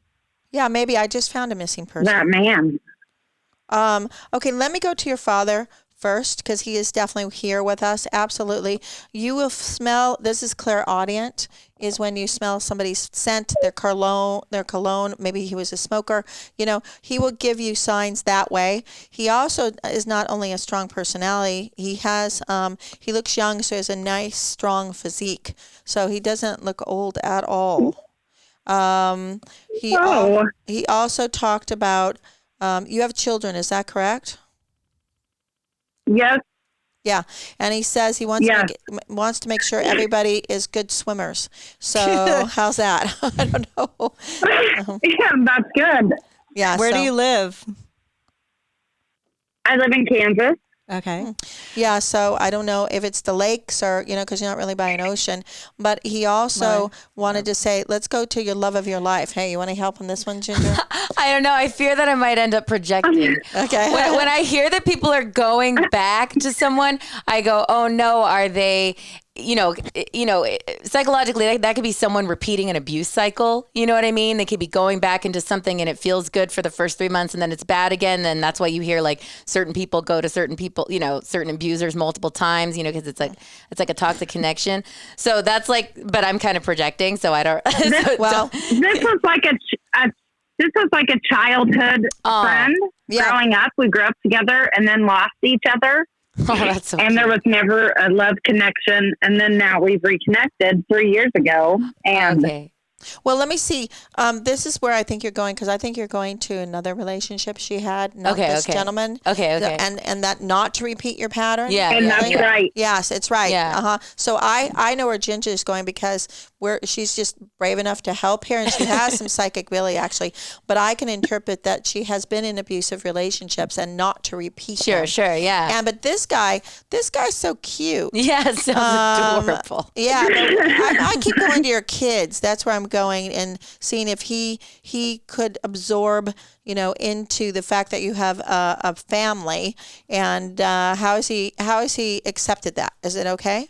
[SPEAKER 3] Yeah, maybe I just found a missing person.
[SPEAKER 9] That man.
[SPEAKER 3] Okay, let me go to your father first because he is definitely here with us. Absolutely. You will smell, this is clairaudient, is when you smell somebody's scent, their cologne, maybe he was a smoker, he will give you signs that way. He also is not only a strong personality, he looks young, so he has a nice, strong physique. So he doesn't look old at all. He also talked about, you have children, is that correct?
[SPEAKER 9] Yes.
[SPEAKER 3] Yeah, and he says he wants to make sure everybody is good swimmers. So how's that? I don't know.
[SPEAKER 9] Yeah, that's good.
[SPEAKER 3] Yeah.
[SPEAKER 1] Where do you live?
[SPEAKER 9] I live in Kansas.
[SPEAKER 1] Okay.
[SPEAKER 3] Yeah, so I don't know if it's the lakes or, because you're not really by an ocean. But he also wanted to say, let's go to your love of your life. Hey, you want to help on this one, Ginger?
[SPEAKER 6] I don't know. I fear that I might end up projecting.
[SPEAKER 3] Okay.
[SPEAKER 6] When I hear that people are going back to someone, I go, oh no, are they... psychologically, that could be someone repeating an abuse cycle. You know what I mean? They could be going back into something and it feels good for the first 3 months and then it's bad again. Then that's why you hear like certain people go to certain people, certain abusers multiple times, because it's like a toxic connection. So that's but I'm kind of projecting. So I don't.
[SPEAKER 9] This was like a childhood friend growing up. We grew up together and then lost each other.
[SPEAKER 6] Oh, that's so
[SPEAKER 9] and
[SPEAKER 6] cute.
[SPEAKER 9] there was never a love connection. And then now we've reconnected 3 years ago. And
[SPEAKER 6] okay.
[SPEAKER 3] Well, let me see. This is where I think you're going because I think you're going to another relationship she had, not this gentleman.
[SPEAKER 6] Okay.
[SPEAKER 3] And that not to repeat your pattern.
[SPEAKER 6] Yeah.
[SPEAKER 9] And that's right.
[SPEAKER 3] Yes, it's right.
[SPEAKER 6] Yeah.
[SPEAKER 3] So I know where Ginger is going because she's just brave enough to help here, and she has some psychic ability actually. But I can interpret that she has been in abusive relationships and not to repeat.
[SPEAKER 6] Sure, yeah.
[SPEAKER 3] But this guy's so cute.
[SPEAKER 6] Yeah, sounds adorable.
[SPEAKER 3] Yeah, I keep going to your kids. That's where I'm going and seeing if he could absorb, into the fact that you have a family, and how is he accepted that? Is it okay?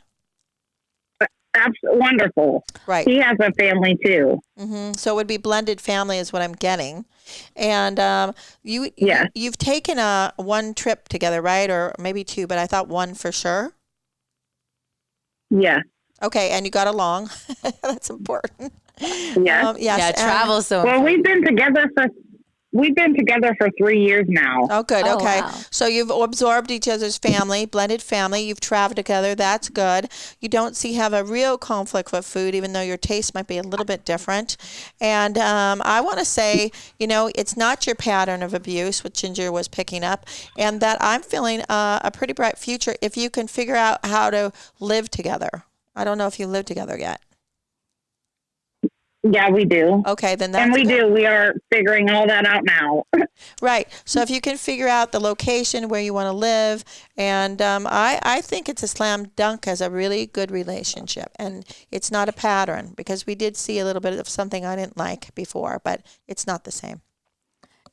[SPEAKER 9] Absolutely wonderful.
[SPEAKER 3] Right.
[SPEAKER 9] He has a family too.
[SPEAKER 3] Mm-hmm. So it would be blended family is what I'm getting. And you've taken one trip together, right? Or maybe 2, but I thought 1 for sure.
[SPEAKER 9] Yeah.
[SPEAKER 3] Okay, and you got along. That's important.
[SPEAKER 9] Yes.
[SPEAKER 3] Yes.
[SPEAKER 6] Yeah, travel so
[SPEAKER 9] well, we've been together for We've been together for 3 years now.
[SPEAKER 3] Oh, good.
[SPEAKER 6] Oh,
[SPEAKER 3] Okay.
[SPEAKER 6] wow.
[SPEAKER 3] So you've absorbed each other's family, blended family. You've traveled together. That's good. You don't have a real conflict with food, even though your taste might be a little bit different. And I want to say, it's not your pattern of abuse, which Ginger was picking up, and that I'm feeling a pretty bright future if you can figure out how to live together. I don't know if you live together yet.
[SPEAKER 9] Yeah, we do.
[SPEAKER 3] Okay, then that's
[SPEAKER 9] And we
[SPEAKER 3] good.
[SPEAKER 9] do. We are figuring all that out now.
[SPEAKER 3] Right. So if you can figure out the location where you want to live, and I think it's a slam dunk as a really good relationship. And it's not a pattern, because we did see a little bit of something I didn't like before, but it's not the same.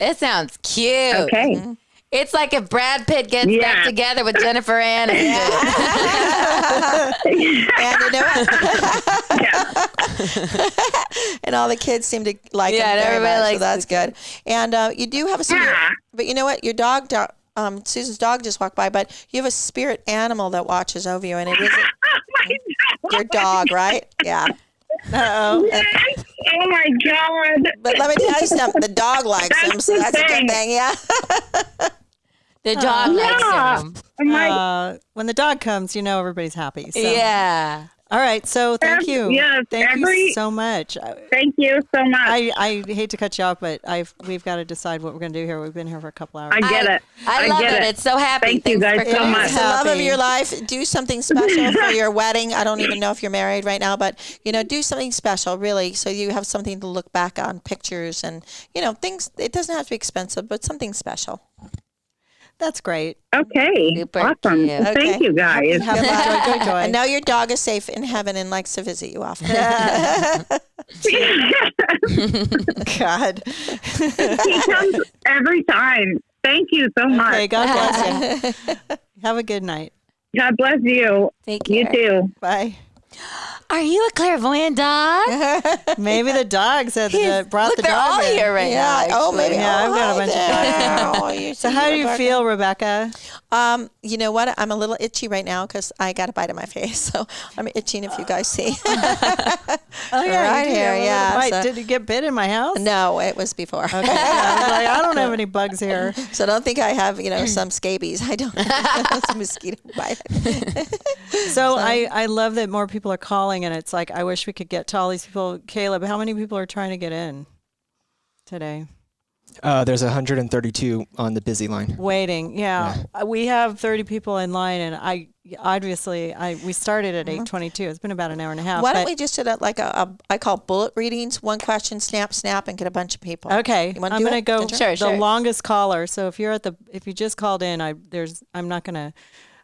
[SPEAKER 6] It sounds cute.
[SPEAKER 9] Okay.
[SPEAKER 3] Mm-hmm.
[SPEAKER 6] It's like if Brad Pitt gets back together with Jennifer Aniston.
[SPEAKER 3] And you know what? And all the kids seem to like him very
[SPEAKER 6] everybody
[SPEAKER 3] much, so
[SPEAKER 6] likes
[SPEAKER 3] that's good. And you do have a spirit. But you know what? Your dog, Susan's dog just walked by, but you have a spirit animal that watches over you, and it is your dog, right? Yeah.
[SPEAKER 9] Oh my God.
[SPEAKER 3] But let me tell you something. The dog likes him, so that's a good thing, yeah?
[SPEAKER 6] The dog likes him.
[SPEAKER 1] When the dog comes, everybody's happy. So.
[SPEAKER 6] Yeah.
[SPEAKER 1] All right. So thank you.
[SPEAKER 9] Yes,
[SPEAKER 1] thank you so much.
[SPEAKER 9] Thank you so much.
[SPEAKER 1] I hate to cut you off, but we've got to decide what we're going to do here. We've been here for a couple hours.
[SPEAKER 9] I get it.
[SPEAKER 6] I love it. It's so happy.
[SPEAKER 9] Thank you guys so much.
[SPEAKER 3] It's the love of your life. Do something special for your wedding. I don't even know if you're married right now, but, do something special, really, so you have something to look back on, pictures and, things. It doesn't have to be expensive, but something special.
[SPEAKER 1] That's great.
[SPEAKER 9] Okay.
[SPEAKER 6] Super
[SPEAKER 9] awesome.
[SPEAKER 6] cute.
[SPEAKER 9] Well, thank you guys.
[SPEAKER 1] Joy.
[SPEAKER 3] And now your dog is safe in heaven and likes to visit you often.
[SPEAKER 1] God.
[SPEAKER 9] He comes every time. Thank you so much.
[SPEAKER 1] Okay, God bless you. Have a good night.
[SPEAKER 9] God bless you.
[SPEAKER 6] Take care.
[SPEAKER 9] You too.
[SPEAKER 1] Bye.
[SPEAKER 6] Are you a clairvoyant dog?
[SPEAKER 1] Maybe the dog said that brought the
[SPEAKER 6] they're
[SPEAKER 1] dog
[SPEAKER 6] all
[SPEAKER 1] in.
[SPEAKER 6] here right now.
[SPEAKER 3] Oh, maybe.
[SPEAKER 1] Yeah, I've got a bunch of dogs.
[SPEAKER 3] of
[SPEAKER 1] So how do you feel, Rebecca?
[SPEAKER 3] You know what? I'm a little itchy right now because I got a bite in my face. So I'm itching if you guys see.
[SPEAKER 1] Oh, yeah.
[SPEAKER 3] Right
[SPEAKER 1] you did
[SPEAKER 3] here,
[SPEAKER 1] have a little
[SPEAKER 3] yeah,
[SPEAKER 1] bite.
[SPEAKER 3] so-
[SPEAKER 1] Did you get bit in my house?
[SPEAKER 3] No, it was before.
[SPEAKER 1] Okay. I was like, I don't have any bugs here.
[SPEAKER 3] So don't think I have, some scabies. I don't. Some mosquito bite.
[SPEAKER 1] So I love that more people are calling, and it's like, I wish we could get to all these people. Caleb, how many people are trying to get in today?
[SPEAKER 2] There's 132 on the busy line.
[SPEAKER 1] Waiting. Yeah. We have 30 people in line, and we started at 8:22. It's been about an hour and a half.
[SPEAKER 3] Why don't we just do that like I call bullet readings, one question, snap, and get a bunch of people.
[SPEAKER 1] Okay.
[SPEAKER 3] You wanna
[SPEAKER 1] I'm
[SPEAKER 3] do
[SPEAKER 1] going to
[SPEAKER 3] it?
[SPEAKER 1] go
[SPEAKER 3] Sure.
[SPEAKER 1] the longest caller. So if you just called in, I'm not going to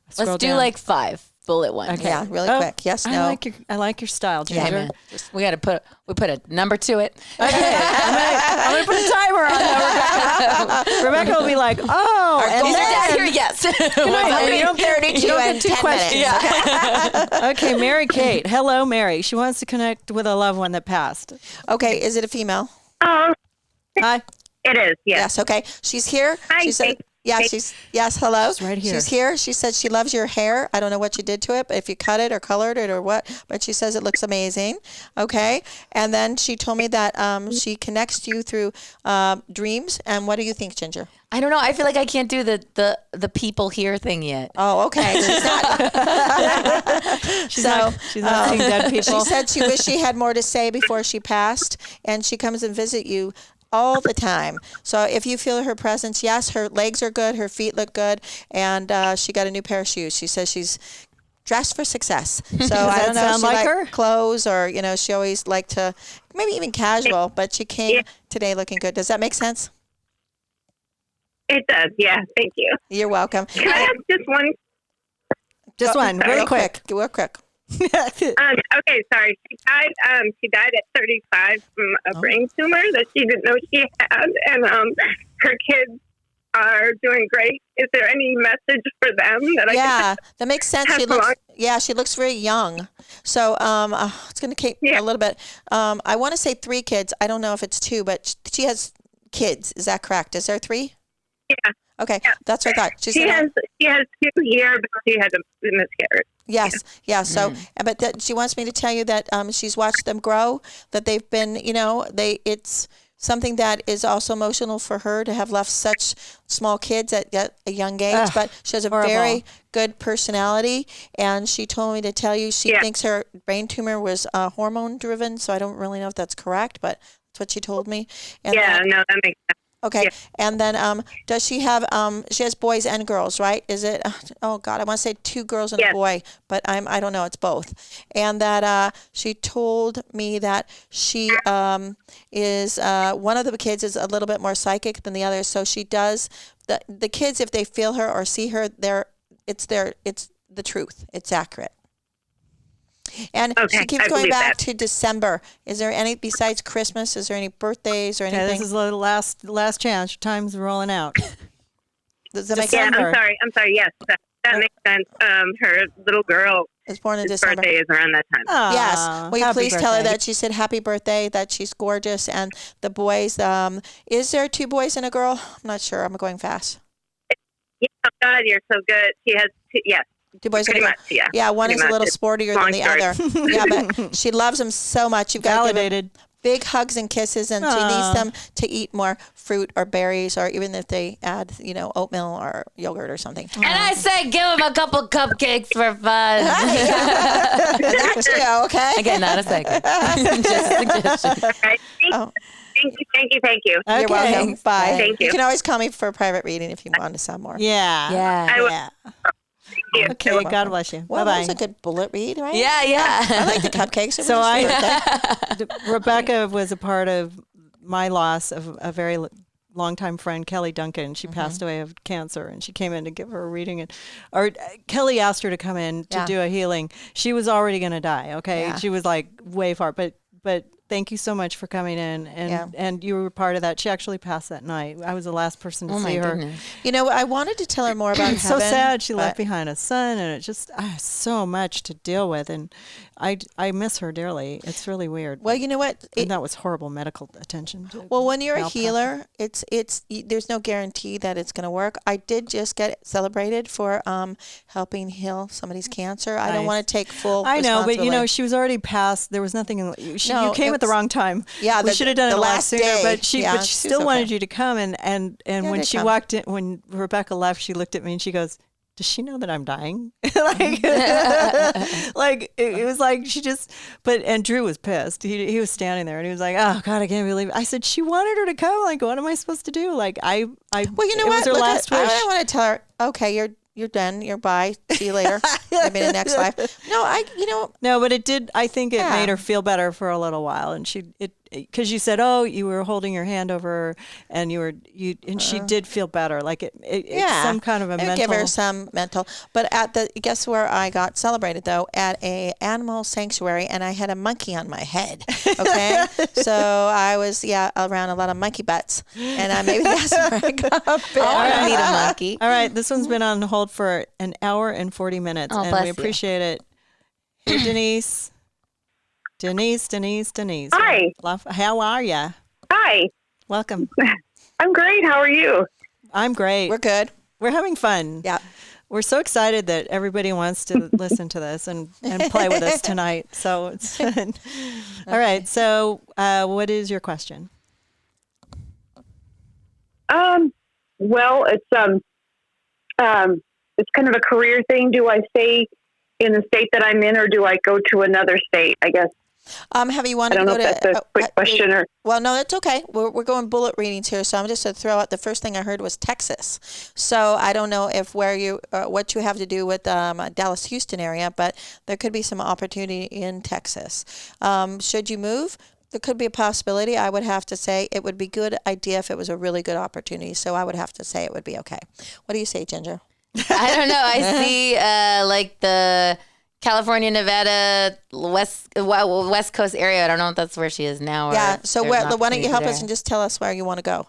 [SPEAKER 1] scroll
[SPEAKER 6] Let's do
[SPEAKER 1] down.
[SPEAKER 6] like 5 bullet ones.
[SPEAKER 3] Okay. Yeah, really quick. Yes, no.
[SPEAKER 1] I like your style, Ginger.
[SPEAKER 6] Yeah, man. We got to put a number to it.
[SPEAKER 1] Okay, I'm gonna put a timer on that, Rebecca. Rebecca will be like, "Oh, and
[SPEAKER 6] Is it down
[SPEAKER 1] then
[SPEAKER 6] here? Yes.
[SPEAKER 1] and you don't get
[SPEAKER 3] 32
[SPEAKER 1] two questions."
[SPEAKER 3] Yeah.
[SPEAKER 1] Okay, Mary Kate. Hello, Mary. She wants to connect with a loved one that passed.
[SPEAKER 3] Okay, is it a female?
[SPEAKER 9] Oh,
[SPEAKER 1] Hi.
[SPEAKER 9] it is. Yes.
[SPEAKER 3] Yes, okay. She's here.
[SPEAKER 9] Hi,
[SPEAKER 3] She said,
[SPEAKER 9] Kate.
[SPEAKER 3] yes, hello.
[SPEAKER 1] She's right here.
[SPEAKER 3] She's here. She said she loves your hair. I don't know what you did to it, but if you cut it or colored it or what, but she says it looks amazing. Okay. And then she told me that she connects you through dreams. And what do you think, Ginger?
[SPEAKER 6] I don't know. I feel like I can't do the people here thing yet.
[SPEAKER 3] Oh, okay.
[SPEAKER 1] She's not seeing dead people.
[SPEAKER 3] She said she wished she had more to say before she passed, and she comes and visit you all the time. So if you feel her presence, yes, her legs are good, her feet look good, and she got a new pair of shoes. She says she's dressed for success. So I don't know if
[SPEAKER 1] sound
[SPEAKER 3] she
[SPEAKER 1] like
[SPEAKER 3] liked
[SPEAKER 1] her?
[SPEAKER 3] clothes or, she always liked to, maybe even casual, but she came today looking good. Does that make sense?
[SPEAKER 9] It does. Yeah. Thank you.
[SPEAKER 3] You're welcome.
[SPEAKER 9] Can I have just one?
[SPEAKER 1] Just one, real quick.
[SPEAKER 3] Real quick.
[SPEAKER 9] Okay, sorry. She died at 35 from a brain tumor that she didn't know she had, and her kids are doing great. Is there any message for them that I can
[SPEAKER 3] that makes sense. She looks very young. So it's going to take a little bit. I want to say 3 kids. I don't know if it's 2, but she has kids. Is that correct? Is there 3?
[SPEAKER 9] Yeah.
[SPEAKER 3] Okay, that's what I thought.
[SPEAKER 9] She has 2 here, but she had a miscarriage.
[SPEAKER 3] Yes, yeah. So, but she wants me to tell you that she's watched them grow. That they've been, it's something that is also emotional for her to have left such small kids at a young age.
[SPEAKER 1] Ugh,
[SPEAKER 3] but she has a
[SPEAKER 1] horrible.
[SPEAKER 3] very good personality, and she told me to tell you she thinks her brain tumor was hormone driven. So I don't really know if that's correct, but that's what she told me. And
[SPEAKER 11] no, that makes sense.
[SPEAKER 3] okay. Yeah. And then does she have she has boys and girls, right? Is it oh God, I want to say 2 girls and a boy, but I don't know, it's both. And that she told me that she is one of the kids is a little bit more psychic than the others. So she does the kids, if they feel her or see her, it's the truth. It's accurate. And she keeps going back to December. Is there any, besides Christmas, is there any birthdays or anything?
[SPEAKER 1] This is the last chance. Your time's rolling out.
[SPEAKER 3] Does that make
[SPEAKER 11] sense?
[SPEAKER 3] sense?
[SPEAKER 11] I'm sorry. Yes, that makes sense. Her little girl
[SPEAKER 3] is born in December.
[SPEAKER 11] Birthday is around that time.
[SPEAKER 3] Yes. Will you please tell her that she said happy birthday, that she's gorgeous, and the boys, is there 2 boys and a girl? I'm not sure. I'm going fast.
[SPEAKER 11] Yeah, oh God, you're so good. She has 2, yes.
[SPEAKER 3] 2 boys
[SPEAKER 11] pretty
[SPEAKER 3] and a
[SPEAKER 11] much,
[SPEAKER 3] girl. Yeah, one is a little sportier than the other. Yeah, but she loves them so much. You've got to give them big hugs and kisses, and she needs them to eat more fruit or berries, or even if they add, oatmeal or yogurt or something.
[SPEAKER 6] And I say give them a couple cupcakes for fun.
[SPEAKER 3] That's you, okay?
[SPEAKER 6] Again, not a second. Just a suggestion.
[SPEAKER 11] Right. Thank you.
[SPEAKER 3] Okay. You're welcome. Bye.
[SPEAKER 11] Thank you.
[SPEAKER 3] You can always call me for a private reading if you want to sound more.
[SPEAKER 6] Yeah.
[SPEAKER 1] Okay, God bless you.
[SPEAKER 3] Well,
[SPEAKER 1] Bye-bye.
[SPEAKER 3] that was a good bullet read, right?
[SPEAKER 6] Yeah.
[SPEAKER 3] I like the cupcakes.
[SPEAKER 1] So Rebecca was a part of my loss of a very longtime friend, Kelly Duncan. She passed away of cancer, and she came in to give her a reading. Or Kelly asked her to come in to do a healing. She was already going to die, okay? Yeah. She was like way far, but thank you so much for coming in, and you were part of that. She actually passed that night. I was the last person to see her.
[SPEAKER 3] Goodness. I wanted to tell her more about heaven.
[SPEAKER 1] So sad. She left behind a son, and it just so much to deal with, and I miss her dearly. It's really weird.
[SPEAKER 3] Well, you know what?
[SPEAKER 1] And that was horrible medical attention.
[SPEAKER 3] Well, when you're a healer, it's there's no guarantee that it's going to work. I did just get celebrated for helping heal somebody's cancer. I don't want to take full.
[SPEAKER 1] I know, but she was already past. There was nothing. You came at the wrong time.
[SPEAKER 3] Yeah,
[SPEAKER 1] we should have done it
[SPEAKER 3] the
[SPEAKER 1] a lot
[SPEAKER 3] last
[SPEAKER 1] sooner.
[SPEAKER 3] day.
[SPEAKER 1] But she still wanted you to come. And when she walked in, when Rebecca left, she looked at me and she goes, "Does she know that I'm dying?" It was like she just. And Drew was pissed. He was standing there and he was like, "Oh God, I can't believe it." I said, "She wanted her to come. Like, what am I supposed to do?" Well, you know
[SPEAKER 3] what?
[SPEAKER 1] It was her last wish.
[SPEAKER 3] I want to tell her, okay, you're done. You're bye. See you later. Maybe in the next life.
[SPEAKER 1] No, but it did. I think it made her feel better for a little while, and because you said, "Oh, you were holding your hand over her," and and she did feel better. Like it's some kind of a mental.
[SPEAKER 3] Give her some mental. But guess where I got celebrated though? At a animal sanctuary, and I had a monkey on my head. Okay, so I was around a lot of monkey butts, and maybe that's where I got bit.
[SPEAKER 6] I need a monkey.
[SPEAKER 1] All right, this one's been on hold for an hour and 40 minutes, and we appreciate it. Hey, Denise. Denise.
[SPEAKER 11] Hi.
[SPEAKER 1] How are you?
[SPEAKER 11] Hi.
[SPEAKER 1] Welcome.
[SPEAKER 11] I'm great. How are you?
[SPEAKER 1] I'm great.
[SPEAKER 3] We're good.
[SPEAKER 1] We're having fun.
[SPEAKER 3] Yeah.
[SPEAKER 1] We're so excited that everybody wants to listen to this and play with us tonight. So it's fun. All right. So what is your question?
[SPEAKER 9] Well, it's kind of a career thing. Do I stay in the state that I'm in, or do I go to another state? I guess.
[SPEAKER 3] Have you wanted
[SPEAKER 9] I don't know if that's a quick question or.
[SPEAKER 3] Well, no, that's okay. We're going bullet readings here, so I'm just going to throw out the first thing I heard was Texas. So I don't know if what you have to do with Dallas, Houston area, but there could be some opportunity in Texas. Should you move? There could be a possibility. I would have to say it would be a good idea if it was a really good opportunity. So I would have to say it would be okay. What do you say, Ginger?
[SPEAKER 6] I don't know. I see like the California, Nevada, West Coast area. I don't know if that's where she is now.
[SPEAKER 3] Yeah. So why don't you help us and just tell us where you want to go?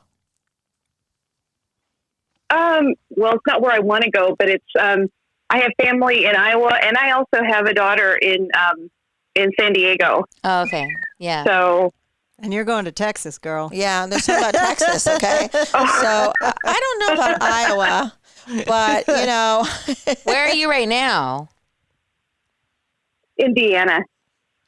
[SPEAKER 9] Well, it's not where I want to go, but it's I have family in Iowa, and I also have a daughter in San Diego.
[SPEAKER 6] Oh, okay. Yeah.
[SPEAKER 9] So.
[SPEAKER 1] And you're going to Texas, girl.
[SPEAKER 3] Yeah, there's something about Texas, okay? So I don't know about Iowa, but,
[SPEAKER 6] Where are you right now?
[SPEAKER 9] Indiana.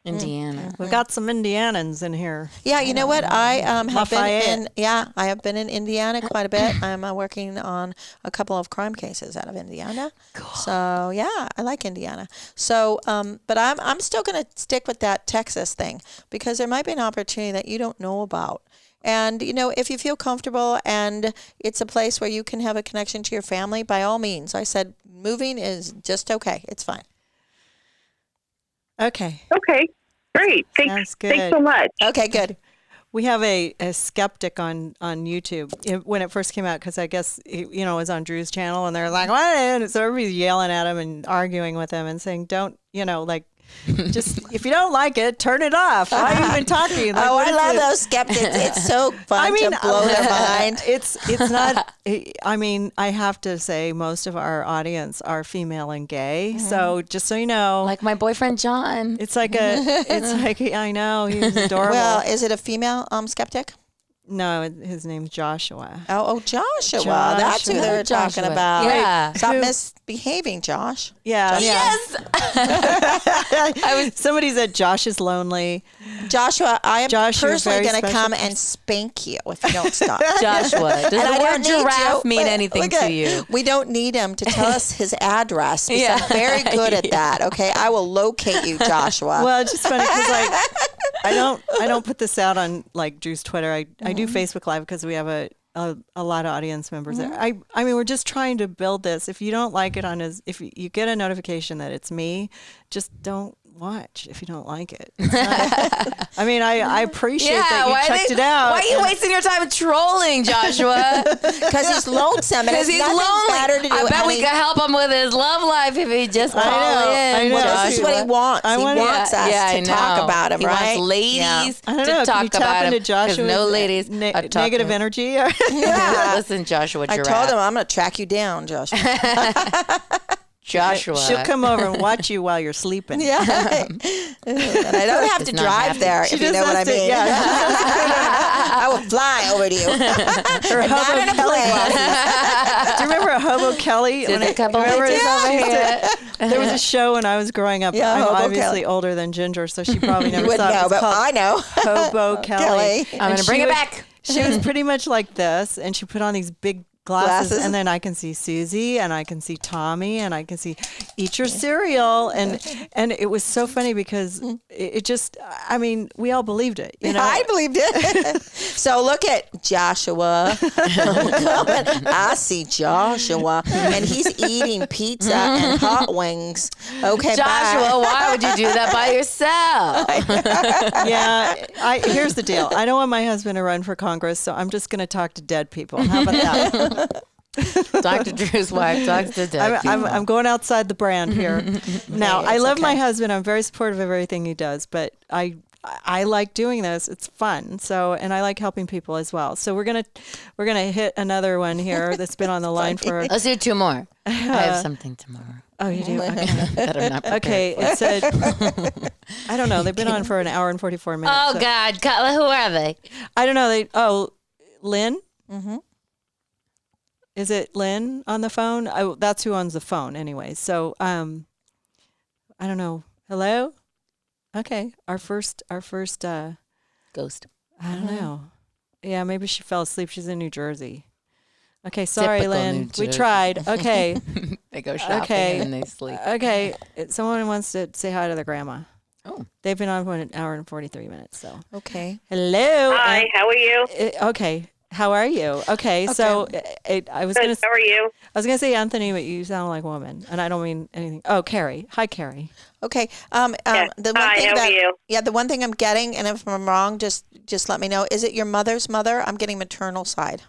[SPEAKER 6] Indiana.
[SPEAKER 1] We've got some Indianans in here.
[SPEAKER 3] Yeah, you know what? I have
[SPEAKER 1] Lafayette.
[SPEAKER 3] I have been in Indiana quite a bit. I'm working on a couple of crime cases out of Indiana. Cool. So yeah, I like Indiana. So, but I'm still going to stick with that Texas thing because there might be an opportunity that you don't know about. And, you know, if you feel comfortable and it's a place where you can have a connection to your family, by all means. I said moving is just okay. It's fine.
[SPEAKER 1] Okay.
[SPEAKER 9] Okay. Great.
[SPEAKER 1] Sounds good.
[SPEAKER 9] Thanks so much.
[SPEAKER 3] Okay, good.
[SPEAKER 1] We have a skeptic on YouTube when it first came out because I guess it was on Drew's channel and they're like, what? And so everybody's yelling at him and arguing with him and saying, don't, just if you don't like it, turn it off. Why are you even talking? Like,
[SPEAKER 3] I love those skeptics. It's so fun to blow their mind.
[SPEAKER 1] It's not. I mean, I have to say most of our audience are female and gay. Mm-hmm. So just so you know,
[SPEAKER 6] like my boyfriend John.
[SPEAKER 1] It's like I know he's adorable.
[SPEAKER 3] Well, is it a female skeptic?
[SPEAKER 1] No, his name's Joshua.
[SPEAKER 3] Oh, Joshua. That's who they're talking about.
[SPEAKER 6] Yeah.
[SPEAKER 3] Stop misbehaving, Josh.
[SPEAKER 1] Yeah.
[SPEAKER 6] Yes.
[SPEAKER 1] Somebody said Josh is lonely.
[SPEAKER 3] Joshua, I am personally going to come and spank you if you don't stop.
[SPEAKER 6] Joshua, does the word giraffe mean anything to you?
[SPEAKER 3] We don't need him to tell us his address. I'm very good at that. Okay, I will locate you, Joshua.
[SPEAKER 1] Well, it's just funny because I don't put this out on like Drew's Twitter. I do Facebook Live because we have a lot of audience members there. I mean, we're just trying to build this. If you don't like it if you get a notification that it's me, just don't watch if you don't like it. I mean, I appreciate that you checked it out.
[SPEAKER 6] Why are you wasting your time trolling Joshua?
[SPEAKER 3] Because he's lonesome.
[SPEAKER 6] Because he's lonely. I bet we could help him with his love life if he just called in.
[SPEAKER 1] I know.
[SPEAKER 3] Well, this is what he wants. He wants us to talk about him, right?
[SPEAKER 6] He wants ladies
[SPEAKER 1] I don't know,
[SPEAKER 6] to talk
[SPEAKER 1] you tap
[SPEAKER 6] about him.
[SPEAKER 1] into Joshua's
[SPEAKER 6] no ladies are
[SPEAKER 1] negative energy.
[SPEAKER 6] Listen, Joshua Giraffe.
[SPEAKER 3] I told him I'm going to track you down, Joshua.
[SPEAKER 6] Joshua.
[SPEAKER 1] She'll come over and watch you while you're sleeping.
[SPEAKER 3] Yeah. And I don't have to drive there, if you know what I mean. I will fly over to you.
[SPEAKER 1] Or Hobo Kelly glasses. Do you remember Hobo Kelly? There was a show when I was growing up.
[SPEAKER 3] Yeah,
[SPEAKER 1] I'm
[SPEAKER 3] Hobo
[SPEAKER 1] obviously
[SPEAKER 3] Kelly.
[SPEAKER 1] older than Ginger, so she probably never
[SPEAKER 3] You
[SPEAKER 1] saw
[SPEAKER 3] wouldn't
[SPEAKER 1] it.
[SPEAKER 3] know, but I know.
[SPEAKER 1] Hobo Kelly.
[SPEAKER 6] I'm going to bring it back.
[SPEAKER 1] She was pretty much like this, and she put on these big glasses, and then I can see Susie, and I can see Tommy, and I can see eat your cereal, and it was so funny because it just, I mean, we all believed it. You know?
[SPEAKER 3] I believed it. So look at Joshua. I see Joshua, and he's eating pizza and hot wings. Okay,
[SPEAKER 6] Joshua, why would you do that by yourself?
[SPEAKER 1] Yeah, here's the deal. I don't want my husband to run for Congress, so I'm just going to talk to dead people. How about that?
[SPEAKER 6] Dr. Drew's wife talks to dead people.
[SPEAKER 1] I'm going outside the brand here. Now, I love my husband. I'm very supportive of everything he does, but I like doing this. It's fun. So, and I like helping people as well. So we're gonna hit another one here that's been on the line for.
[SPEAKER 6] Let's do two more. I have something tomorrow.
[SPEAKER 1] Oh, you do? Okay.
[SPEAKER 6] That I'm not prepared for.
[SPEAKER 1] It said, I don't know. They've been on for an hour and 44 minutes.
[SPEAKER 6] Oh, God. Who are they?
[SPEAKER 1] I don't know. Lynn? Mm-hmm. Is it Lynn on the phone? That's who owns the phone anyway. So, I don't know. Hello? Okay. Our first
[SPEAKER 6] ghost.
[SPEAKER 1] I don't know. Yeah, maybe she fell asleep. She's in New Jersey. Okay, sorry,
[SPEAKER 6] Typical
[SPEAKER 1] Lynn. We tried. Okay.
[SPEAKER 6] They go shopping and they sleep.
[SPEAKER 1] Okay. Someone wants to say hi to their grandma.
[SPEAKER 6] Oh.
[SPEAKER 1] They've been on for an hour and 43 minutes. So.
[SPEAKER 3] Okay.
[SPEAKER 1] Hello.
[SPEAKER 11] Hi, how are you?
[SPEAKER 1] Okay. How are you? Okay. So I was going to.
[SPEAKER 11] How are you?
[SPEAKER 1] I was going to say Anthony, but you sound like a woman, and I don't mean anything. Oh, Carrie. Hi, Carrie.
[SPEAKER 3] Okay.
[SPEAKER 11] Yes.
[SPEAKER 3] The one
[SPEAKER 11] Hi,
[SPEAKER 3] thing
[SPEAKER 11] how are you?
[SPEAKER 3] Yeah, the one thing I'm getting, and if I'm wrong, just let me know. Is it your mother's mother? I'm getting maternal side.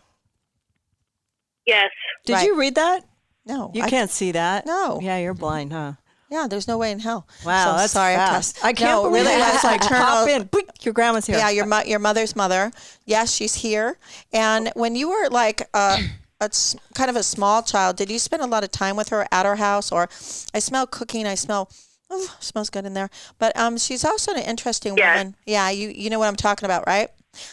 [SPEAKER 11] Yes.
[SPEAKER 1] Did you read that?
[SPEAKER 3] No.
[SPEAKER 1] You can't see that.
[SPEAKER 3] No.
[SPEAKER 1] Yeah, you're blind, huh?
[SPEAKER 3] Yeah, there's no way in hell.
[SPEAKER 1] Wow,
[SPEAKER 3] So
[SPEAKER 1] that's
[SPEAKER 3] sorry.
[SPEAKER 1] fast. I can't believe
[SPEAKER 3] really.
[SPEAKER 1] that. It's like
[SPEAKER 3] maternal.
[SPEAKER 1] pop in. Boink, your grandma's here.
[SPEAKER 3] Yeah, your mother's mother. Yes, she's here. And when you were like kind of a small child, did you spend a lot of time with her at her house? Or I smell cooking. Smells good in there. But she's also an interesting woman. Yeah, you know what I'm talking about, right?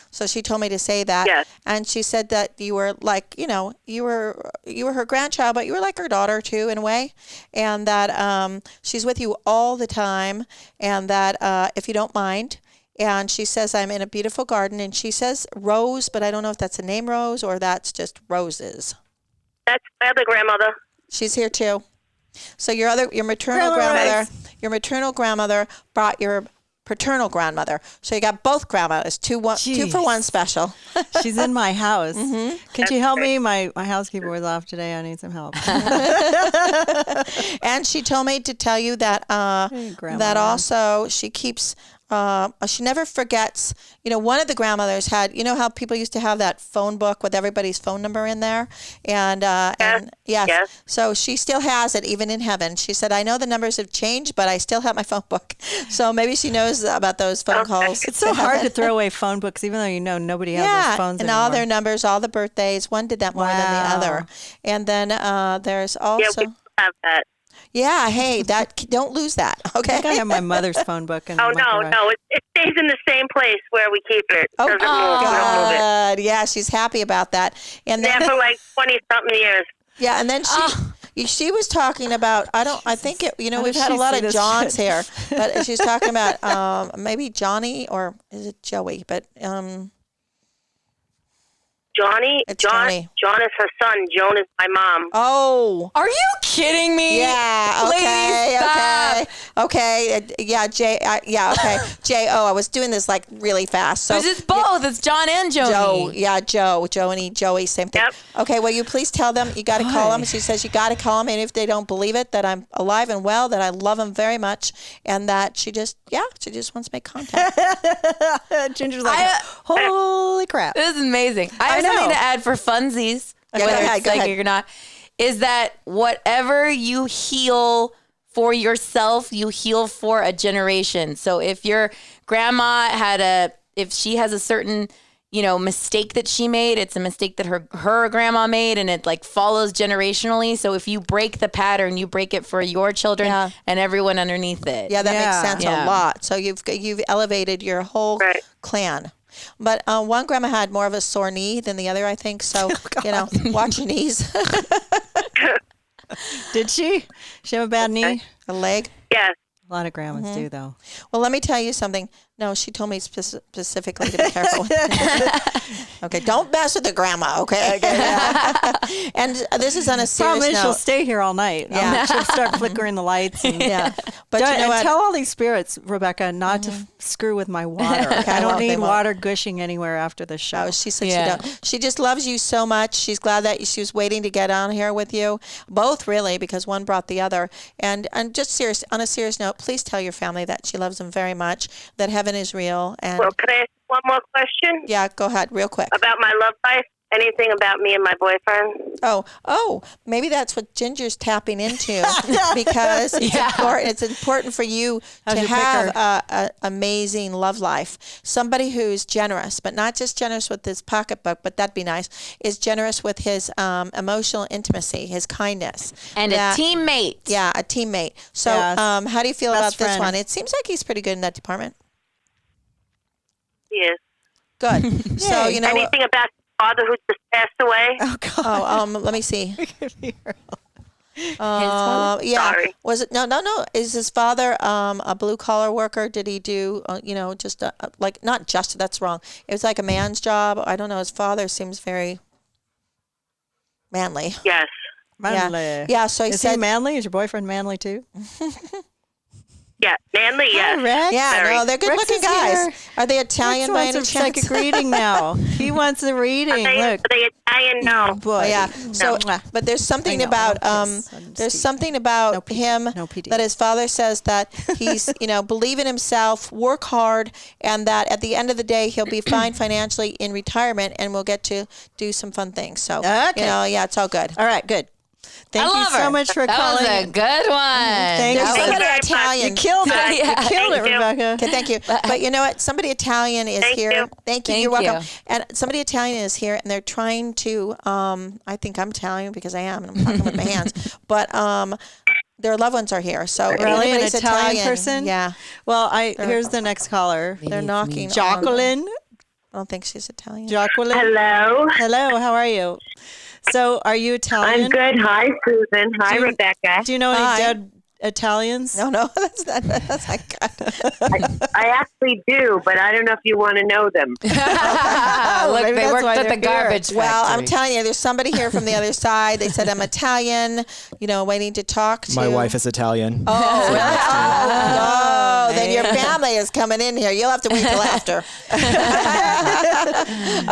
[SPEAKER 3] So she told me to say that.
[SPEAKER 11] Yes.
[SPEAKER 3] And she said that you were like, you were her grandchild, but you were like her daughter too, in a way. And that she's with you all the time. And that if you don't mind. And she says, I'm in a beautiful garden. And she says Rose, but I don't know if that's the name Rose or that's just roses.
[SPEAKER 11] That's my other grandmother.
[SPEAKER 3] She's here too. So your maternal grandmother brought your paternal grandmother. So you got both grandmothers, two for one special.
[SPEAKER 1] She's in my house. Can you help me? My housekeeper was off today. I need some help.
[SPEAKER 3] And she told me to tell you that that also she keeps. She never forgets. One of the grandmothers had. How people used to have that phone book with everybody's phone number in there, and yes. So she still has it even in heaven. She said, "I know the numbers have changed, but I still have my phone book." So maybe she knows about those phone calls.
[SPEAKER 1] It's so hard to throw away phone books, even though nobody has those phones
[SPEAKER 3] and
[SPEAKER 1] anymore.
[SPEAKER 3] all their numbers, all the birthdays. One did that more than the other, and then there's also.
[SPEAKER 11] Yeah, we have that.
[SPEAKER 3] Yeah, hey, don't lose that, okay?
[SPEAKER 1] I think I have my mother's phone book.
[SPEAKER 11] No, it stays in the same place where we keep it. It doesn't move. We don't move it.
[SPEAKER 3] Yeah, she's happy about that. And then
[SPEAKER 11] for like 20-something years.
[SPEAKER 3] Yeah, and then she was talking about I think we've had a lot of Johns here, but she's talking about maybe Johnny or is it Joey? But
[SPEAKER 11] Johnny. John is her son. Joan is my mom.
[SPEAKER 3] Oh.
[SPEAKER 6] Are you kidding me?
[SPEAKER 3] Yeah. Okay.
[SPEAKER 6] Ladies,
[SPEAKER 3] okay. Yeah. Okay. J-O. I was doing this like really fast. So
[SPEAKER 6] it's both. It's John and Joni.
[SPEAKER 3] Joe. Yeah. Joey. Same thing.
[SPEAKER 11] Yep.
[SPEAKER 3] Okay. Will you please tell them you got to call them? She says you got to call them, and if they don't believe it, that I'm alive and well, that I love them very much, and that she just wants to make contact.
[SPEAKER 1] Ginger's like, holy crap!
[SPEAKER 6] This is amazing. I have something to add for funsies, whether it's psychic or not, is that whatever you heal for yourself, you heal for a generation. So if your grandma if she has a certain, mistake that she made, it's a mistake that her grandma made, and it like follows generationally. So if you break the pattern, you break it for your children and everyone underneath it.
[SPEAKER 3] Yeah, that makes sense a lot. So you've elevated your whole clan. But one grandma had more of a sore knee than the other, I think. So, watch your knees.
[SPEAKER 1] Did she? She have a bad knee?
[SPEAKER 3] A leg?
[SPEAKER 11] Yes.
[SPEAKER 1] A lot of grandmas do, though.
[SPEAKER 3] Well, let me tell you something. No, she told me specifically to be careful with it. Okay, don't mess with the grandma, okay? And this is on a serious
[SPEAKER 1] note.
[SPEAKER 3] She'll
[SPEAKER 1] stay here all night.
[SPEAKER 3] Yeah.
[SPEAKER 1] She'll start flickering the lights.
[SPEAKER 3] But you know what?
[SPEAKER 1] Tell all these spirits, Rebecca, not to screw with my water. I don't need water gushing anywhere after the show.
[SPEAKER 3] Oh, she said she don't. She just loves you so much. She's glad that she was waiting to get on here with you. Both, really, because one brought the other. And just on a serious note, please tell your family that she loves them very much, that heaven is real. And
[SPEAKER 11] well, can I ask one more question?
[SPEAKER 3] Yeah, go ahead, real quick.
[SPEAKER 11] About my love life? Anything about me and my boyfriend?
[SPEAKER 3] Oh, maybe that's what Ginger's tapping into because it's important. It's important for you to have an amazing love life. Somebody who's generous, but not just generous with his pocketbook, but that'd be nice, is generous with his emotional intimacy, his kindness.
[SPEAKER 6] And a teammate.
[SPEAKER 3] Yeah, a teammate. So how do you feel about this one? It seems like he's pretty good in that department.
[SPEAKER 11] He is.
[SPEAKER 3] Good. So,
[SPEAKER 11] anything about father who just passed away?
[SPEAKER 3] Oh God. let me see.
[SPEAKER 11] Sorry.
[SPEAKER 3] Was it no? Is his father a blue collar worker? Did he do just like not just? That's wrong. It was like a man's job. I don't know. His father seems very manly.
[SPEAKER 11] Yes.
[SPEAKER 1] Manly.
[SPEAKER 3] Yeah. So
[SPEAKER 1] is he manly? Is your boyfriend manly too?
[SPEAKER 11] Yeah, manly, yes.
[SPEAKER 1] Rex.
[SPEAKER 3] Yeah,
[SPEAKER 11] Very.
[SPEAKER 3] no, they're good-looking guys. Here. Are they Italian by any chance?
[SPEAKER 1] Psychic reading now. He wants a reading. Look,
[SPEAKER 11] are they Italian? No.
[SPEAKER 1] Oh, boy.
[SPEAKER 3] Yeah. So, but there's something about him that his father says that he's believe in himself, work hard, and that at the end of the day he'll be fine financially in retirement, and we'll get to do some fun things. So it's all good.
[SPEAKER 1] All right, good. Thank you so much for calling.
[SPEAKER 6] That was a good one.
[SPEAKER 1] Thank you.
[SPEAKER 3] Somebody Italian.
[SPEAKER 1] You killed it. You killed it, Rebecca.
[SPEAKER 3] Okay, thank you. But you know what? Somebody Italian is here. Thank you. You're welcome. And somebody Italian is here, and they're trying to. I think I'm Italian because I am, and I'm talking with my hands. But their loved ones are here. So
[SPEAKER 1] really, an Italian person?
[SPEAKER 3] Yeah.
[SPEAKER 1] Well, here's the next caller.
[SPEAKER 3] They're knocking.
[SPEAKER 1] Jacqueline.
[SPEAKER 3] I don't think she's Italian.
[SPEAKER 1] Jacqueline.
[SPEAKER 11] Hello.
[SPEAKER 1] Hello. How are you? So, are you Italian?
[SPEAKER 11] I'm good. Hi, Susan. Hi, Rebecca.
[SPEAKER 1] Do you know any dead Italians?
[SPEAKER 3] No, that's not good.
[SPEAKER 11] I actually do, but I don't know if you want to know them.
[SPEAKER 6] Look, they worked at the garbage factory.
[SPEAKER 3] Well, I'm telling you, there's somebody here from the other side. They said I'm Italian, waiting to talk to.
[SPEAKER 2] My wife is Italian.
[SPEAKER 3] Oh, really? Oh, no. Then your family is coming in here. You'll have to wait till after.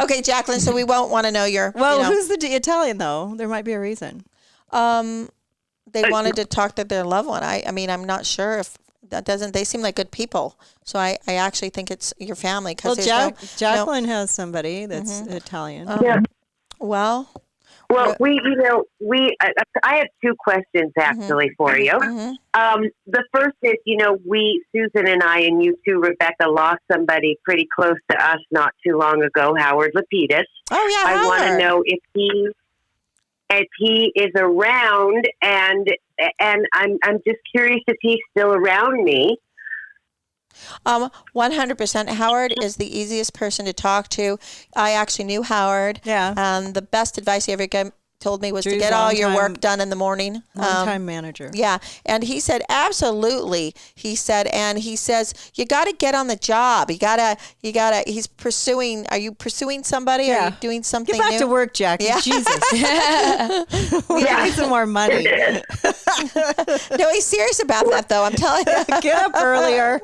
[SPEAKER 3] Okay, Jacqueline, so we won't want to know your...
[SPEAKER 1] Well, who's the Italian, though? There might be a reason.
[SPEAKER 3] They wanted to talk to their loved one. I mean, I'm not sure if that doesn't. They seem like good people, so I actually think it's your family.
[SPEAKER 1] Well, Jacqueline has somebody that's Italian.
[SPEAKER 3] Well,
[SPEAKER 11] we I have two questions actually for you. The first is, Susan and I and you too, Rebecca, lost somebody pretty close to us not too long ago, Howard Lapidus.
[SPEAKER 3] Oh yeah,
[SPEAKER 11] I want to know if he is around, and I'm just curious if he's still around me.
[SPEAKER 3] 100%. Howard is the easiest person to talk to. I actually knew Howard.
[SPEAKER 1] Yeah.
[SPEAKER 3] And the best advice he ever told me was to get all your work done in the morning.
[SPEAKER 1] Long-time manager.
[SPEAKER 3] Yeah. And he said, absolutely. He said, and he says, you got to get on the job. You got to, he's pursuing, are you pursuing somebody?
[SPEAKER 1] Yeah.
[SPEAKER 3] Are you doing something
[SPEAKER 1] Get back
[SPEAKER 3] new?
[SPEAKER 1] to work, Jackie.
[SPEAKER 3] Yeah.
[SPEAKER 1] Jesus. We need some more money.
[SPEAKER 3] No, he's serious about that, though. I'm telling you.
[SPEAKER 1] Get up earlier.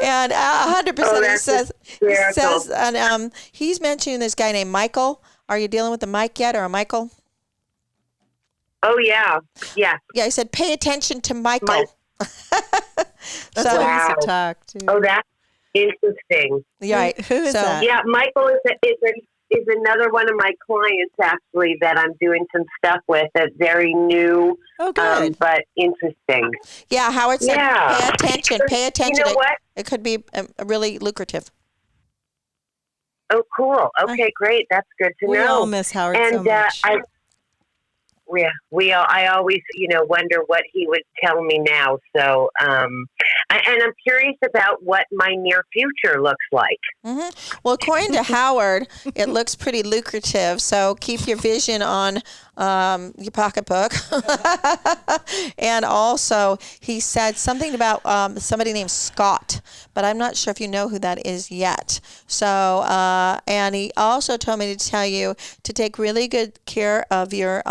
[SPEAKER 3] And 100% he says, and he's mentioning this guy named Michael. Are you dealing with a Mike yet, or a Michael?
[SPEAKER 11] Oh, yeah. Yeah.
[SPEAKER 3] Yeah, he said, pay attention to Michael.
[SPEAKER 1] That's what we used to talk to.
[SPEAKER 11] Oh, that's interesting.
[SPEAKER 3] Right.
[SPEAKER 1] Who is that?
[SPEAKER 11] Yeah, Michael is another one of my clients, actually, that I'm doing some stuff with that's very new, but interesting.
[SPEAKER 3] Yeah, Howard said, pay attention.
[SPEAKER 11] You know what?
[SPEAKER 3] It could be really lucrative.
[SPEAKER 11] Oh, cool. Okay, great. That's good to know.
[SPEAKER 1] We all miss Howard so much.
[SPEAKER 11] I always, wonder what he would tell me now. So, and I'm curious about what my near future looks like.
[SPEAKER 3] Mm-hmm. Well, according to Howard, it looks pretty lucrative. So keep your vision on your pocketbook. And also, he said something about somebody named Scott, but I'm not sure if you know who that is yet. So, and he also told me to tell you to take really good care of your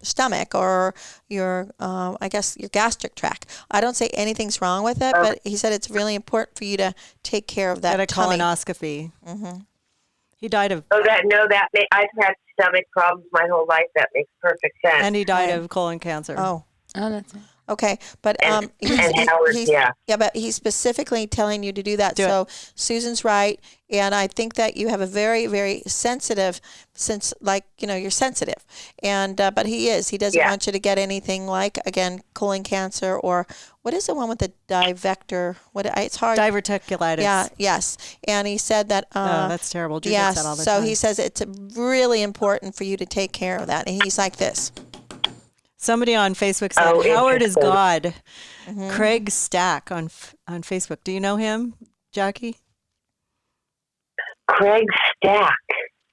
[SPEAKER 3] stomach or your gastric tract. I don't say anything's wrong with it, but he said it's really important for you to take care of that.
[SPEAKER 1] Get a colonoscopy.
[SPEAKER 3] Mm-hmm.
[SPEAKER 1] He died of.
[SPEAKER 11] I've had stomach problems my whole life. That makes perfect sense.
[SPEAKER 1] And he died of colon cancer.
[SPEAKER 3] Oh,
[SPEAKER 6] that's
[SPEAKER 3] okay. But but he's specifically telling you to do that. So Susan's right, and I think that you have a very, very sensitive, you're sensitive, and but he doesn't want you to get anything like, again, colon cancer, or what is the one with the divector? It's hard.
[SPEAKER 1] Diverticulitis.
[SPEAKER 3] Yeah. Yes. And he said that.
[SPEAKER 1] That's terrible. Drew gets that all the time.
[SPEAKER 3] So he says it's really important for you to take care of that, and he's like this.
[SPEAKER 1] Somebody on Facebook said, Howard is God. Mm-hmm. Craig Stack on Facebook. Do you know him, Jackie?
[SPEAKER 11] Craig Stack.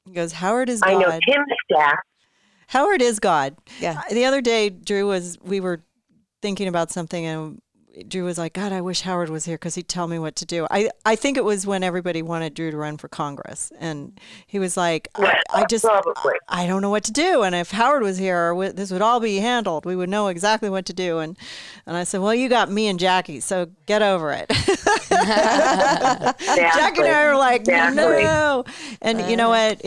[SPEAKER 1] He goes, Howard is God.
[SPEAKER 11] I know Tim Stack.
[SPEAKER 1] Howard is God.
[SPEAKER 3] Yeah.
[SPEAKER 1] The other day, we were thinking about something, and Drew was like, God, I wish Howard was here because he'd tell me what to do. I think it was when everybody wanted Drew to run for Congress. And he was like, I don't know what to do. And if Howard was here, this would all be handled. We would know exactly what to do. And I said, well, you got me and Jackie, so get over it. Jackie and I were like, no. And you know what?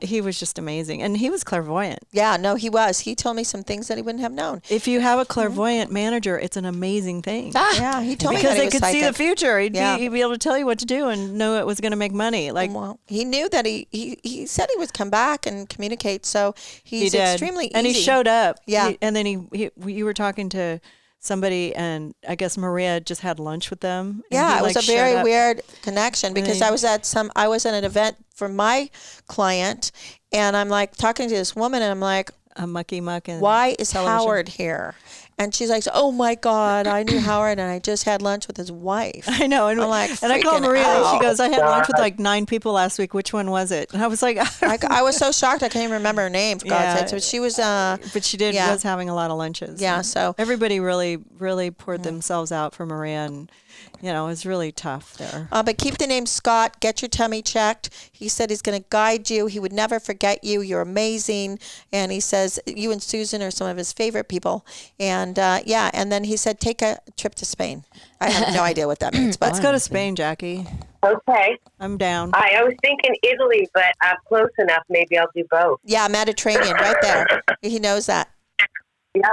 [SPEAKER 1] He was just amazing. And he was clairvoyant.
[SPEAKER 3] Yeah, no, he was. He told me some things that he wouldn't have known.
[SPEAKER 1] If you have a clairvoyant manager, it's an amazing thing.
[SPEAKER 3] Yeah, he told me
[SPEAKER 1] because
[SPEAKER 3] that he
[SPEAKER 1] they
[SPEAKER 3] was
[SPEAKER 1] could
[SPEAKER 3] psychic.
[SPEAKER 1] see the future. He'd be able to tell you what to do and know it was going to make money.
[SPEAKER 3] Well, he knew that he said he would come back and communicate. So he's extremely easy.
[SPEAKER 1] And he showed up.
[SPEAKER 3] Yeah.
[SPEAKER 1] And then you were talking to somebody, and I guess Maria just had lunch with them.
[SPEAKER 3] Yeah, it was a very weird connection because I was at an event for my client, and I'm like talking to this woman, and I'm like,
[SPEAKER 1] a mucky muck and
[SPEAKER 3] why is
[SPEAKER 1] television.
[SPEAKER 3] Howard here? And she's like, oh my God, I knew Howard and I just had lunch with his wife.
[SPEAKER 1] I know. And,
[SPEAKER 3] I'm like,
[SPEAKER 1] and I called Maria and she goes, I had lunch with
[SPEAKER 11] God.
[SPEAKER 1] like 9 people last week. Which one was it? And I was like,
[SPEAKER 3] I was so shocked I can't even remember her name, for God's sake. So she was,
[SPEAKER 1] but she did
[SPEAKER 3] yeah.
[SPEAKER 1] was having a lot of lunches.
[SPEAKER 3] Yeah, so
[SPEAKER 1] everybody really poured themselves out for Maria, and it was really tough there.
[SPEAKER 3] but keep the name Scott. Get your tummy checked. He said he's going to guide you. He would never forget you. You're amazing. And he says you and Susan are some of his favorite people. And and then he said take a trip to Spain. I have no idea what that means, but
[SPEAKER 1] Let's go to Spain, Jackie.
[SPEAKER 11] Okay.
[SPEAKER 1] I'm down.
[SPEAKER 11] I was thinking Italy, but I'm close enough. Maybe I'll do both.
[SPEAKER 3] Yeah, Mediterranean, right there. He knows that.
[SPEAKER 11] Yeah.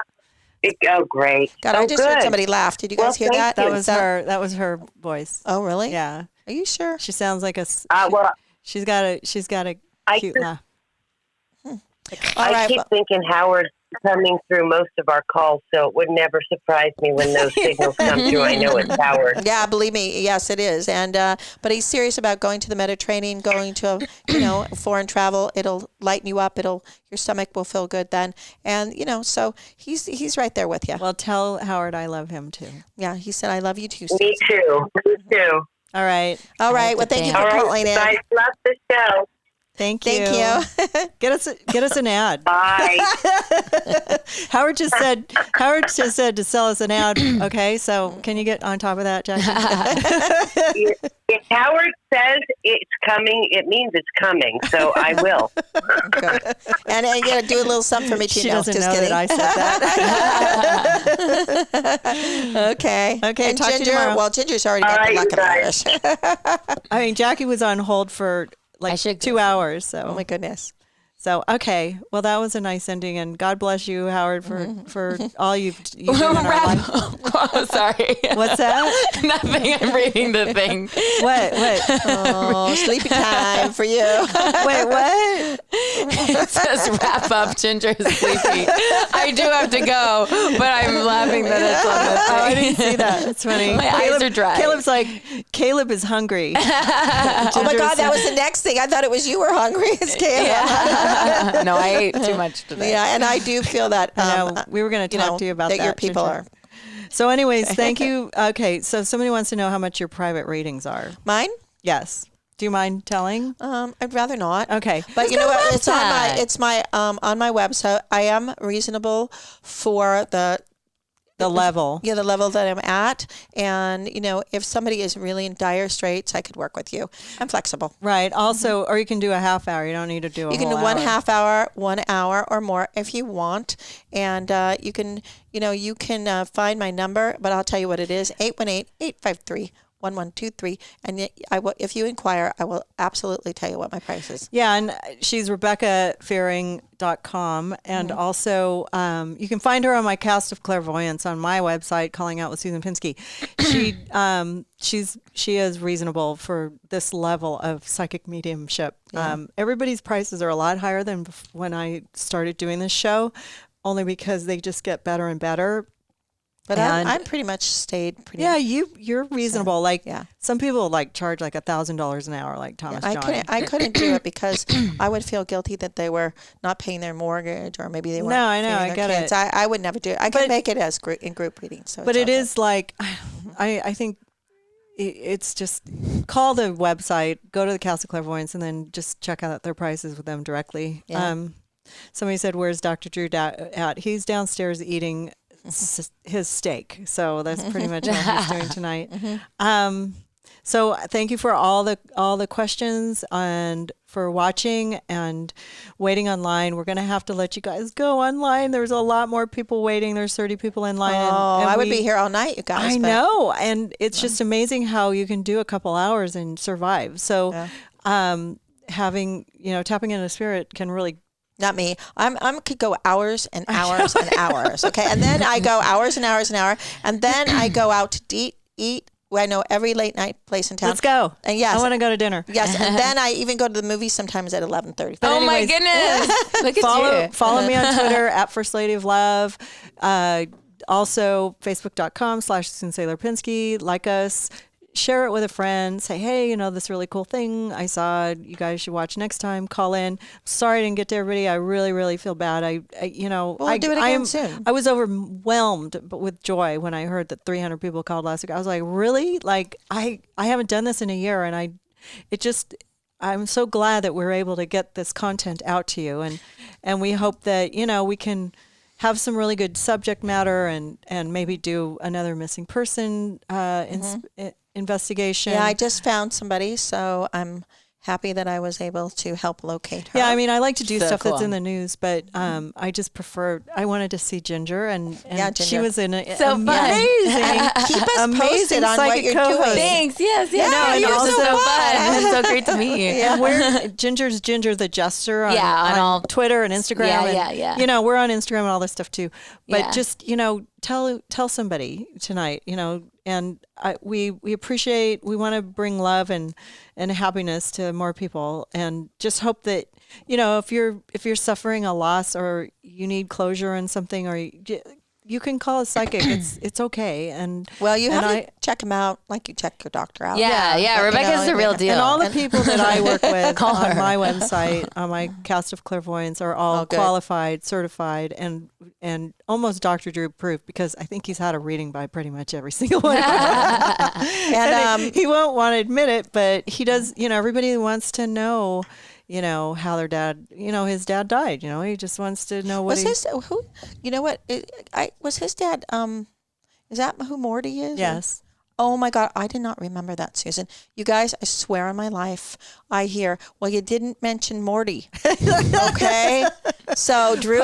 [SPEAKER 11] Oh, great.
[SPEAKER 3] God, I just heard somebody laugh. Did you guys hear that?
[SPEAKER 1] That was her. That was her voice.
[SPEAKER 3] Oh, really?
[SPEAKER 1] Yeah.
[SPEAKER 3] Are you sure?
[SPEAKER 1] She sounds like a. She's got a cute laugh.
[SPEAKER 11] I keep thinking Howard's coming through most of our calls, so it would never surprise me when those signals come through. I know it's Howard.
[SPEAKER 3] Yeah, believe me, yes, it is. And but he's serious about going to the Mediterranean, going to foreign travel. It'll lighten you up. Your stomach will feel good then. And so he's right there with you.
[SPEAKER 1] Well, tell Howard I love him too.
[SPEAKER 3] Yeah, he said I love you too.
[SPEAKER 11] Me too. Me too.
[SPEAKER 1] All right.
[SPEAKER 3] All right. Well, thank you for calling in.
[SPEAKER 11] I love the show.
[SPEAKER 1] Thank you. Get us an ad.
[SPEAKER 11] Bye.
[SPEAKER 1] Howard just said to sell us an ad. Okay, so can you get on top of that, Jackie?
[SPEAKER 11] If Howard says it's coming, it means it's coming. So I will.
[SPEAKER 3] Good. And do a little something for me too.
[SPEAKER 1] She doesn't know that I said that. Okay.
[SPEAKER 3] And
[SPEAKER 1] talk to you
[SPEAKER 3] Ginger.
[SPEAKER 1] tomorrow.
[SPEAKER 3] Well, Ginger's already got the luck of Irish.
[SPEAKER 1] I mean, Jackie was on hold for like 2 hours. So.
[SPEAKER 3] Oh my goodness.
[SPEAKER 1] So, okay. Well, that was a nice ending, and God bless you, Howard, for all you've done in our life.
[SPEAKER 6] Oh, sorry.
[SPEAKER 1] What's that?
[SPEAKER 6] Nothing. I'm reading the thing.
[SPEAKER 1] What?
[SPEAKER 3] Oh, sleepy time for you.
[SPEAKER 1] Wait, what?
[SPEAKER 6] It says wrap up. Ginger is sleepy. I do have to go, but I'm laughing that it's on the thing.
[SPEAKER 1] Oh, I didn't see that. That's funny.
[SPEAKER 6] My eyes are dry.
[SPEAKER 1] Caleb's like, Caleb is hungry.
[SPEAKER 3] Oh my God, that was the next thing. I thought it was you were hungry. It's Caleb.
[SPEAKER 6] Yeah. No, I ate too much today.
[SPEAKER 3] Yeah, and I do feel that.
[SPEAKER 1] We were going to talk to you about that.
[SPEAKER 3] Your people
[SPEAKER 1] Ginger.
[SPEAKER 3] are.
[SPEAKER 1] So, anyways, thank you. Okay, so somebody wants to know how much your private readings are.
[SPEAKER 3] Mine?
[SPEAKER 1] Yes. Do you mind telling?
[SPEAKER 3] I'd rather not.
[SPEAKER 1] Okay.
[SPEAKER 3] But you know what? It's on my website. I am reasonable for the level. Yeah, the level that I'm at. And, if somebody is really in dire straits, I could work with you. I'm flexible.
[SPEAKER 1] Right. Also, or you can do a half hour. You don't need to do a whole hour.
[SPEAKER 3] You can do 1/2 hour, 1 hour or more if you want. And you can find my number, but I'll tell you what it is, 818-853-1123. And if you inquire, I will absolutely tell you what my price is.
[SPEAKER 1] Yeah, and she's RebeccaFearing.com. And also, you can find her on my cast of clairvoyance on my website, Calling Out with Susan Pinsky. She is reasonable for this level of psychic mediumship. Yeah. Everybody's prices are a lot higher than when I started doing this show, only because they just get better and better.
[SPEAKER 3] But I'm pretty much stayed pretty.
[SPEAKER 1] Yeah, you're reasonable. Some people charge $1,000 an hour, like Thomas John.
[SPEAKER 3] I couldn't do it because I would feel guilty that they were not paying their mortgage, or maybe they weren't.
[SPEAKER 1] No, I know,
[SPEAKER 3] feeding
[SPEAKER 1] I
[SPEAKER 3] their
[SPEAKER 1] get
[SPEAKER 3] kids.
[SPEAKER 1] it.
[SPEAKER 3] I would never do it. I could make it as in group readings. So
[SPEAKER 1] but it is like, I think it's just call the website, go to the Cast of Clairvoyance, and then just check out their prices with them directly. Yeah. Somebody said, "Where's Dr. Drew at?" He's downstairs eating his steak, so that's pretty much what he's doing tonight. So thank you for all the questions and for watching and waiting online. We're gonna have to let you guys go online. There's a lot more people waiting. There's 30 people in line.
[SPEAKER 3] Oh, I would be here all night, you guys.
[SPEAKER 1] I know, and it's just amazing how you can do a couple hours and survive. So, having tapping into spirit can really.
[SPEAKER 3] Not me. I'm could go hours and hours and hours. Okay, and then I go hours and hours and hours, and then I go out to eat. I know every late night place in town.
[SPEAKER 1] Let's go.
[SPEAKER 3] And yes,
[SPEAKER 1] I want to go to dinner.
[SPEAKER 3] Yes, and then I even go to the movies sometimes at 11:30.
[SPEAKER 6] Oh my goodness! Look at you.
[SPEAKER 1] Follow me on Twitter at First Lady of Love. Also, Facebook.com/SusanSailorPinsky. Like us. share it with a friend. Say, hey, this really cool thing I saw. You guys should watch next time. Call in. Sorry I didn't get to everybody. I really, really feel bad.
[SPEAKER 3] We'll do it again soon.
[SPEAKER 1] I was overwhelmed with joy when I heard that 300 people called last week. I was like, really? Like, I haven't done this in a year, and I'm so glad that we're able to get this content out to you, and we hope that we can have some really good subject matter and maybe do another missing person investigation.
[SPEAKER 3] Yeah, I just found somebody, so I'm happy that I was able to help locate her.
[SPEAKER 1] Yeah, I mean, I like to do stuff that's in the news, but I just prefer. I wanted to see Ginger, and
[SPEAKER 3] Ginger.
[SPEAKER 1] She was in it.
[SPEAKER 6] So
[SPEAKER 1] amazing.
[SPEAKER 3] Keep us
[SPEAKER 1] amazing
[SPEAKER 3] posted on what you're
[SPEAKER 1] co-host.
[SPEAKER 3] doing.
[SPEAKER 6] Thanks. Yes. Yeah.
[SPEAKER 3] Yeah,
[SPEAKER 6] and
[SPEAKER 3] you're
[SPEAKER 6] also
[SPEAKER 3] so fun.
[SPEAKER 6] It's so great to meet you.
[SPEAKER 1] And we're Ginger's Ginger the Jester on
[SPEAKER 6] all
[SPEAKER 1] Twitter and Instagram.
[SPEAKER 6] Yeah.
[SPEAKER 1] We're on Instagram and all this stuff too. But
[SPEAKER 6] Yeah.
[SPEAKER 1] just tell somebody tonight. And we appreciate. We want to bring love and happiness to more people, and just hope that if you're suffering a loss or you need closure on something, or you can call a psychic. It's okay. And
[SPEAKER 3] you have to check him out like you check your doctor out.
[SPEAKER 6] Yeah. Rebecca's the real deal.
[SPEAKER 1] And all the people that I work with on my website, on my cast of clairvoyants, are all qualified, certified, and almost Dr. Drew proof, because I think he's had a reading by pretty much every single one. And he won't want to admit it, but he does. Everybody wants to know. How their dad, his dad died. He just wants to know what
[SPEAKER 3] was his dad. Is that who Morty is?
[SPEAKER 1] Yes.
[SPEAKER 3] Oh my God, I did not remember that, Susan. You guys, I swear on my life, I hear, well, you didn't mention Morty. Okay? So, Drew.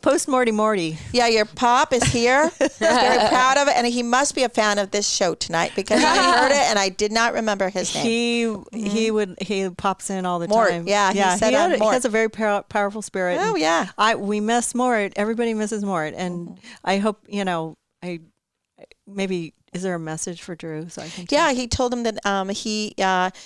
[SPEAKER 1] Post Morty.
[SPEAKER 3] Yeah, your pop is here. Very proud of it. And he must be a fan of this show tonight, because I heard it and I did not remember his name.
[SPEAKER 1] He pops in all the
[SPEAKER 3] Mort,
[SPEAKER 1] time.
[SPEAKER 3] yeah, he said
[SPEAKER 1] he has a very powerful spirit.
[SPEAKER 3] Oh, yeah.
[SPEAKER 1] We miss Mort. Everybody misses Mort. And I hope, maybe... Is there a message for Drew? So I can.
[SPEAKER 3] Yeah, he told him that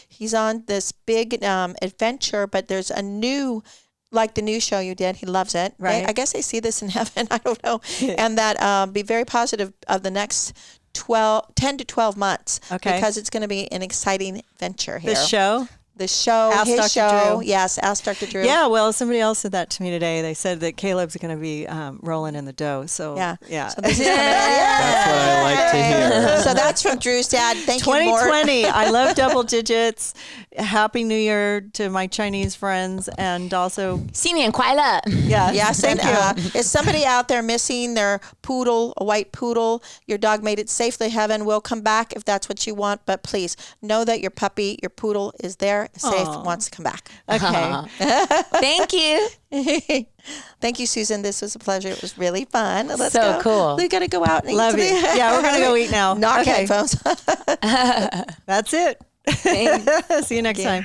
[SPEAKER 3] he's on this big adventure, but there's a new, like the new show you did. He loves it.
[SPEAKER 1] Right.
[SPEAKER 3] I guess they see this in heaven. I don't know. And that be very positive of the next 10 to 12 months.
[SPEAKER 1] Okay.
[SPEAKER 3] Because it's going to be an exciting venture here.
[SPEAKER 1] This show.
[SPEAKER 3] The show,
[SPEAKER 1] Ask
[SPEAKER 3] his
[SPEAKER 1] Dr.
[SPEAKER 3] show.
[SPEAKER 1] Drew.
[SPEAKER 3] Yes, Ask Dr. Drew.
[SPEAKER 1] Yeah, well, somebody else said that to me today. They said that Caleb's going to be rolling in the dough. So
[SPEAKER 3] Yeah.
[SPEAKER 1] So
[SPEAKER 3] this is coming in.
[SPEAKER 2] That's what I like to hear.
[SPEAKER 3] So that's from Drew's dad. Thank you,
[SPEAKER 1] 2020. I love double digits. Happy New Year to my Chinese friends, and also
[SPEAKER 6] 新年快乐.
[SPEAKER 3] Yes,
[SPEAKER 1] thank
[SPEAKER 3] and
[SPEAKER 1] you.
[SPEAKER 3] is somebody out there missing their poodle, a white poodle? Your dog made it safely to heaven. We'll come back if that's what you want, but please know that your puppy, your poodle, is there, safe, wants to come back.
[SPEAKER 1] Okay.
[SPEAKER 6] Thank you.
[SPEAKER 3] Thank you, Susan. This was a pleasure. It was really fun. Let's
[SPEAKER 6] So
[SPEAKER 3] go.
[SPEAKER 6] cool.
[SPEAKER 3] We got to go out and
[SPEAKER 1] Love
[SPEAKER 3] eat.
[SPEAKER 1] you. Yeah, we're going to go eat now.
[SPEAKER 3] Knock
[SPEAKER 1] Okay.
[SPEAKER 3] headphones.
[SPEAKER 1] That's it. See you next time.